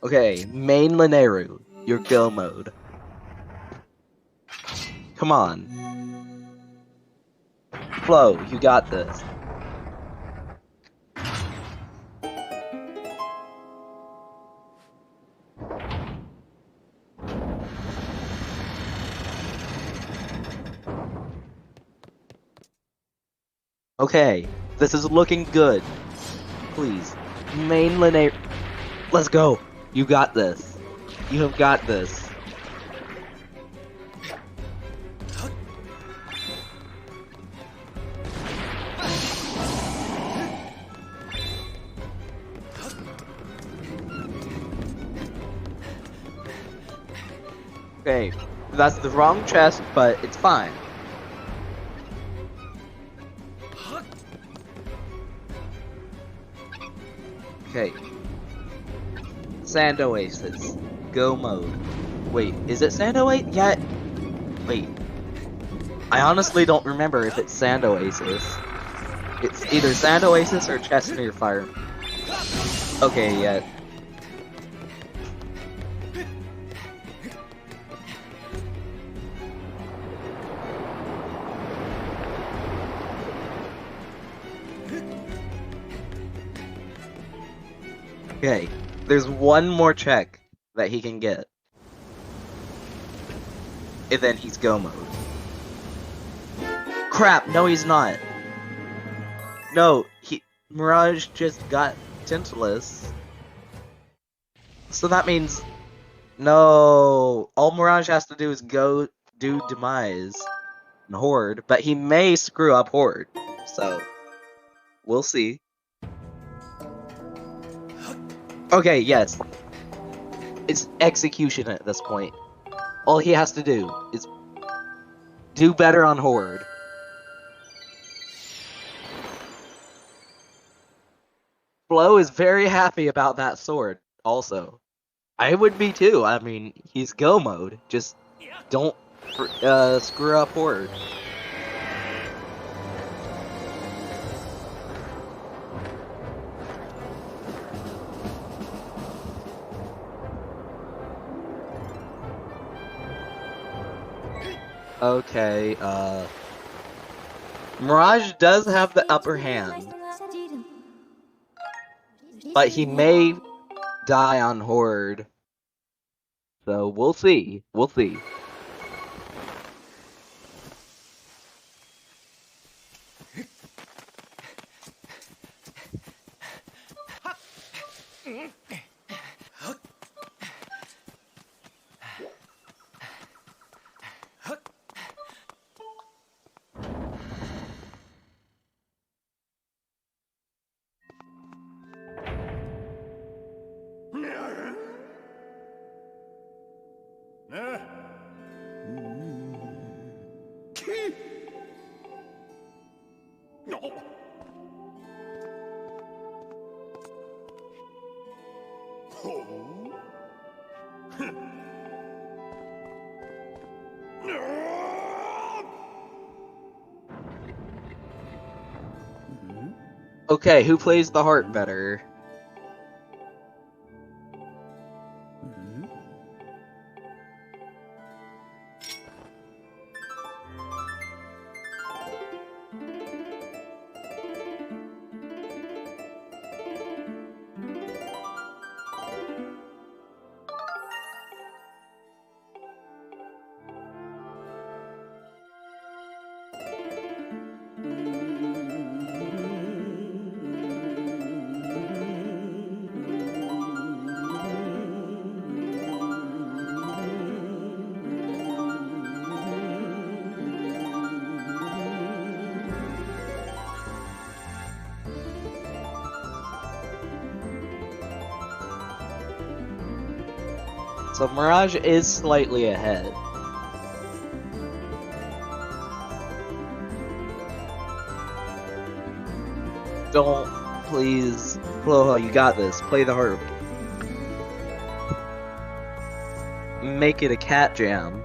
Okay, main Lineru, your go mode. Come on. Flo, you got this. Okay, this is looking good. Please, main Lineru. Let's go. You got this. You have got this. Okay, that's the wrong chest, but it's fine. Okay. Sand Oasis. Go mode. Wait, is it Sand Oasis? Yeah. Wait. I honestly don't remember if it's Sand Oasis. It's either Sand Oasis or Chestnut Fire. Okay, yeah. Okay, there's one more check that he can get. And then he's go mode. Crap, no he's not. No, Mirage just got Tintless. So that means... No, all Mirage has to do is go do Demise and Horde, but he may screw up Horde. So, we'll see. Okay, yes. It's execution at this point. All he has to do is do better on Horde. Flo is very happy about that sword, also. I would be too. I mean, he's go mode. Just don't screw up Horde. Okay, Mirage does have the upper hand, but he may die on Horde. So we'll see. We'll see. Okay, who plays the heart better? So Mirage is slightly ahead. Don't, please. Floha, you got this. Play the harp. Make it a cat jam.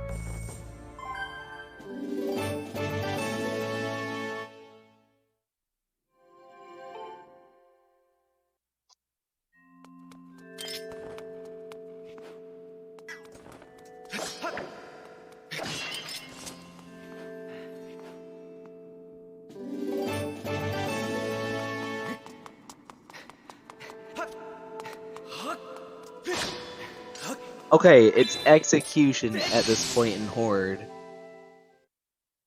Okay, it's execution at this point in Horde.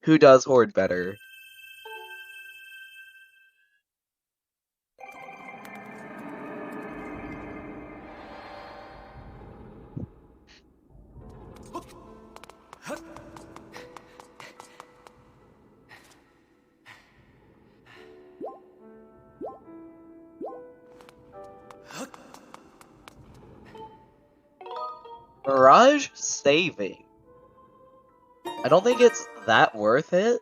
Who does Horde better? Mirage saving. I don't think it's that worth it.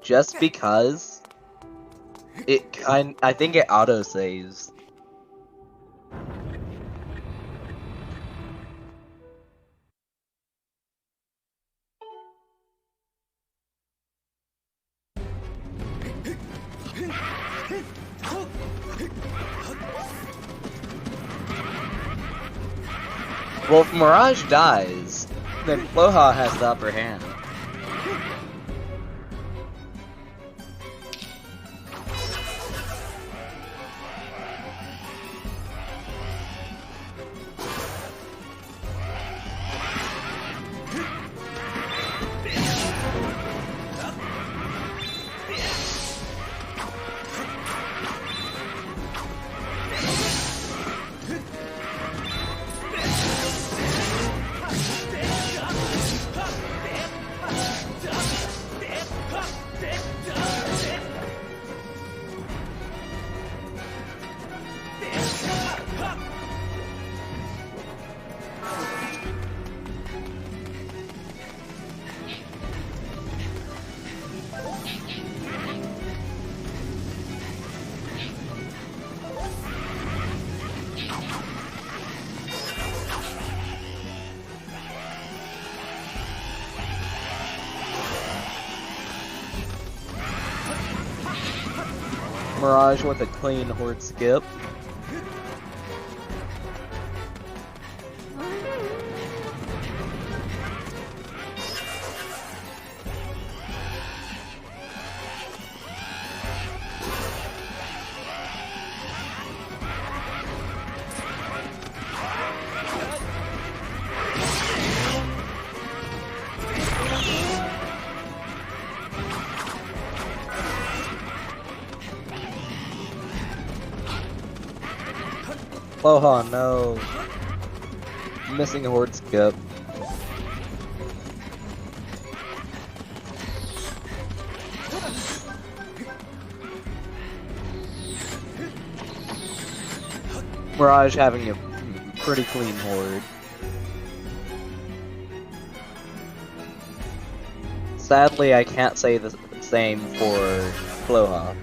Just because I think it auto saves. Well, if Mirage dies, then Floha has the upper hand. Mirage with a clean Horde skip. Floha, no. Missing a horde skip. Mirage having a pretty clean horde. Sadly, I can't say the same for Floha.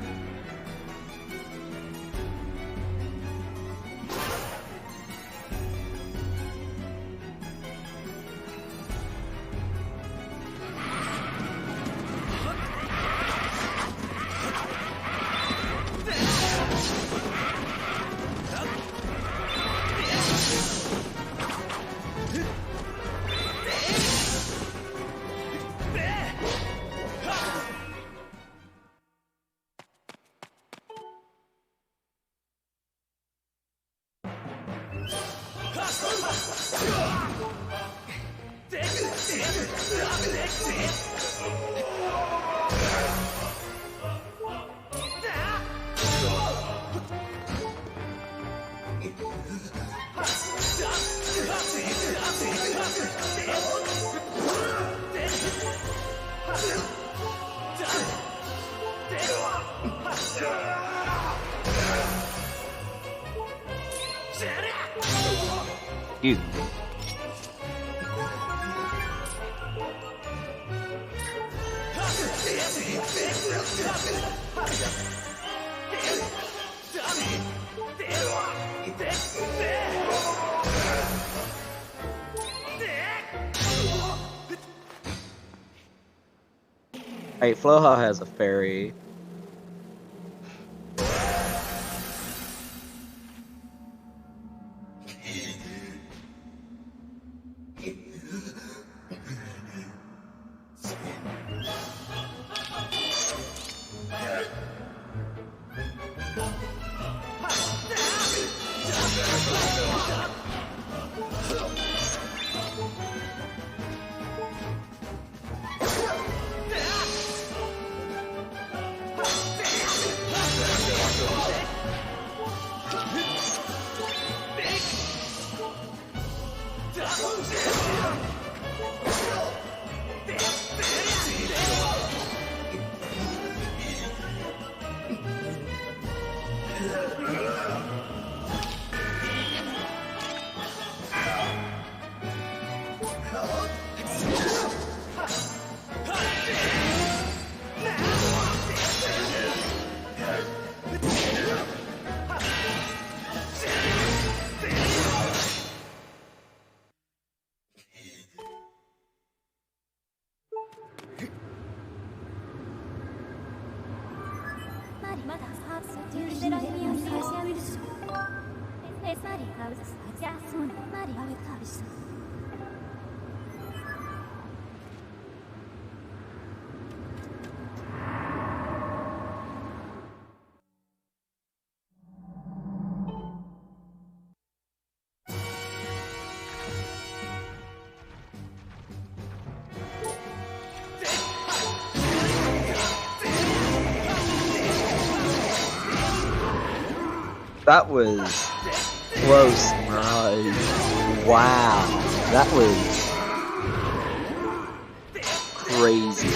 Excuse me. Hey, Floha has a fairy. That was close, Mirage. Wow, that was crazy.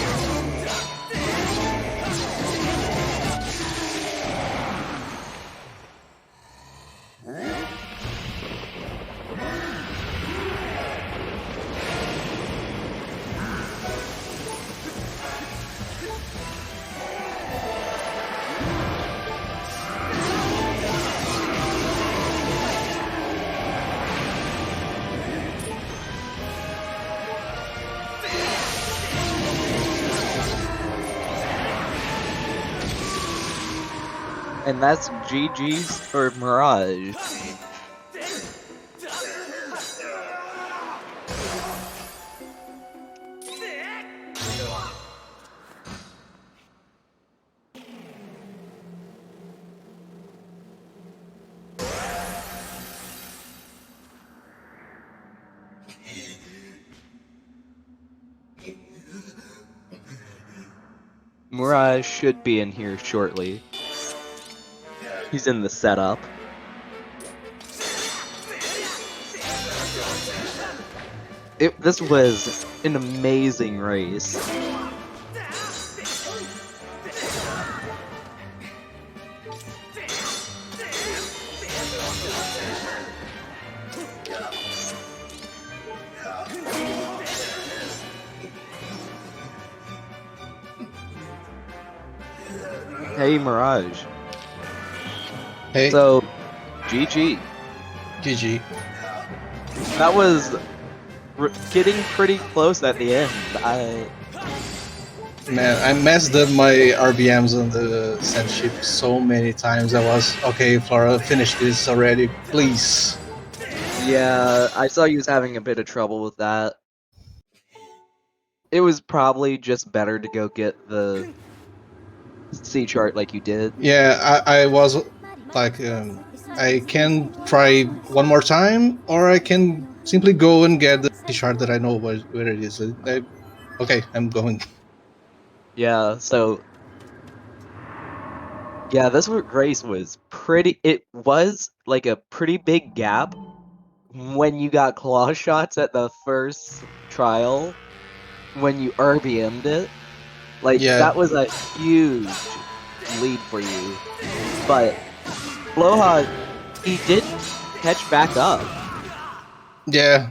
And that's GG's for Mirage. Mirage should be in here shortly. He's in the setup. This was an amazing race. Hey, Mirage. Hey, So, GG. GG. That was getting pretty close at the end. Man, I messed up my RBMs on the sand ship so many times. I was, okay, Flora, finish this already, please. Yeah, I saw you was having a bit of trouble with that. It was probably just better to go get the C chart like you did. Yeah, I was like, I can try one more time, or I can simply go and get the chart that I know where it is. Okay, I'm going. Yeah, so yeah, this race was pretty. It was like a pretty big gap when you got claw shots at the first trial. When you RBM'd it, like Yeah, that was a huge lead for you. But Floha, he did catch back up. yeah.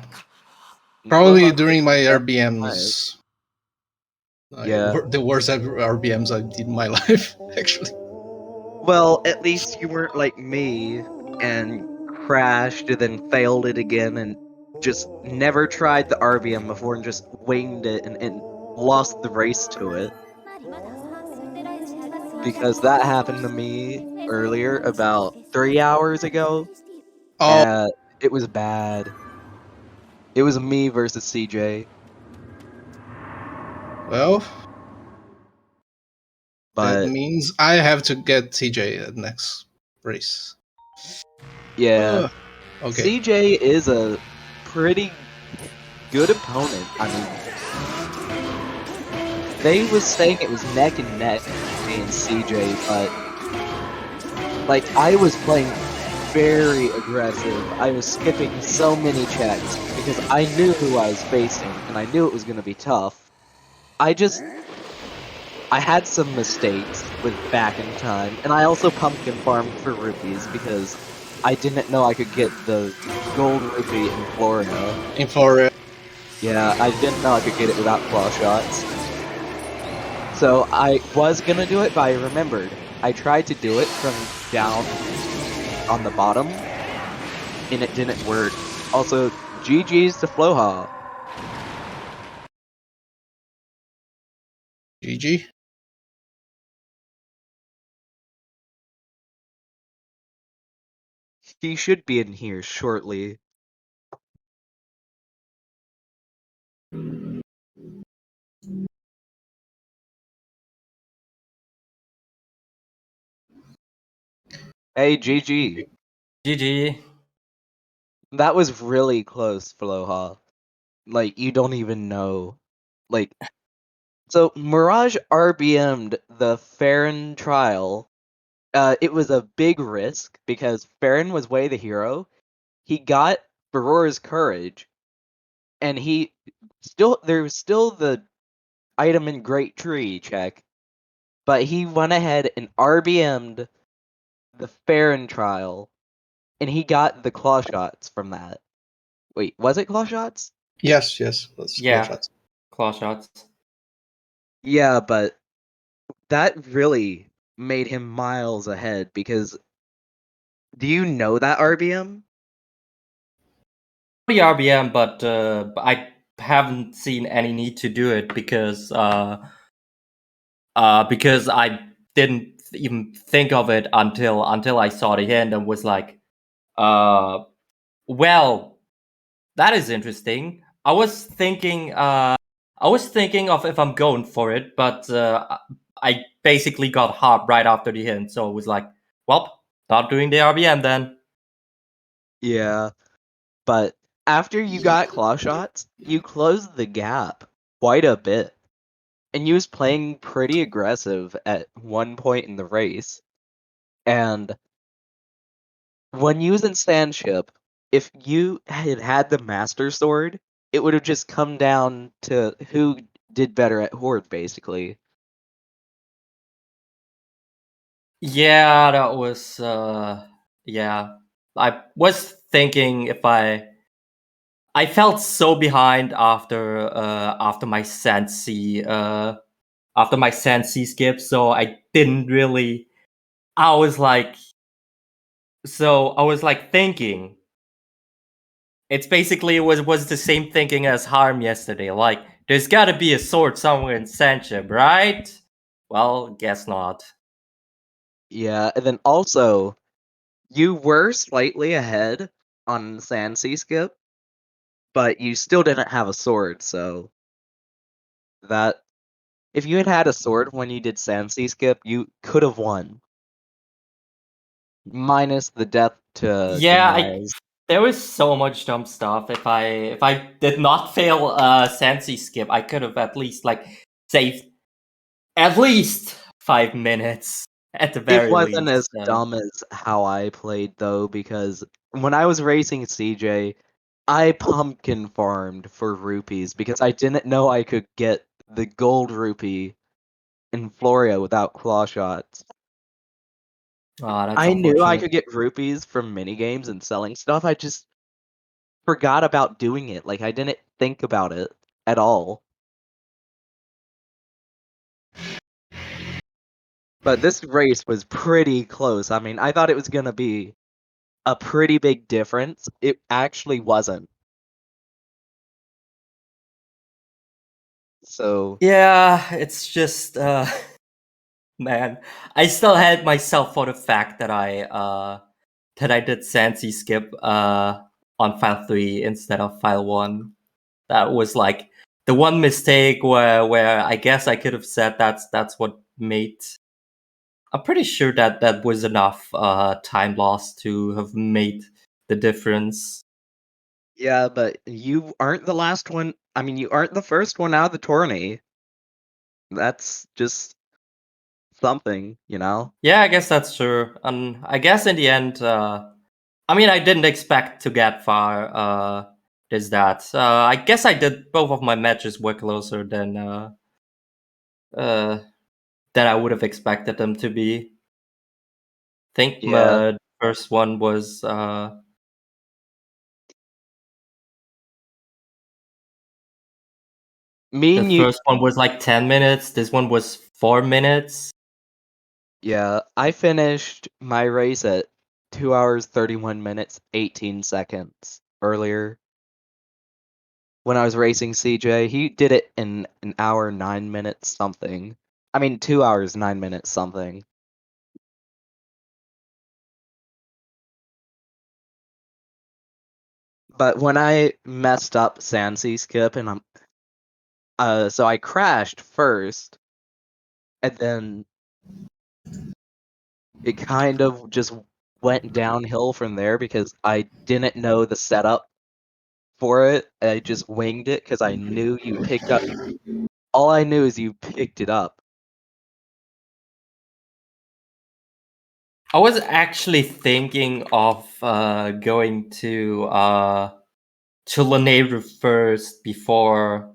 Probably Floha during my picked up RBMs. Yeah. The worst RBMs I did in my life, actually. Well, at least you weren't like me and crashed and then failed it again and just never tried the RBM before and just winged it and lost the race to it. Because that happened to me earlier about 3 hours ago, Oh, and it was bad. It was me versus CJ, well, that but means I have to get TJ at next race. yeah, Okay. CJ is a pretty good opponent. I mean, they was saying it was neck and neck me and CJ, but like I was playing very aggressive. I was skipping so many checks because I knew who I was facing and I knew it was going to be tough. I had some mistakes with back in time, and I also pumpkin farmed for rupees because I didn't know I could get the gold rupee in Florida. In Florida. Yeah, I didn't know I could get it without claw shots. So I was gonna do it, but I remembered. I tried to do it from down on the bottom, and it didn't work. Also, GG's to Floha. GG. He should be in here shortly. Hey, GG. GG. That was really close, Floha. Like, you don't even know. Like, so Mirage RBM'd the Farron trial. It was a big risk because Farron was way the hero. He got Barora's courage, and there was still the item in Great Tree check, but he went ahead and RBM'd the Farron trial, and he got the claw shots from that. Wait, was it claw shots? Yes, that's claw Yeah. shots. Claw shots. Yeah, but that really made him miles ahead because do you know that RBM? The RBM, but I haven't seen any need to do it because I didn't even think of it until I saw the end and was like, well, that is interesting. I was thinking of if I'm going for it, but I basically got hot right after the hint, so it was like, well, not doing the RBM then. Yeah, but after you got claw shots, you closed the gap quite a bit. And you was playing pretty aggressive at one point in the race. And when you was in Sandship, if you had the Master Sword, it would have just come down to who did better at Horde, basically. Yeah, that was yeah. I was thinking if I felt so behind after my Sensi skip, so I didn't really I was like thinking it's basically was the same thinking as Harm yesterday. Like, there's gotta be a sword somewhere in Sanchib, right? Well, guess not. Yeah, and then also, you were slightly ahead on Sansi skip, but you still didn't have a sword, so that if you had had a sword when you did Sansi skip, you could have won. Minus the death to Yeah, Miles. there was so much dumb stuff. If I did not fail Sansi skip, I could have at least saved at least 5 minutes at the It very wasn't least. as dumb as how I played though, because when I was racing CJ, I pumpkin farmed for rupees because I didn't know I could get the gold rupee in Floria without claw shots. Oh, that's I knew I unfortunate. could get rupees from minigames and selling stuff. I just forgot about doing it. Like I didn't think about it at all. But this race was pretty close. I mean, I thought it was gonna be a pretty big difference. It actually wasn't. So Yeah, it's just man, I still had myself for the fact that I did Sansi skip on file 3 instead of file 1. That was like the one mistake where I guess I could have said that's what made. I'm pretty sure that was enough time loss to have made the difference. yeah, but you aren't the last one. I mean, you aren't the first one out of the tourney. That's just something, you know? Yeah, I guess that's true. And I guess in the end, I mean, I didn't expect to get far. There's that. I guess I did both of my matches were closer uh, than I would have expected them to be. Think Yeah. the first one was Me the and you, first one was like 10 minutes. This one was 4 minutes. yeah, I finished my race at 2 hours, 31 minutes, 18 seconds earlier. When I was racing CJ, he did it in an hour, 9 minutes something. I mean, 2 hours, 9 minutes something. But when I messed up Sansi skip and so I crashed first, and then it kind of just went downhill from there because I didn't know the setup for it. I just winged it because I knew you picked up. All I knew is you picked it up. I was actually thinking of going to Lanayru first before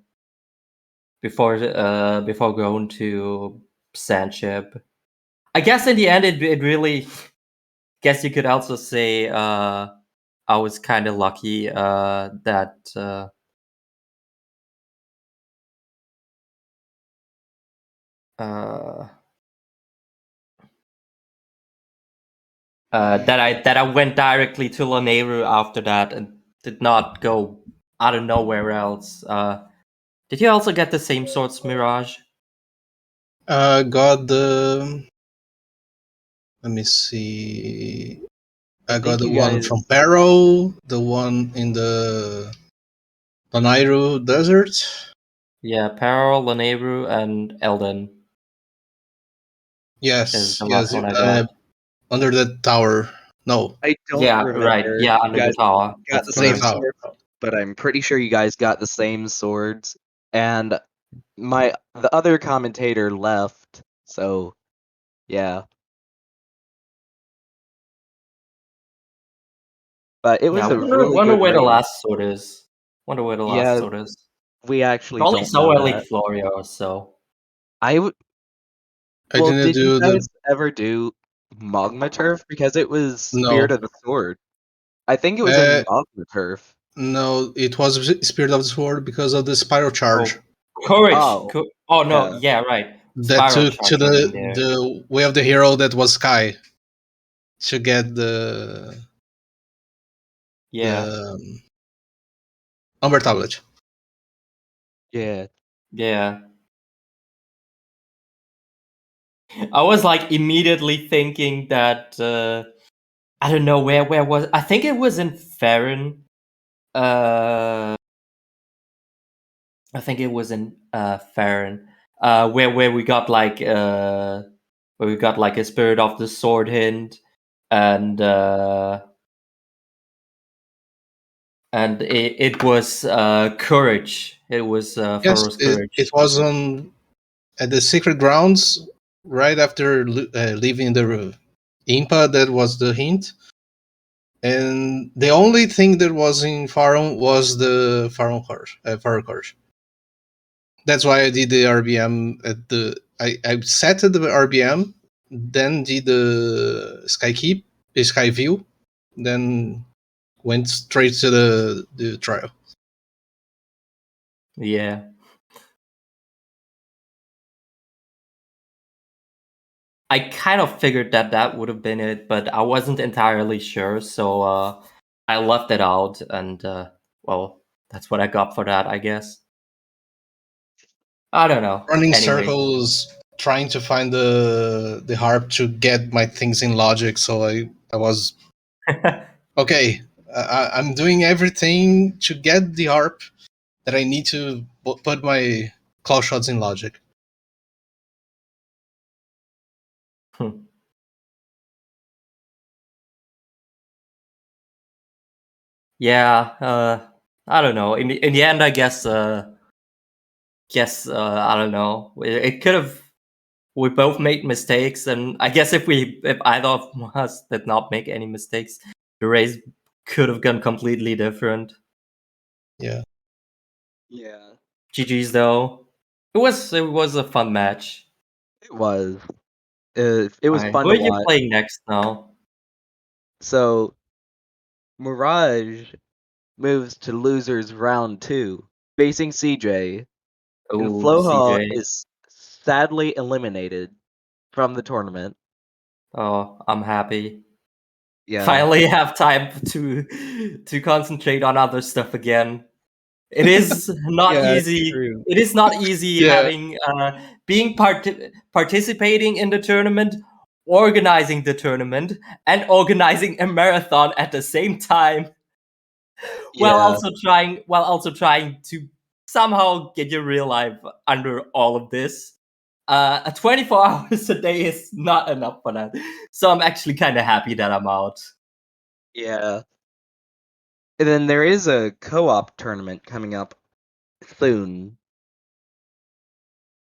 going to Sanchib. I guess in the end, it really. Guess you could also say I was kind of lucky that uh, that I went directly to Lanayru after that and did not go out of nowhere else. Did you also get the same sorts, Mirage? Got the. Let me see. I I got think the you one guys. from Paro, the one in the Tonairu Desert. Yeah, Peril, Lanayru, and Elden is Yes, the last yes. one I got. Under the tower. No, I don't Yeah, right. remember. Yeah, You under the guys tower. got That's the safe same correct. house. sword, but I'm pretty sure you guys got the same swords. And the other commentator left, so yeah. But it Yeah, was I a really wonder good where the race. last sword is. Wonder where the Yeah, last sword is. we actually Only don't so know early that. Florio, so. I Well, didn't did you do guys the ever do Magma Turf? Because it was Spirit no. of the Sword. I think it was Uh, in Magma Turf. no, it was Spirit of the Sword because of the spiral charge Courage! Oh, Oh, no, yeah. yeah, right. that Spiral took to charging in there. the way of the hero that was Sky to get the Yeah, Umber tablet. Yeah. yeah. I was like immediately thinking that I don't know where was I think it was in Farron. I think it was in Farron, where we got like a Spirit of the Sword hint, and it was courage. It was Yes, Pharaoh's courage. it was on at the Secret Grounds right after leaving the Impa. That was the hint. And the only thing that was in Faron was the Faron course, Faron course. That's why I did the RBM at the. I set the RBM, then did the Sky View, then went straight to the trial. Yeah. I kind of figured that would have been it, but I wasn't entirely sure, so I left it out, and well, that's what I got for that, I guess. I don't know. Running Anyways. circles, trying to find the harp to get my things in logic. So I was okay. I'm doing everything to get the harp that I need to put my claw shots in logic. Yeah, I don't know. In the end, I guess I don't know. It could have. We both made mistakes, and I guess if either of us did not make any mistakes, the race could have gone completely different. Yeah. Yeah. GG's though. It was a fun match. It was. It was Alright, fun who to are you watch. playing next now? So, Mirage moves to losers round 2, facing CJ, and Oh, Floha CJ. is sadly eliminated from the tournament. Oh, I'm happy. Yeah. Finally have time to concentrate on other stuff again. It is not Yeah, it's easy. true. It is not easy Yeah. having participating in the tournament, organizing the tournament, and organizing a marathon at the same time, while Yeah. also trying to somehow get your real life under all of this. 24 hours a day is not enough for that. So I'm actually kind of happy that I'm out. Yeah. And then there is a co-op tournament coming up soon.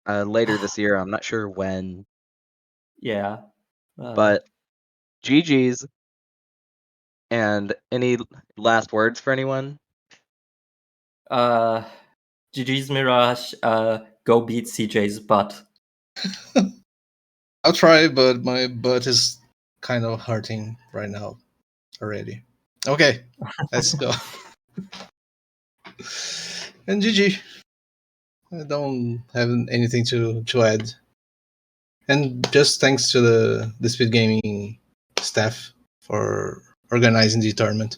Later this year, I'm not sure when. Yeah. But GG's. And any last words for anyone? GG's Mirage, go beat CJ's butt. I'll try, but my butt is kind of hurting right now already. Okay, let's go. And GG. I don't have anything to add. And just thanks to the SpeedGaming staff for organizing the tournament.